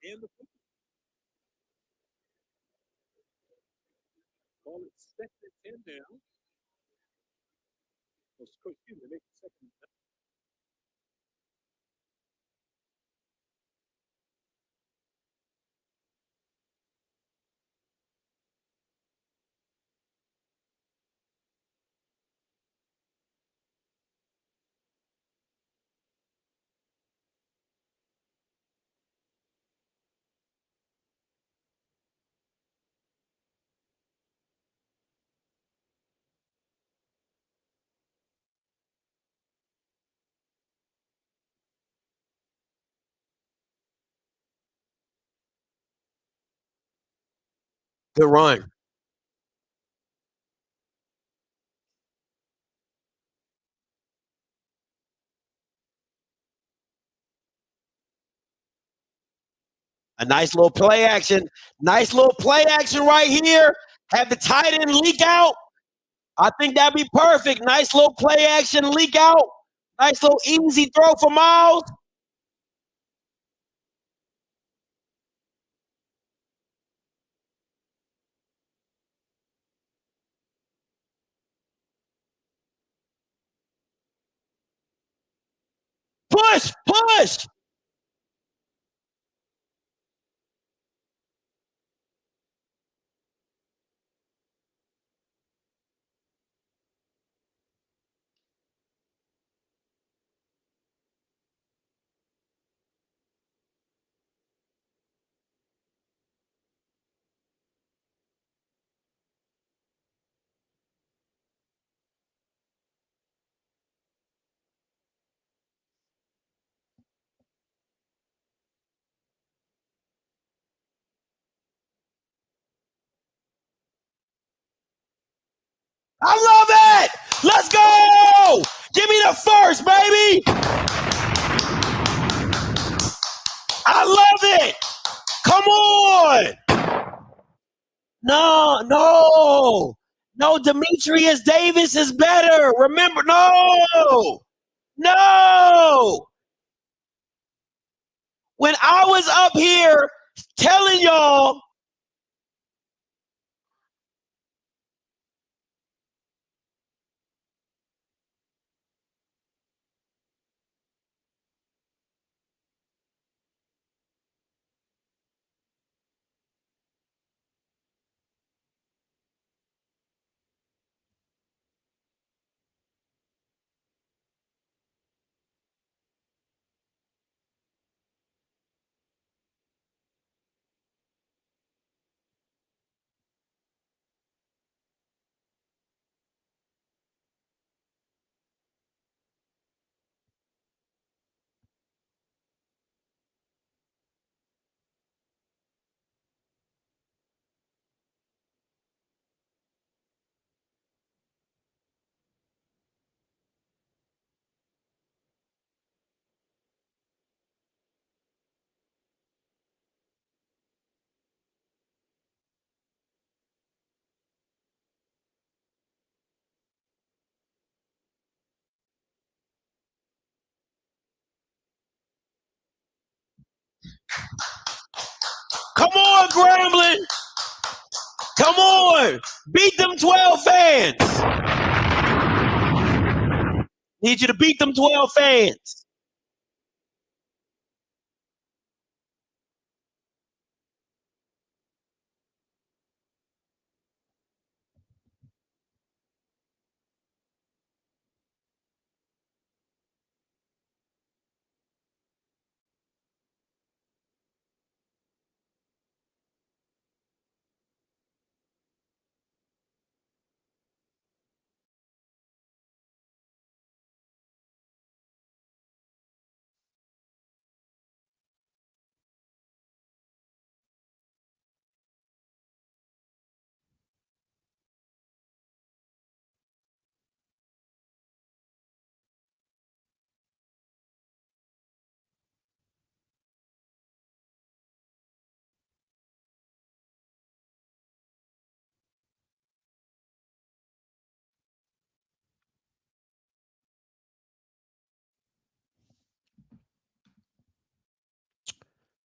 And the call it 2nd and 10 now. Excuse me, make it 2nd and 10. Good run. A nice little play action. Nice little play action right here. Have the tight end leak out. I think that'd be perfect. Nice little play action leak out. Nice little easy throw for Miles. Push, push. I love it. Let's go. Give me the first, baby. I love it. Come on. No. Demetrius Davis is better. Remember, no. When I was up here telling y'all, come on, Grambling. Come on. Beat them 12 fans. Need you to beat them 12 fans.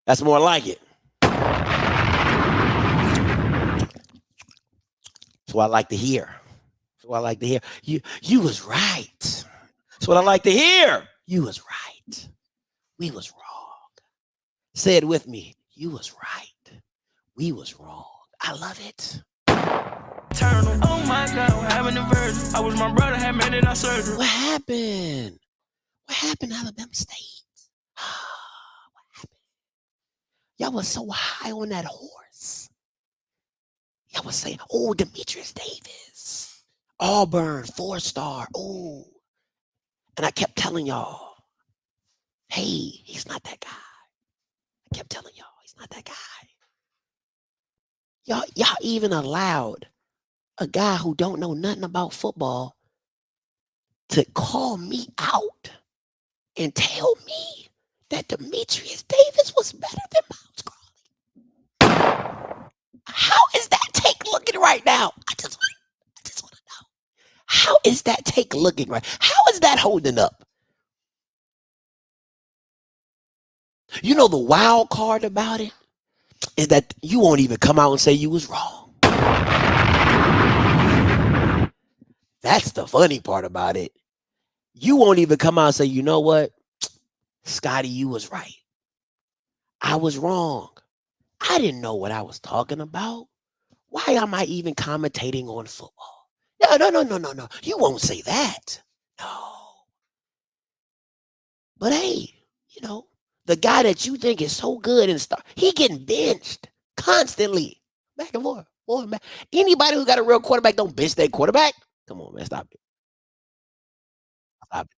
That's more like it. what I like to hear. That's what I like to hear. You was right. That's what I like to hear. You was right. We was wrong. Say it with me. You was right. We was wrong. I love it. Oh my God, what happened to Virgil? I wish my brother had made it out surgery. What happened? What happened, Alabama State? What happened? Y'all was so high on that horse. Y'all was saying, oh, Demetrius Davis. Auburn, 4-star. Oh. And I kept telling y'all, hey, he's not that guy. I kept telling y'all, he's not that guy. Y'all even allowed a guy who don't know nothing about football to call me out and tell me that Demetrius Davis was better than Miles Crowley. How is that take looking right now? I just want to know. How is that take looking right? How is that holding up? You know the wild card about it is that you won't even come out and say you was wrong. That's the funny part about it. You won't even come out and say, you know what? Scotty, you was right. I was wrong. I didn't know what I was talking about. Why am I even commentating on football? No. You won't say that. No. But hey, the guy that you think is so good and stuff, he getting benched constantly. Back and forth. Anybody who got a real quarterback don't bench their quarterback. Come on, man. Stop it. Stop it.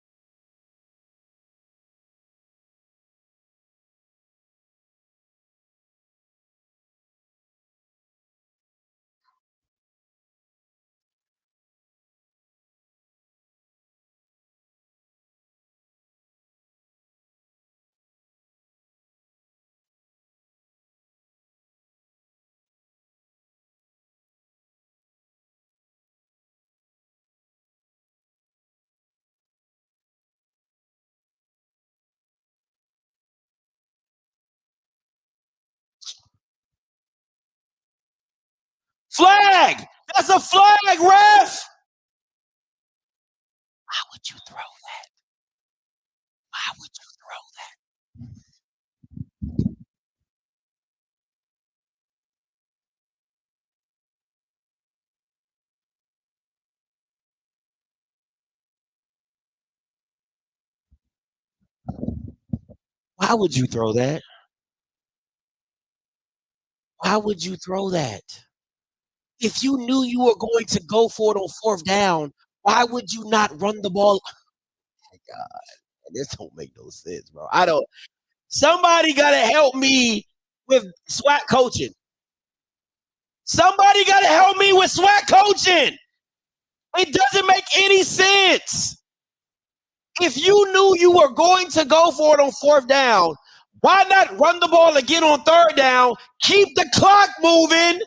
Flag! That's a flag, ref! Why would you throw that? Why would you throw that? Why would you throw that? Why would you throw that? If you knew you were going to go for it on 4th down, why would you not run the ball? Oh my God, this don't make no sense, bro. I don't. Somebody got to help me with SWAT coaching. Somebody got to help me with SWAT coaching. It doesn't make any sense. If you knew you were going to go for it on 4th down, why not run the ball again on 3rd down? Keep the clock moving.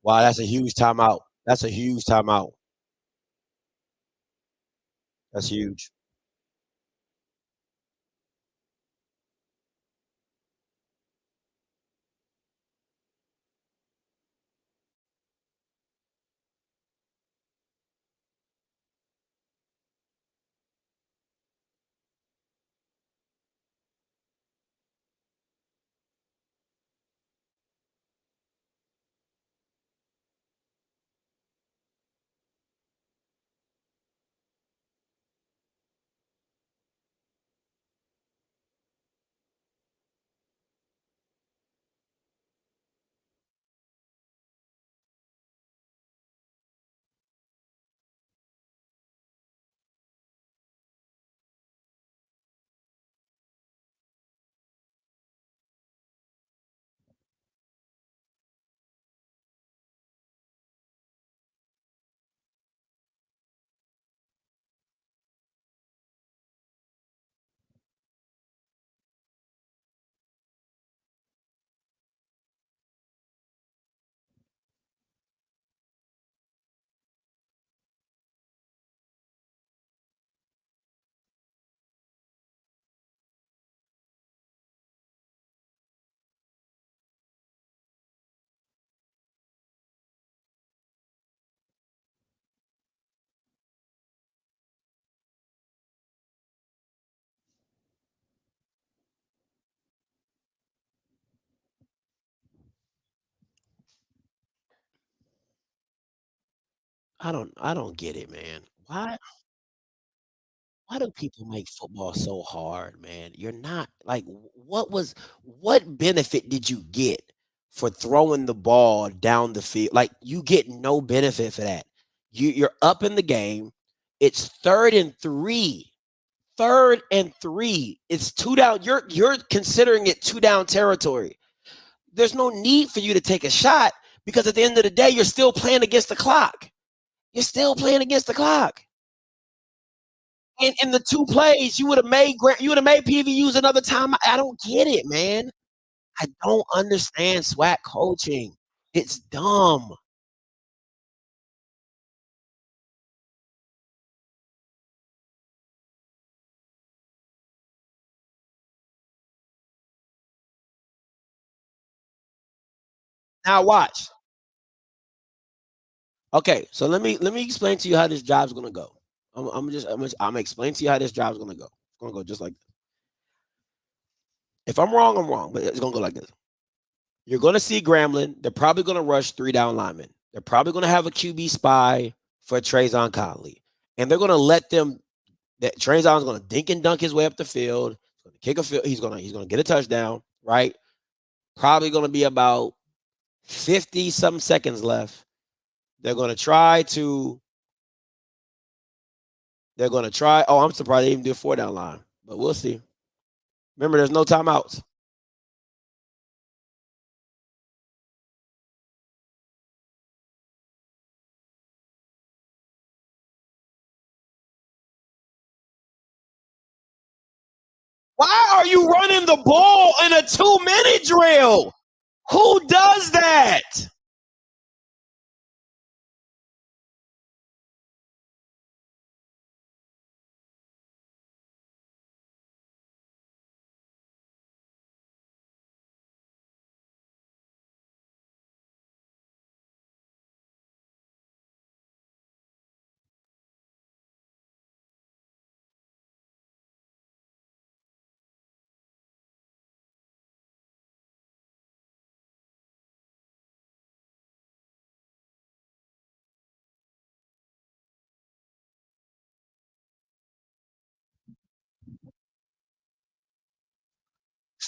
Wow, that's a huge timeout. That's a huge timeout. That's huge. I don't get it, man. Why do people make football so hard, man? You're not like what benefit did you get for throwing the ball down the field? Like you get no benefit for that. You're up in the game. It's 3rd and 3. 3rd and 3. It's 2 down. You're considering it 2 down territory. There's no need for you to take a shot because at the end of the day, you're still playing against the clock. You're still playing against the clock. In the 2 plays, you would have made PVUs another time. I don't get it, man. I don't understand SWAC coaching. It's dumb. Now watch. Okay, so let me explain to you how this job's gonna go. I'm gonna explain to you how this job's gonna go. It's gonna go just like this. If I'm wrong, I'm wrong, but it's gonna go like this. You're gonna see Grambling. They're probably gonna rush 3 down linemen. They're probably gonna have a QB spy for Trayvon Conley, and they're gonna let them. That Trayvon's gonna dink and dunk his way up the field. He's gonna kick a field. He's gonna get a touchdown. Right? Probably gonna be about 50-some seconds left. They're going to try. Oh, I'm surprised they even do a 4 down line, but we'll see. Remember, there's no timeouts. Why are you running the ball in a 2-minute drill? Who does that?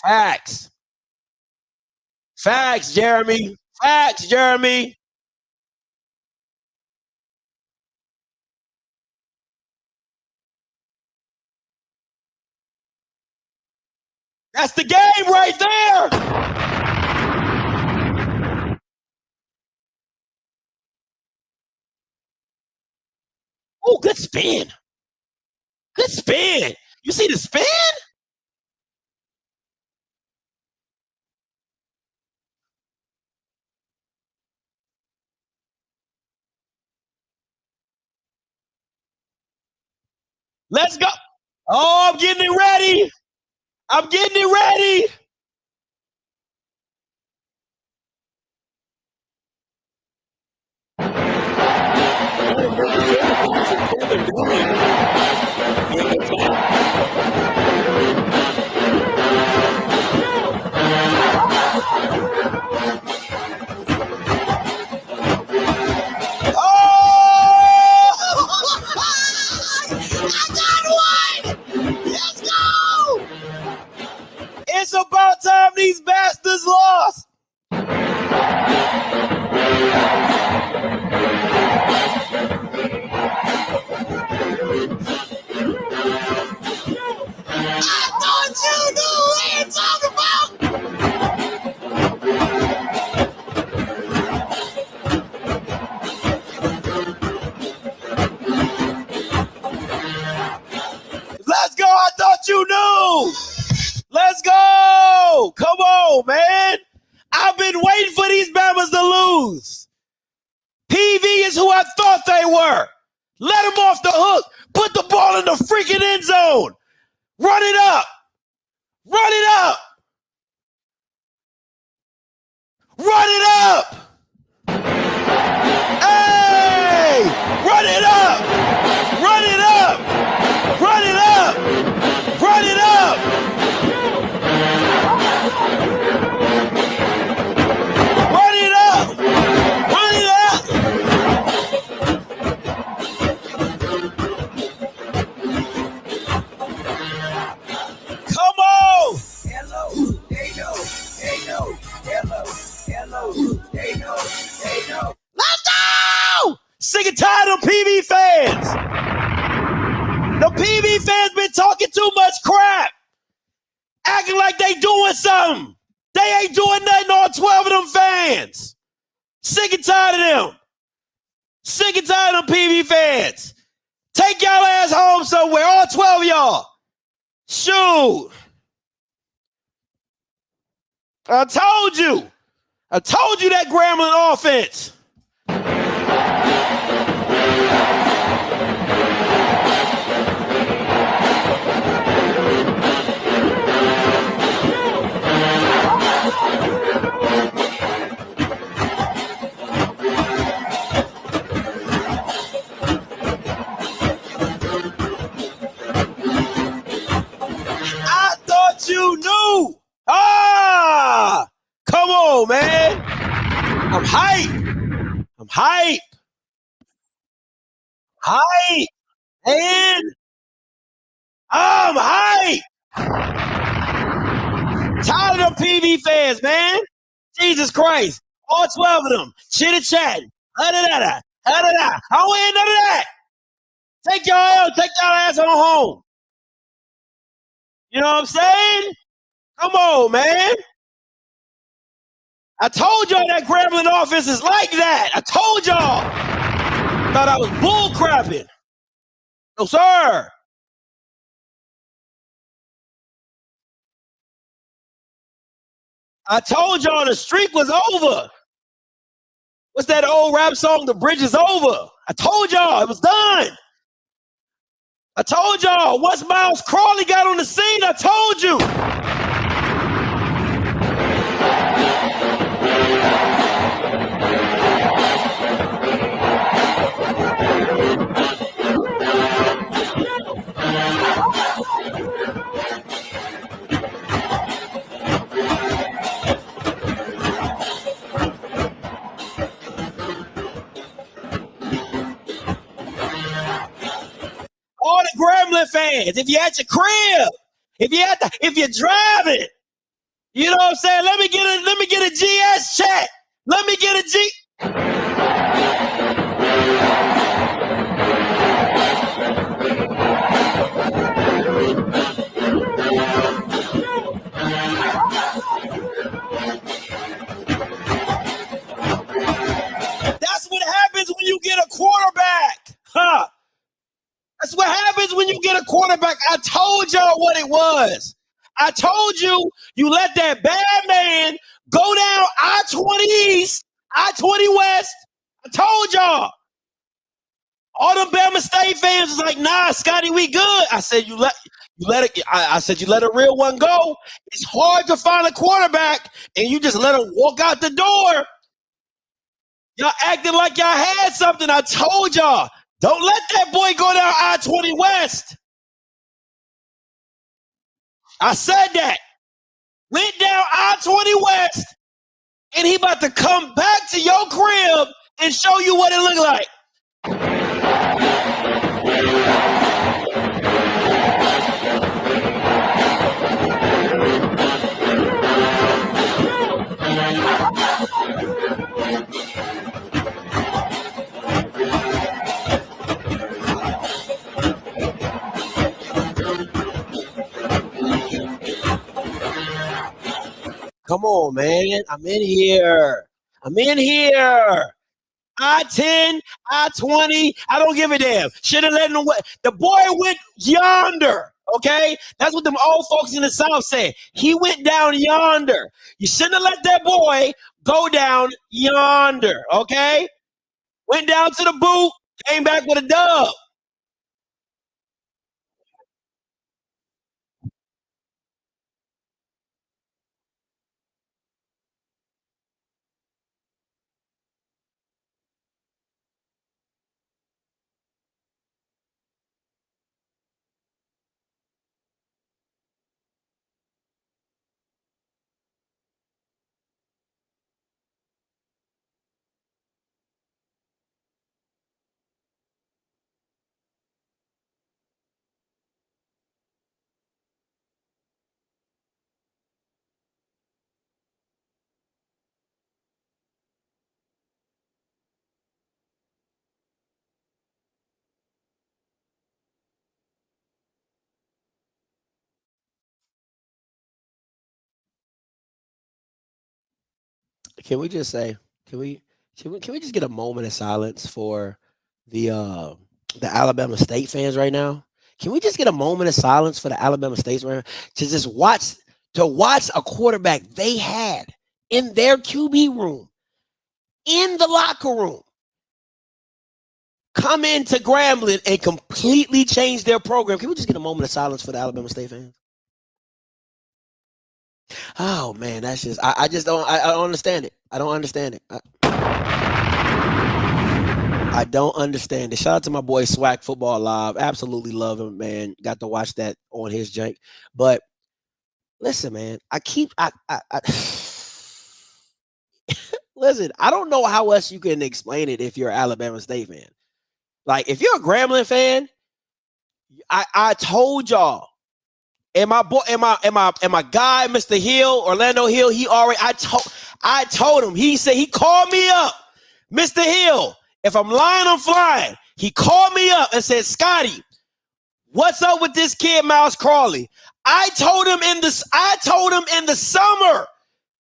Facts. Facts, Jeremy. Facts, Jeremy. That's the game right there. Oh, good spin. Good spin. You see the spin? Let's go. Oh, I'm getting it ready. I'm getting it ready. It's about time these bastards lost. I thought you knew what you're talking about. Let's go. I thought you knew. Let's go. Come on, man. I've been waiting for these Bammers to lose. PV is who I thought they were. Let them off the hook. Put the ball in the freaking end zone. Run it up. Run it up. Run it up. Hey, run it up. Run it up. Run it up. Run it up. Run it up. Run it up. fans. The PV fans been talking too much crap. Acting like they doing something. They ain't doing nothing, all 12 of them fans. Sick and tired of them. Sick and tired of them PV fans. Take y'all ass home somewhere, all 12 of y'all. Shoot. I told you that Grambling offense. I thought you knew. Come on, man. I'm hype. Hype. And I'm hype. Tired of them PV fans, man. Jesus Christ. All 12 of them. Chitter-chatting. Ha-da-da-da. Ha-da-da. I don't hear none of that. Take y'all ass on home. You know what I'm saying? Come on, man. I told y'all that Grambling offense is like that. I told y'all. Thought I was bull crapping. No, sir. I told y'all the streak was over. What's that old rap song? The bridge is over. I told y'all it was done. I told y'all once Miles Crawley got on the scene, I told you. All the Grambling fans, if you're at your crib, if you're driving, you know what I'm saying? Let me get a GS chat. Let me get a G. That's what happens when you get a quarterback. Huh? That's what happens when you get a quarterback. I told y'all what it was. I told you, you let that bad man go down I-20 East, I-20 West. I told y'all. All them Bama State fans was like, nah, Scotty, we good. I said, you let it. I said, you let a real one go. It's hard to find a quarterback, and you just let him walk out the door. Y'all acting like y'all had something. I told y'all. Don't let that boy go down I-20 West. I said that. Went down I-20 West, and he about to come back to your crib and show you what it looked like. Come on, man. I'm in here. I-10, I-20. I don't give a damn. Should have let him away. The boy went yonder. Okay? That's what them old folks in the South say. He went down yonder. You shouldn't have let that boy go down yonder. Okay? Went down to the boot, came back with a dub. Can we just say, can we just get a moment of silence for the Alabama State fans right now? Can we just get a moment of silence for the Alabama State fans to just watch a quarterback they had in their QB room, in the locker room, come into Grambling and completely change their program? Can we just get a moment of silence for the Alabama State fans? Oh man, that's just I don't understand it. I don't understand it. I don't understand it. Shout out to my boy Swag Football Live. Absolutely love him, man. Got to watch that on his jank. But listen, man, listen, I don't know how else you can explain it if you're an Alabama State fan. Like, if you're a Grambling fan, I told y'all. And my boy, and my guy, Mr. Hill, Orlando Hill, I told him. He said, he called me up, Mr. Hill. If I'm lying, I'm flying. He called me up and said, Scotty, what's up with this kid, Miles Crawley? I told him in the summer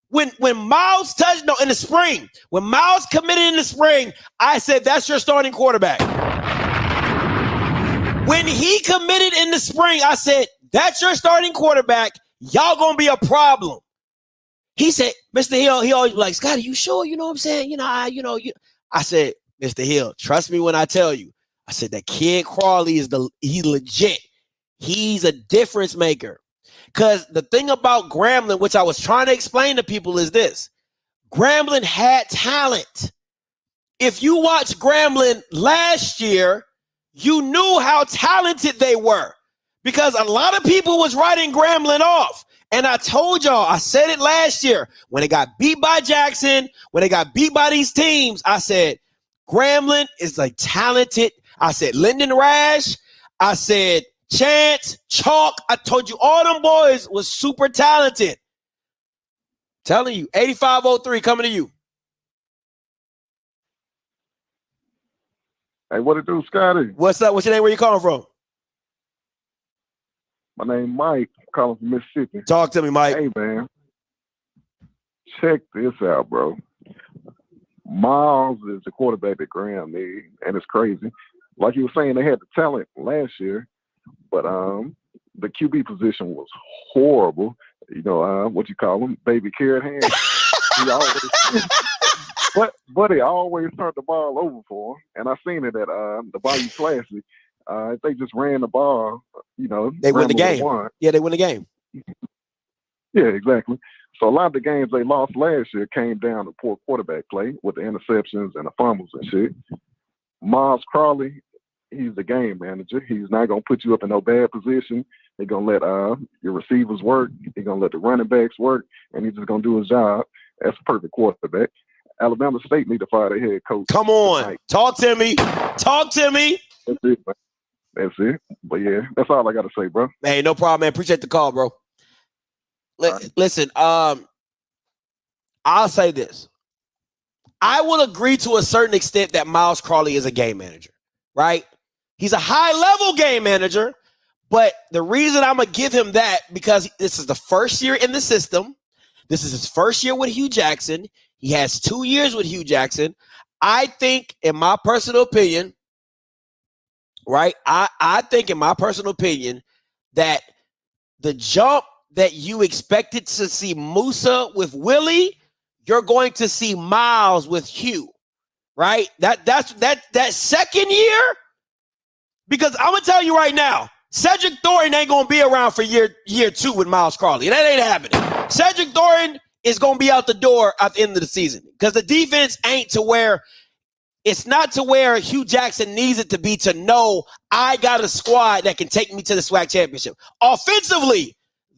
when Miles in the spring, when Miles committed in the spring, I said, that's your starting quarterback. When he committed in the spring, I said, that's your starting quarterback. Y'all gonna be a problem. He said, Mr. Hill, he always be like, Scotty, you sure? You know what I'm saying? I said, Mr. Hill, trust me when I tell you. I said, that kid Crawley he's legit. He's a difference maker. Because the thing about Grambling, which I was trying to explain to people, is this. Grambling had talent. If you watched Grambling last year, you knew how talented they were. Because a lot of people was writing Grambling off. And I told y'all, I said it last year, when they got beat by Jackson, when they got beat by these teams, I said, Grambling is like talented. I said Lyndon Rash. I said Chance, Chalk. I told you all them boys was super talented. Telling you, 8503 coming to you. Hey, what it do, Scotty? What's up? What's your name? Where you calling from? My name Mike. I'm calling from Mississippi. Talk to me, Mike. Hey, man. Check this out, bro. Miles is the quarterback that Graham needs, and it's crazy. Like you were saying, they had the talent last year, but the QB position was horrible. You know, what you call him? Baby carrot hand. But he always turned the ball over for him. And I seen it at the Bayou Classic. If they just ran the ball, you know, they win the game. Yeah, they win the game. Yeah, exactly. So a lot of the games they lost last year came down to poor quarterback play with the interceptions and the fumbles and shit. Miles Crawley, he's the game manager. He's not going to put you up in no bad position. He's going to let your receivers work. He's going to let the running backs work, and he's just going to do his job. That's a perfect quarterback. Alabama State need to fire their head coach. Come on. Tonight. Talk to me. Talk to me. That's it, man. That's it. But, yeah, that's all I got to say, bro. Hey, no problem, man. Appreciate the call, bro. Listen, I'll say this. I will agree to a certain extent that Miles Crawley is a game manager, right? He's a high-level game manager, but the reason I'm going to give him that, because this is the first year in the system. This is his first year with Hugh Jackson. He has 2 years with Hugh Jackson. I think, in my personal opinion, right, I think, in my personal opinion, that the jump that you expected to see Musa with Willie, you're going to see Miles with Hugh, right? That second year, because I'm gonna tell you right now, Cedric Thornton ain't gonna be around for year 2 with Miles Crawley. That ain't happening. Cedric Thornton is gonna be out the door at the end of the season because the defense ain't to where. It's not to where Hugh Jackson needs it to be to know I got a squad that can take me to the SWAC championship. Offensively,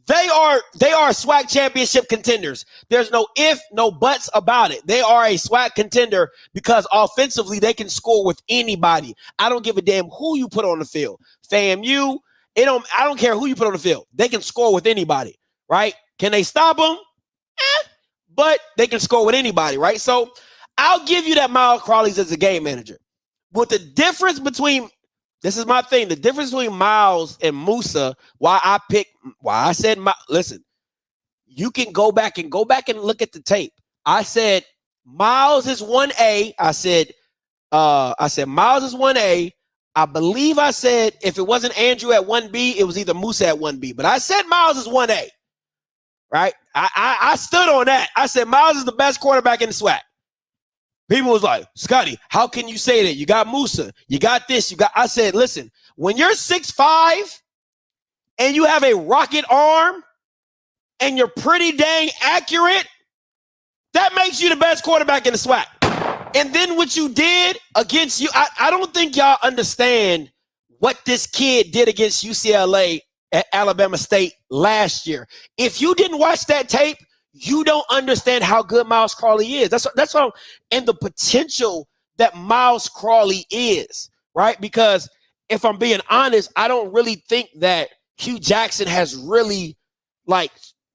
they are SWAC championship contenders. There's no if, no buts about it. They are a SWAC contender because offensively they can score with anybody. I don't give a damn who you put on the field. FAMU, I don't care who you put on the field. They can score with anybody, right? Can they stop them? But they can score with anybody, right? So I'll give you that Miles Crawley's as a game manager. But the difference between, this is my thing, the difference between Miles and Musa, why I said, listen, you can go back and look at the tape. I said Miles is 1A. I said Miles is 1A. I believe I said if it wasn't Andrew at 1B, it was either Musa at 1B. But I said Miles is 1A. Right? I stood on that. I said Miles is the best quarterback in the SWAC. People was like, Scotty, how can you say that? You got Musa. You got this. I said, listen, when you're 6'5", and you have a rocket arm and you're pretty dang accurate, that makes you the best quarterback in the SWAC. And then what you did against you, I don't think y'all understand what this kid did against UCLA at Alabama State last year. If you didn't watch that tape, you don't understand how good Miles Crawley is. That's what and the potential that Miles Crawley is, right? Because if I'm being honest, I don't really think that Hugh Jackson has really like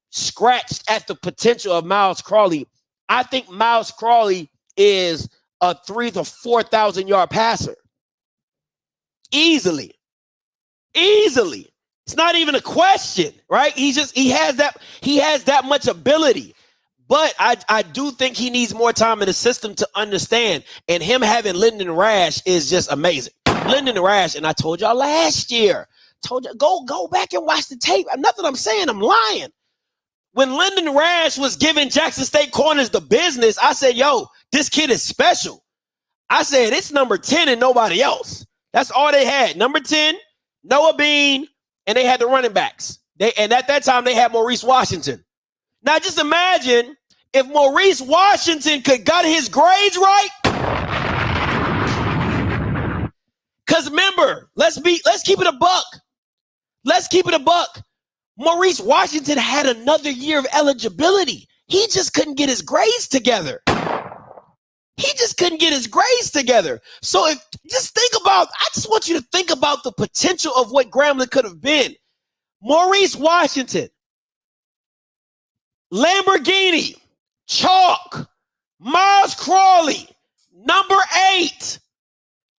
scratched at the potential of Miles Crawley. I think Miles Crawley is a 3,000 to 4,000 yard passer. Easily. It's not even a question, right? He has that much ability. But I do think he needs more time in the system to understand. And him having Lyndon Rash is just amazing. Lyndon Rash, and I told y'all last year, go back and watch the tape. Nothing I'm saying, I'm lying. When Lyndon Rash was giving Jackson State corners the business, I said, yo, this kid is special. I said, it's number 10 and nobody else. That's all they had. Number 10, Noah Bean, and they had the running backs. And at that time, they had Maurice Washington. Now, just imagine if Maurice Washington could got his grades right. Because remember, let's keep it a buck. Let's keep it a buck. Maurice Washington had another year of eligibility. He just couldn't get his grades together. So I just want you to think about the potential of what Grambling could have been. Maurice Washington, Lamborghini, Chalk, Miles Crawley, number 8.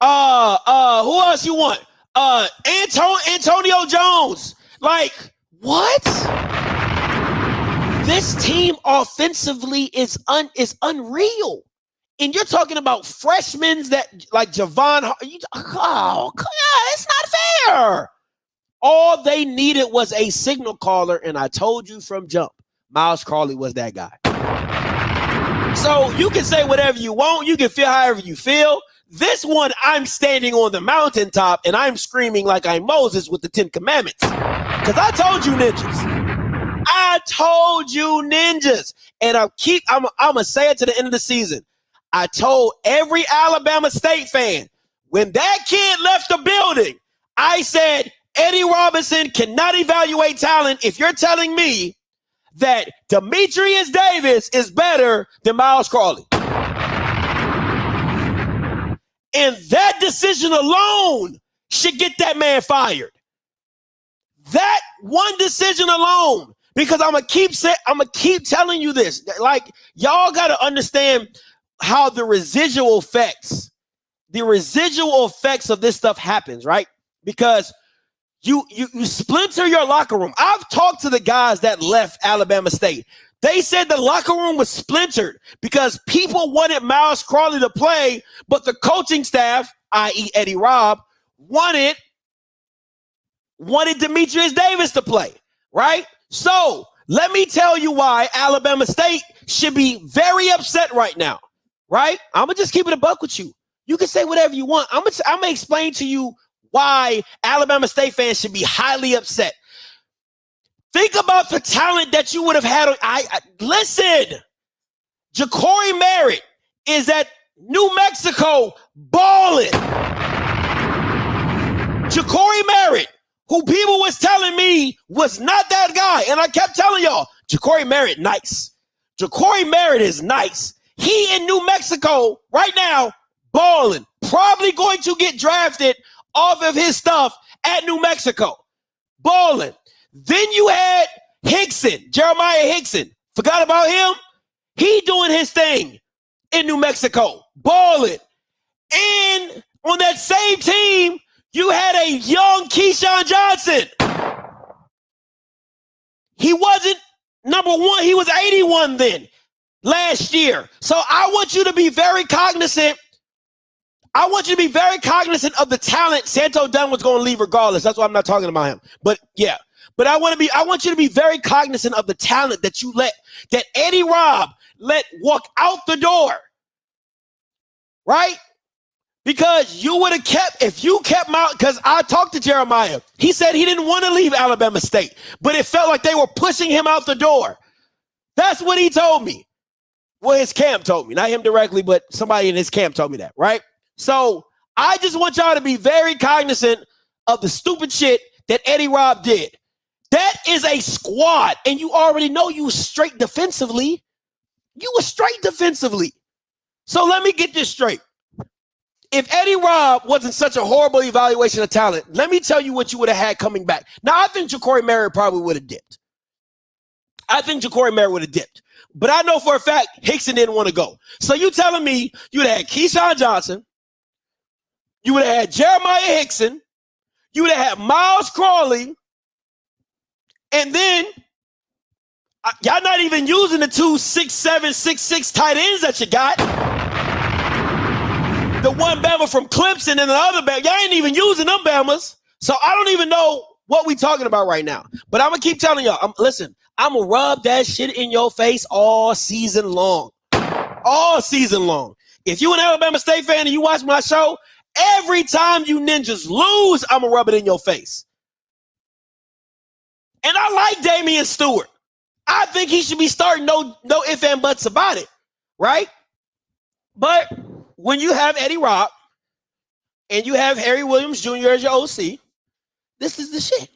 Who else you want? Antonio Jones. Like, what? This team offensively is unreal. And you're talking about freshmen that like Javon. It's not fair. All they needed was a signal caller, and I told you from jump, Miles Crawley was that guy. So you can say whatever you want. You can feel however you feel. This one, I'm standing on the mountaintop, and I'm screaming like I'm Moses with the 10 Commandments. Because I told you ninjas. And I'm going to say it to the end of the season. I told every Alabama State fan, when that kid left the building, I said, Eddie Robinson cannot evaluate talent if you're telling me that Demetrius Davis is better than Miles Crawley. And that decision alone should get that man fired. That one decision alone, because I'm gonna keep telling you this. Like, y'all gotta understand how the residual effects of this stuff happens, right? Because you splinter your locker room. I've talked to the guys that left Alabama State. They said the locker room was splintered because people wanted Miles Crawley to play, but the coaching staff, i.e. Eddie Robb, wanted Demetrius Davis to play, right? So let me tell you why Alabama State should be very upset right now, right? I'm going to just keep it a buck with you. You can say whatever you want. I'm going to explain to you why Alabama State fans should be highly upset. Think about the talent that you would have had. Listen, Ja'Cory Merritt is at New Mexico balling. Ja'Cory Merritt, who people was telling me was not that guy. And I kept telling y'all, Ja'Cory Merritt, nice. Ja'Cory Merritt is nice. He in New Mexico right now, balling. Probably going to get drafted off of his stuff at New Mexico. Balling. Then you had Hickson, Jeremiah Hickson. Forgot about him? He doing his thing in New Mexico. Balling. And on that same team, you had a young Keyshawn Johnson. He wasn't number 1. He was 81 then. last year. So I want you to be very cognizant. I want you to be very cognizant of the talent Santo Dunn was going to leave regardless. That's why I'm not talking about him. But yeah. But I want you to be very cognizant of the talent that Eddie Robb let walk out the door. Right? Because you would have if you kept Miles, because I talked to Jeremiah. He said he didn't want to leave Alabama State, but it felt like they were pushing him out the door. That's what he told me. Well, his camp told me, not him directly, but somebody in his camp told me that, right? So I just want y'all to be very cognizant of the stupid shit that Eddie Robb did. That is a squad, and you already know you were straight defensively. You were straight defensively. So let me get this straight. If Eddie Robb wasn't such a horrible evaluation of talent, let me tell you what you would have had coming back. Now, I think Ja'Cory Merritt probably would have dipped. But I know for a fact Hickson didn't want to go. So you telling me you would have had Keyshawn Johnson, you would have had Jeremiah Hickson, you would have had Miles Crawley, and then y'all not even using the 2 6'7", 6'6" tight ends that you got. The one Bama from Clemson and the other Bama. Y'all ain't even using them Bamas. So I don't even know what we talking about right now. But I'm going to keep telling y'all. Listen, I'm going to rub that shit in your face all season long. All season long. If you an Alabama State fan and you watch my show, every time you ninjas lose, I'm going to rub it in your face. And I like Damian Stewart. I think he should be starting, no ifs and buts about it. Right? But when you have Eddie Robb and you have Harry Williams Jr. as your OC, this is the shit.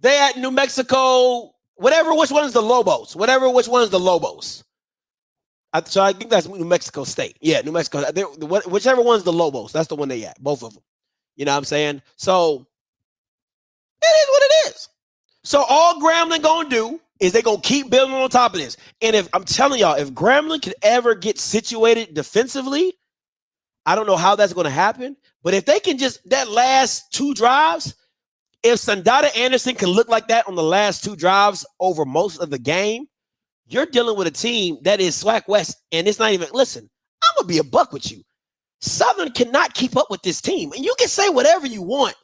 They at New Mexico, which one is the Lobos? So I think that's New Mexico State. Yeah, New Mexico. Whichever one's the Lobos, that's the one they at, both of them. You know what I'm saying? So it is what it is. So all Grambling going to do is they going to keep building on top of this. And if I'm telling y'all, if Grambling could ever get situated defensively, I don't know how that's going to happen. But if they can just, that last 2 drives, if Sandata Anderson can look like that on the last 2 drives over most of the game, you're dealing with a team that is SWAC West. And it's not even, listen, I'm going to be a buck with you. Southern cannot keep up with this team. And you can say whatever you want.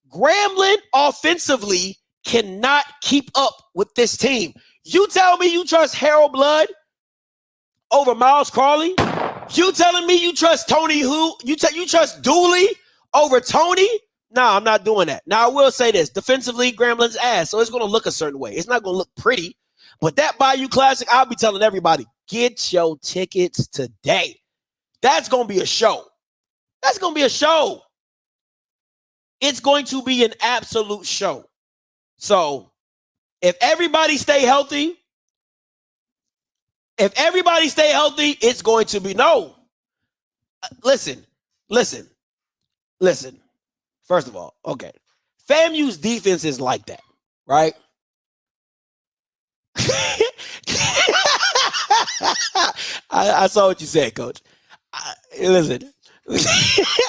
Grambling offensively cannot keep up with this team. You tell me you trust Harold Blood over Miles Crawley? You telling me you trust Tony you trust Dooley over Tony? No, I'm not doing that. Now, I will say this. Defensively, Grambling's ass, so it's going to look a certain way. It's not going to look pretty. But that Bayou Classic, I'll be telling everybody, get your tickets today. That's going to be a show. It's going to be an absolute show. So if everybody stay healthy, it's going to be Listen. First of all, okay. FAMU's defense is like that, right? I saw what you said, Coach. Listen.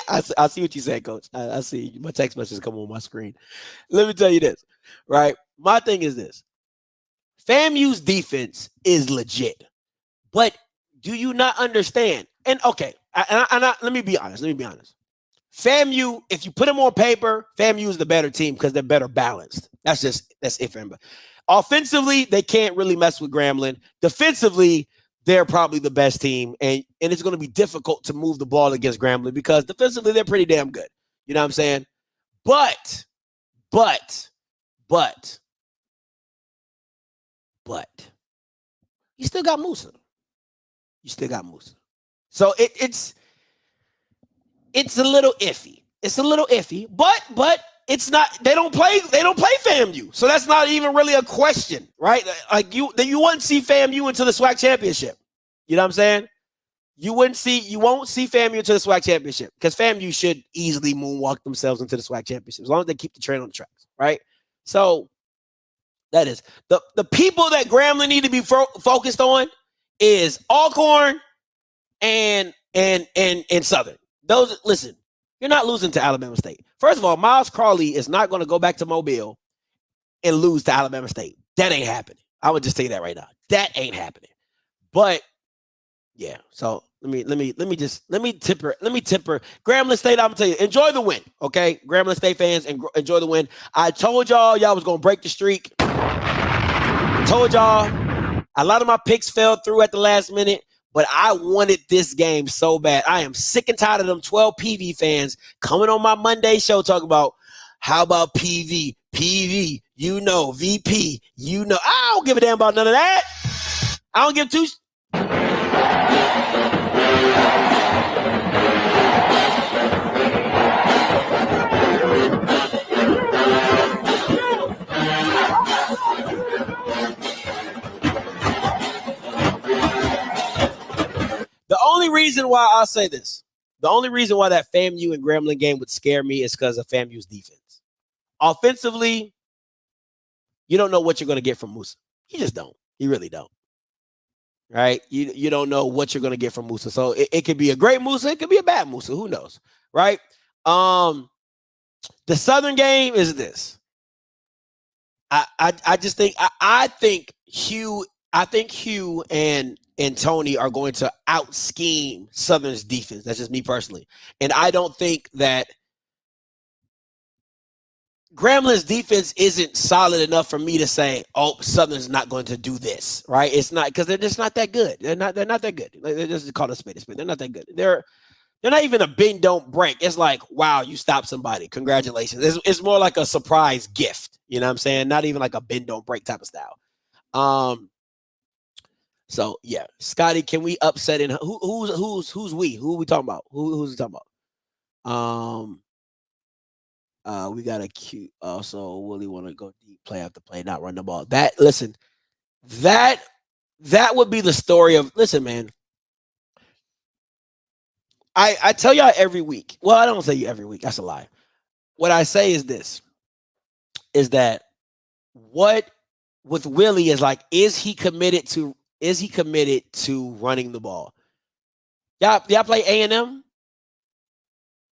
I see what you said, Coach. I see my text messages come on my screen. Let me tell you this, right? My thing is this. FAMU's defense is legit. But do you not understand? And okay, let me be honest. FAMU, if you put them on paper, FAMU is the better team because they're better balanced. That's it for him. Offensively, they can't really mess with Grambling. Defensively, they're probably the best team, and it's going to be difficult to move the ball against Grambling because defensively they're pretty damn good. You know what I'm saying? But you still got Musa. So it's a little iffy. But it's not. They don't play FAMU, so that's not even really a question, right? Like you wouldn't see FAMU into the SWAC championship. You know what I'm saying? You won't see FAMU into the SWAC championship because FAMU should easily moonwalk themselves into the SWAC championship as long as they keep the train on the tracks, right? So that is the people that Grambling need to be focused on is Alcorn and Southern. Those, listen, you're not losing to Alabama State. First of all, Miles Crawley is not going to go back to Mobile and lose to Alabama State. That ain't happening. I would just tell you that right now. That ain't happening. But yeah, so let me temper. Grambling State, I'm gonna tell you, enjoy the win. Okay, Grambling State fans, enjoy the win. I told y'all was gonna break the streak. I told y'all a lot of my picks fell through at the last minute, but I wanted this game so bad. I am sick and tired of them 12 PV fans coming on my Monday show talking about how about PV, you know, VP, you know. I don't give a damn about none of that. I don't give two. The only reason why I'll say this, the only reason why that FAMU and Grambling game would scare me is because of FAMU's defense. Offensively, you don't know what you're going to get from Musa. You just don't. You really don't. Right? You don't know what you're going to get from Musa. So it could be a great Musa. It could be a bad Musa. Who knows? Right? The Southern game is this. I just think I think Hugh and Tony are going to out scheme Southern's defense. That's just me personally. And I don't think that Grambling's defense isn't solid enough for me to say, oh, Southern's not going to do this, right? It's not, because they're just not that good. They're not that good. They're just called a spade. They're not that good. They're not even a bend don't break. It's like, wow, you stopped somebody. Congratulations. It's more like a surprise gift. You know what I'm saying? Not even like a bend don't break type of style. So yeah, Scotty, can we upset in who's we? Who are we talking about? Who's we talking about? We got a cute. Also, Willie want to go deep, play after play, not run the ball. That would be the story of. Listen, man. I tell y'all every week. Well, I don't say you every week. That's a lie. What I say is this: is that what with Willie is like? Is he committed to running the ball? Y'all play A&M?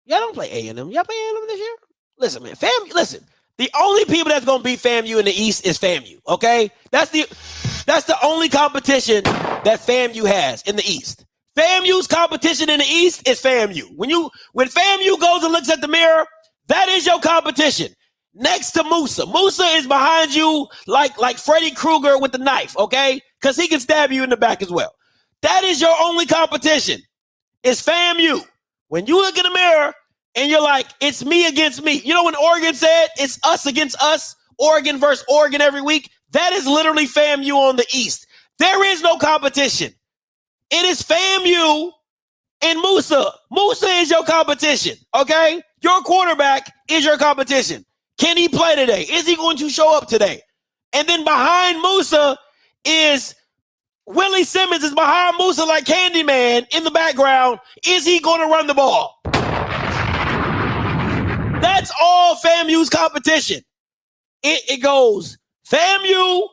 Y'all don't play A&M. Y'all play A&M this year? Listen, man. Listen. The only people that's gonna beat FAMU in the East is FAMU. Okay, that's the only competition that FAMU has in the East. FAMU's competition in the East is FAMU. When FAMU goes and looks at the mirror, that is your competition. Next to Musa. Musa is behind you like Freddy Krueger with the knife, okay? Because he can stab you in the back as well. That is your only competition. It's FAMU. When you look in the mirror and you're like, it's me against me. You know when Oregon said it's us against us, Oregon versus Oregon every week? That is literally FAMU on the East. There is no competition. It is FAMU and Musa. Musa is your competition, okay? Your quarterback is your competition. Can he play today? Is he going to show up today? And then behind Musa is Willie Simmons is behind Musa like Candyman in the background. Is he going to run the ball? That's all FAMU's competition. It goes FAMU,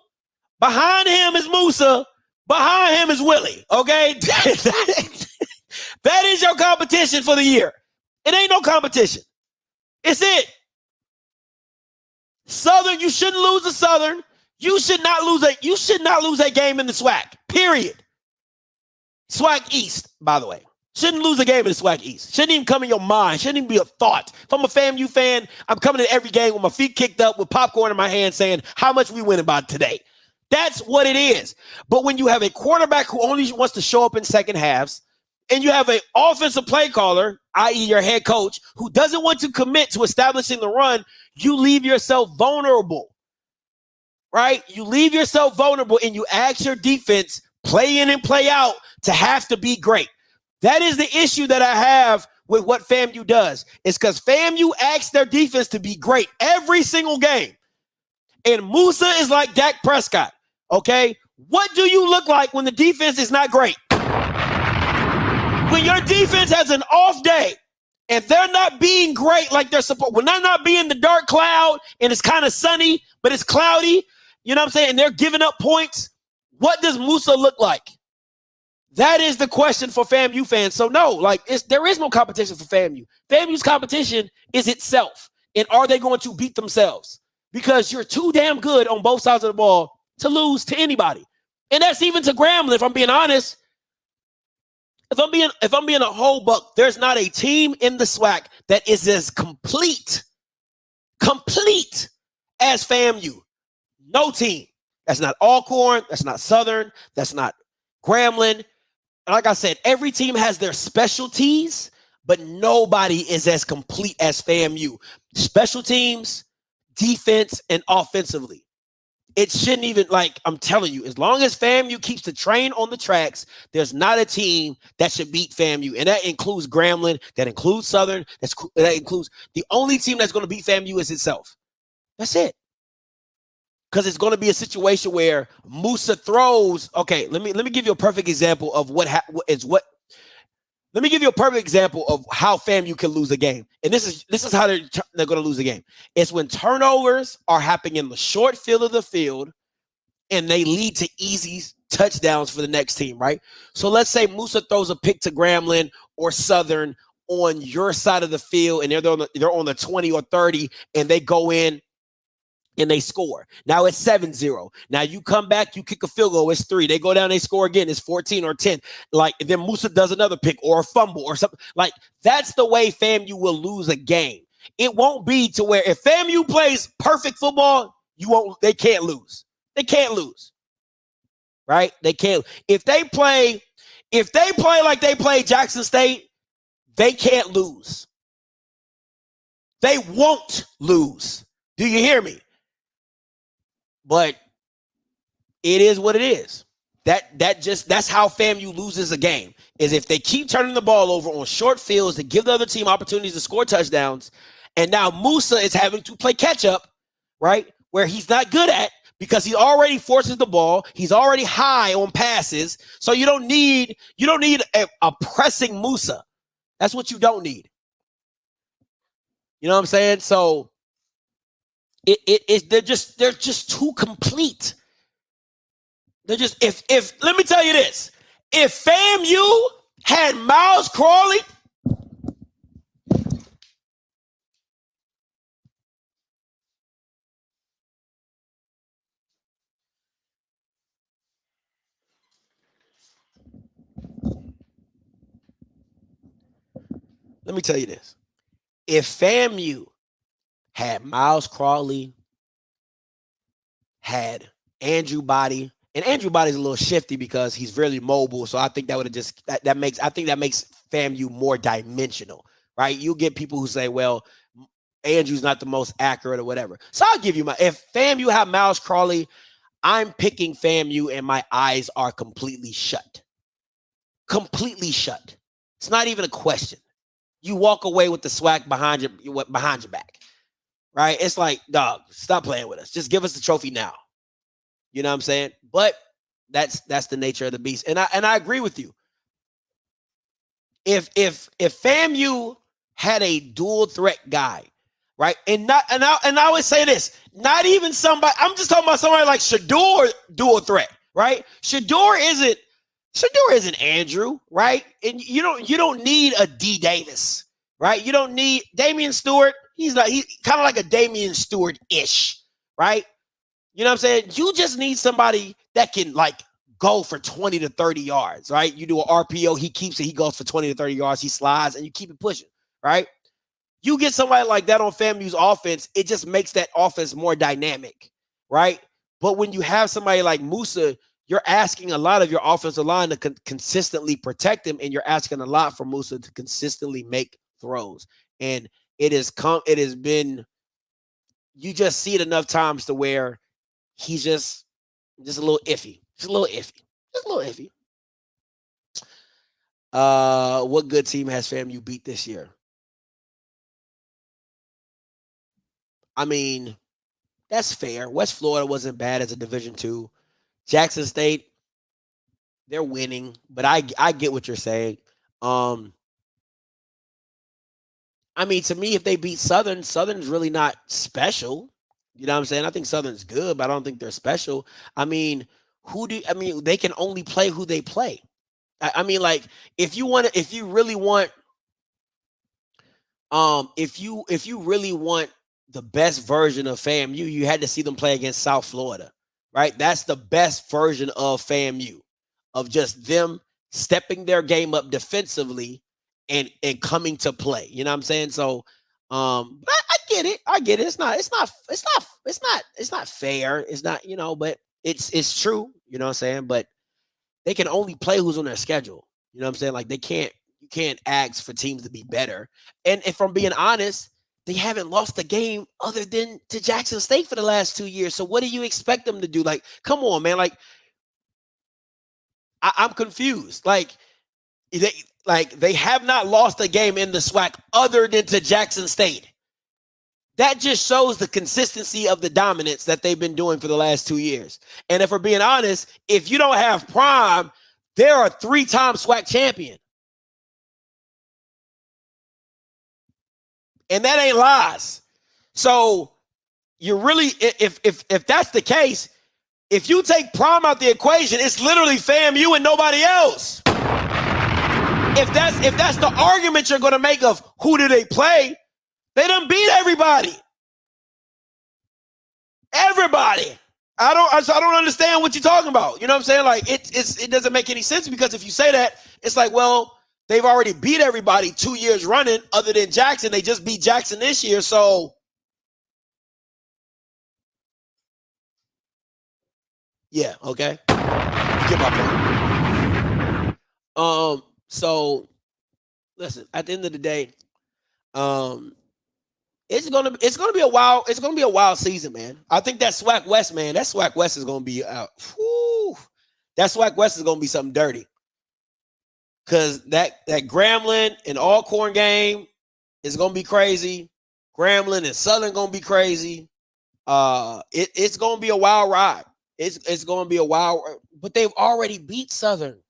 behind him is Musa, behind him is Willie, okay? That is your competition for the year. It ain't no competition. It's it. Southern, you shouldn't lose to Southern. You should not lose a game in the SWAC. Period. SWAC East, by the way. Shouldn't lose a game in the SWAC East. Shouldn't even come in your mind. Shouldn't even be a thought. If I'm a FAMU fan, I'm coming to every game with my feet kicked up with popcorn in my hand saying, how much we winning by today? That's what it is. But when you have a quarterback who only wants to show up in second halves, and you have an offensive play caller, i.e. your head coach, who doesn't want to commit to establishing the run, you leave yourself vulnerable, right? You leave yourself vulnerable and you ask your defense, play in and play out, to have to be great. That is the issue that I have with what FAMU does. It's because FAMU asks their defense to be great every single game. And Musa is like Dak Prescott, okay? What do you look like when the defense is not great? When your defense has an off day and they're not being great like they're supposed, when they're not being the dark cloud and it's kind of sunny, but it's cloudy, you know what I'm saying? And they're giving up points. What does Musa look like? That is the question for FAMU fans. So no, there is no competition for FAMU. FAMU's competition is itself. And are they going to beat themselves? Because you're too damn good on both sides of the ball to lose to anybody. And that's even to Grambling, if I'm being honest. If I'm being a whole buck, there's not a team in the SWAC that is as complete as FAMU. No team. That's not Alcorn. That's not Southern. That's not Grambling. Like I said, every team has their specialties, but nobody is as complete as FAMU. Special teams, defense, and offensively. It shouldn't even, like, I'm telling you, as long as FAMU keeps the train on the tracks, there's not a team that should beat FAMU. And that includes Grambling, that includes Southern, that includes, the only team that's going to beat FAMU is itself. That's it. Because it's going to be a situation where Musa throws. Okay, let me give you a perfect example of let me give you a perfect example of how FAMU can lose a game. And this is how they're going to lose a game. It's when turnovers are happening in the short field of the field and they lead to easy touchdowns for the next team, right? So let's say Musa throws a pick to Grambling or Southern on your side of the field, and they're on the 20 or 30, and they go in and they score. Now it's 7-0. Now you come back, you kick a field goal, it's 3. They go down, they score again, it's 14 or 10. Like, then Musa does another pick or a fumble or something. Like, that's the way FAMU will lose a game. It won't be to where if FAMU plays perfect football, they can't lose. They can't lose. Right? They can't. If they play like they played Jackson State, they can't lose. They won't lose. Do you hear me? But it is what it is. That's how FAMU loses a game, is if they keep turning the ball over on short fields to give the other team opportunities to score touchdowns. And now Musa is having to play catch up, right? Where he's not good at, because he already forces the ball. He's already high on passes. So you don't need a pressing Musa. That's what you don't need. You know what I'm saying? So they're just too complete. They're just, if let me tell you this, if FAMU had Miles Crawley, let me tell you this. If FAMU had Miles Crawley, had Andrew Body, and Andrew Body's a little shifty because he's really mobile. So I think that would have just that makes FAMU more dimensional, right? You get people who say, well, Andrew's not the most accurate or whatever. So I'll give you if FAMU had Miles Crawley, I'm picking FAMU and my eyes are completely shut. Completely shut. It's not even a question. You walk away with the SWAC behind your back, right? It's like, dog, stop playing with us. Just give us the trophy now. You know what I'm saying? But that's the nature of the beast. And I agree with you. If FAMU had a dual threat guy, right? And I always say this, not even somebody, I'm just talking about somebody like Shador dual threat, right? Shador isn't Andrew, right? And you don't need a D Davis, right? You don't need Damian Stewart. He's kind of like a Damian Stewart-ish, right? You know what I'm saying? You just need somebody that can, like, go for 20 to 30 yards, right? You do an RPO, he keeps it, he goes for 20 to 30 yards, he slides, and you keep it pushing, right? You get somebody like that on FAMU's offense, it just makes that offense more dynamic, right? But when you have somebody like Musa, you're asking a lot of your offensive line to consistently protect him, and you're asking a lot for Musa to consistently make throws. And it has been, you just see it enough times to where he's just a little iffy. Just a little iffy. What good team has FAMU beat this year? I mean, that's fair. West Florida wasn't bad as a Division II. Jackson State, they're winning, but I get what you're saying. I mean, to me, if they beat Southern's really not special. You know what I'm saying? I think Southern's good, but I don't think they're special. I mean, they can only play who they play. I mean, like, if you really want the best version of FAMU, you had to see them play against South Florida, right? That's the best version of FAMU, of just them stepping their game up defensively and coming to play. You know what I'm saying? So but I get it. I get it. It's not fair. It's not, but it's true, you know what I'm saying? But they can only play who's on their schedule. You know what I'm saying? Like you can't ask for teams to be better. And if I'm being honest, they haven't lost a game other than to Jackson State for the last 2 years. So what do you expect them to do? Like, come on, man. Like, I'm confused. Like they have not lost a game in the SWAC other than to Jackson State. That just shows the consistency of the dominance that they've been doing for the last 2 years. And if we're being honest, if you don't have Prime, they're a 3-time SWAC champion. And that ain't lies. So you really, if that's the case, if you take Prime out the equation, it's literally FAMU and nobody else. If that's the argument you're going to make of who do they play, they done beat everybody. Everybody. I don't understand what you're talking about. You know what I'm saying? Like it doesn't make any sense, because if you say that, it's like, well, they've already beat everybody 2 years running other than Jackson. They just beat Jackson this year. So yeah, okay. You get my point. So listen, at the end of the day, it's gonna be a wild season, man. I think that SWAC West, man, that SWAC West is gonna be out. That SWAC West is gonna be something dirty. Cause that Grambling and Alcorn game is gonna be crazy. Grambling and Southern gonna be crazy. It's gonna be a wild ride. It's gonna be a wild, but they've already beat Southern.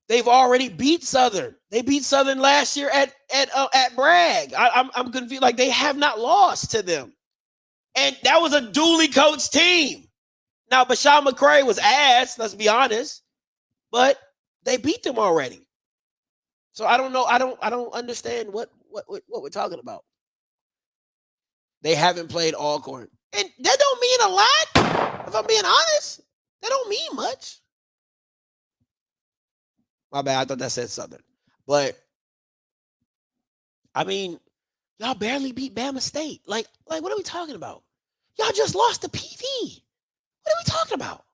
They've already beat Southern. They beat Southern last year at Bragg. I'm confused. Like, they have not lost to them, and that was a duly coached team. Now, Bashaw McCray was ass. Let's be honest, but they beat them already. So I don't know. I don't understand what we're talking about. They haven't played Alcorn, and that don't mean a lot. If I'm being honest, that don't mean much. My bad. I thought that said Southern. But, I mean, y'all barely beat Bama State. Like, what are we talking about? Y'all just lost to PV. What are we talking about?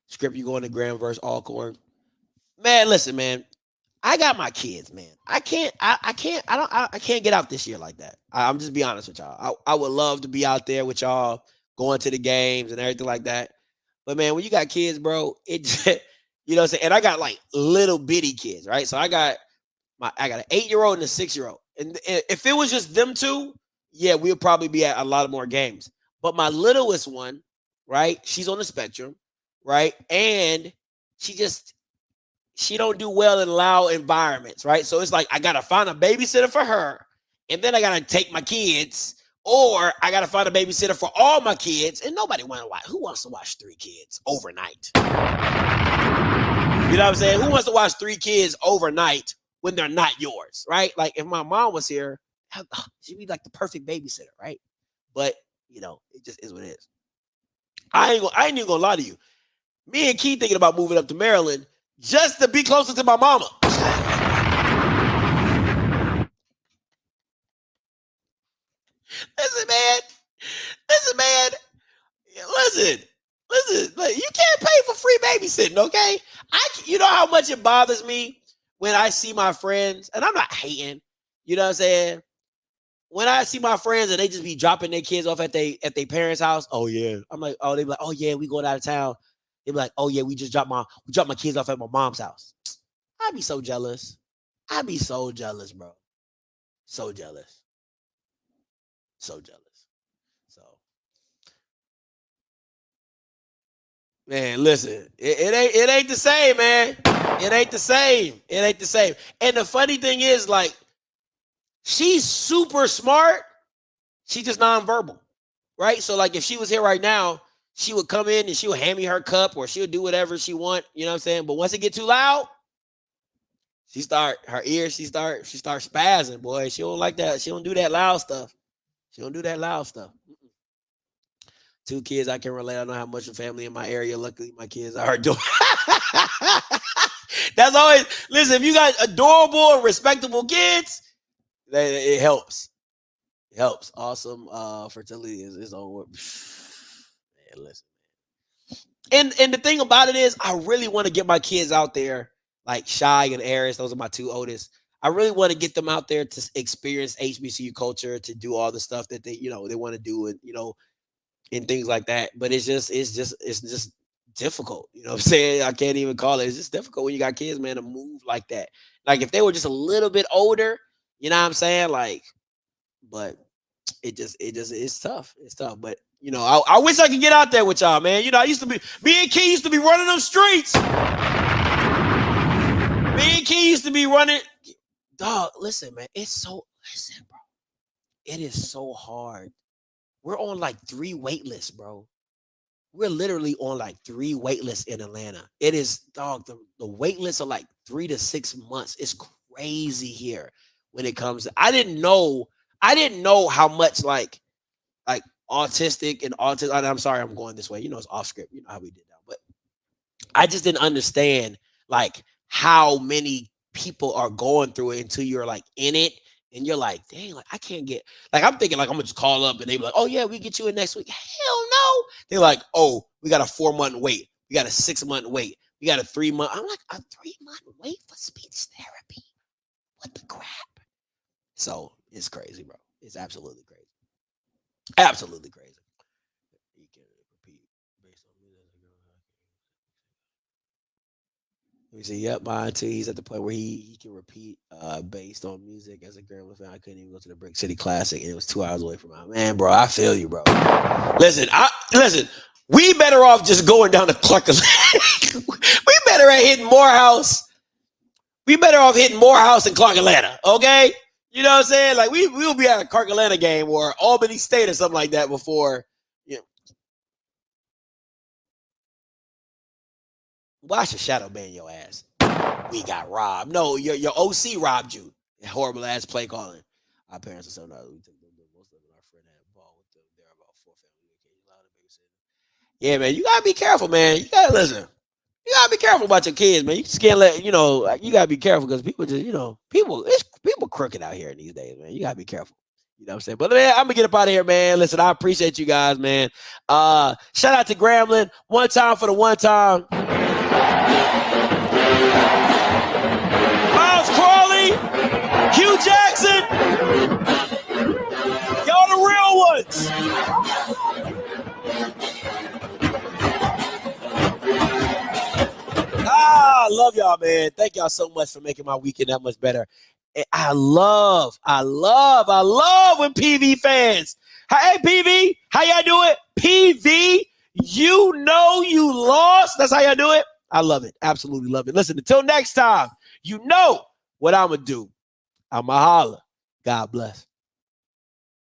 Script, you going to Graham versus Alcorn. Man, listen, man. I got my kids, man. I can't get out this year like that. I'm just be honest with y'all. I would love to be out there with y'all, going to the games and everything like that. But man, when you got kids, bro, it just, you know what I'm saying? And I got like little bitty kids, right? So I got an 8-year-old and a 6-year-old. And if it was just them two, yeah, we'll probably be at a lot of more games. But my littlest one, right? She's on the spectrum, right? And she don't do well in loud environments, right? So it's like I gotta find a babysitter for her, and then I gotta take my kids. Or I got to find a babysitter for all my kids, and nobody want to watch. Who wants to watch 3 kids overnight? You know what I'm saying? Who wants to watch 3 kids overnight when they're not yours, right? Like, if my mom was here, she'd be like the perfect babysitter, right? But, it just is what it is. I ain't even gonna lie to you. Me and Keith thinking about moving up to Maryland just to be closer to my mama. Listen, man. Listen. Like, you can't pay for free babysitting, okay? You know how much it bothers me when I see my friends, and I'm not hating, you know what I'm saying? When I see my friends and they just be dropping their kids off at their parents' house, oh yeah. I'm like, oh, they be like, oh yeah, we going out of town. They be like, oh yeah, we dropped my kids off at my mom's house. I'd be so jealous. Bro. So jealous. So man, listen, it ain't the same, man. It ain't the same. And the funny thing is, like, she's super smart. She's just nonverbal, right? So, like, if she was here right now, she would come in and she would hand me her cup, or she would do whatever she want. You know what I'm saying? But once it get too loud, she start spazzing, boy. She don't like that. She don't do that loud stuff. 2 kids I can relate. I don't have much of family in my area. Luckily, my kids are doing. That's always, listen, if you got adorable and respectable kids, it helps. It helps. Awesome fertility is on. Man, listen. And the thing about it is, I really want to get my kids out there, like Shy and Aris. Those are my 2 oldest. I really want to get them out there to experience HBCU culture, to do all the stuff that they want to do, and and things like that. But it's just difficult. You know what I'm saying? I can't even call it. It's just difficult when you got kids, man, to move like that. Like if they were just a little bit older, you know what I'm saying? Like, but it's tough. It's tough. But I wish I could get out there with y'all, man. Me and Key used to be running them streets. Me and Key used to be running. Dog, listen, man. Listen, bro. It is so hard. We're on like 3 wait lists, bro. We're literally on like 3 wait lists in Atlanta. It is, dog, the wait lists are like 3 to 6 months. It's crazy here when it comes to, I didn't know how much like autistic and autism. I'm sorry, I'm going this way. It's off script. You know how we did that. But I just didn't understand like how many people are going through it until you're like in it. And you're like, dang, like I can't get, like I'm thinking like I'm gonna just call up and they be like, oh yeah, we get you in next week. Hell no. They're like, oh, we got a 4-month wait. We got a 6-month wait. We got a 3-month. I'm like, a 3-month wait for speech therapy? What the crap? So it's crazy, bro. It's absolutely crazy. Absolutely crazy. He can repeat based on Let me see. Yep, mine too. He's at the point where he can repeat based on music. As a Grambling fan, I couldn't even go to the Brick City Classic, and it was 2 hours away from my man, bro. I feel you, bro. Listen. We better off just going down to Clark. We better at hitting Morehouse. We better off hitting Morehouse than Clark Atlanta. Okay, you know what I'm saying? Like we'll be at a Clark Atlanta game or Albany State or something like that before. Why should shadow ban your ass? We got robbed. No, your OC robbed you. Horrible ass play calling. Our parents are so nice. We took them. Most of them, our friend had a ball with them. They're about 4 family vacations. Yeah, man, you gotta be careful, man. You gotta listen. You gotta be careful about your kids, man. You just can't let you gotta be careful because people just people crooked out here these days, man. You gotta be careful. You know what I'm saying? But man, I'm gonna get up out of here, man. Listen, I appreciate you guys, man. Shout out to Grambling. One time for the one time. Miles Crawley, Hugh Jackson, y'all the real ones. I love y'all, man. Thank y'all so much for making my weekend that much better. I love when PV fans. Hey, PV, how y'all do it? PV, you lost. That's how y'all do it. I love it. Absolutely love it. Listen, until next time, you know what I'm going to do. I'm going to holler. God bless.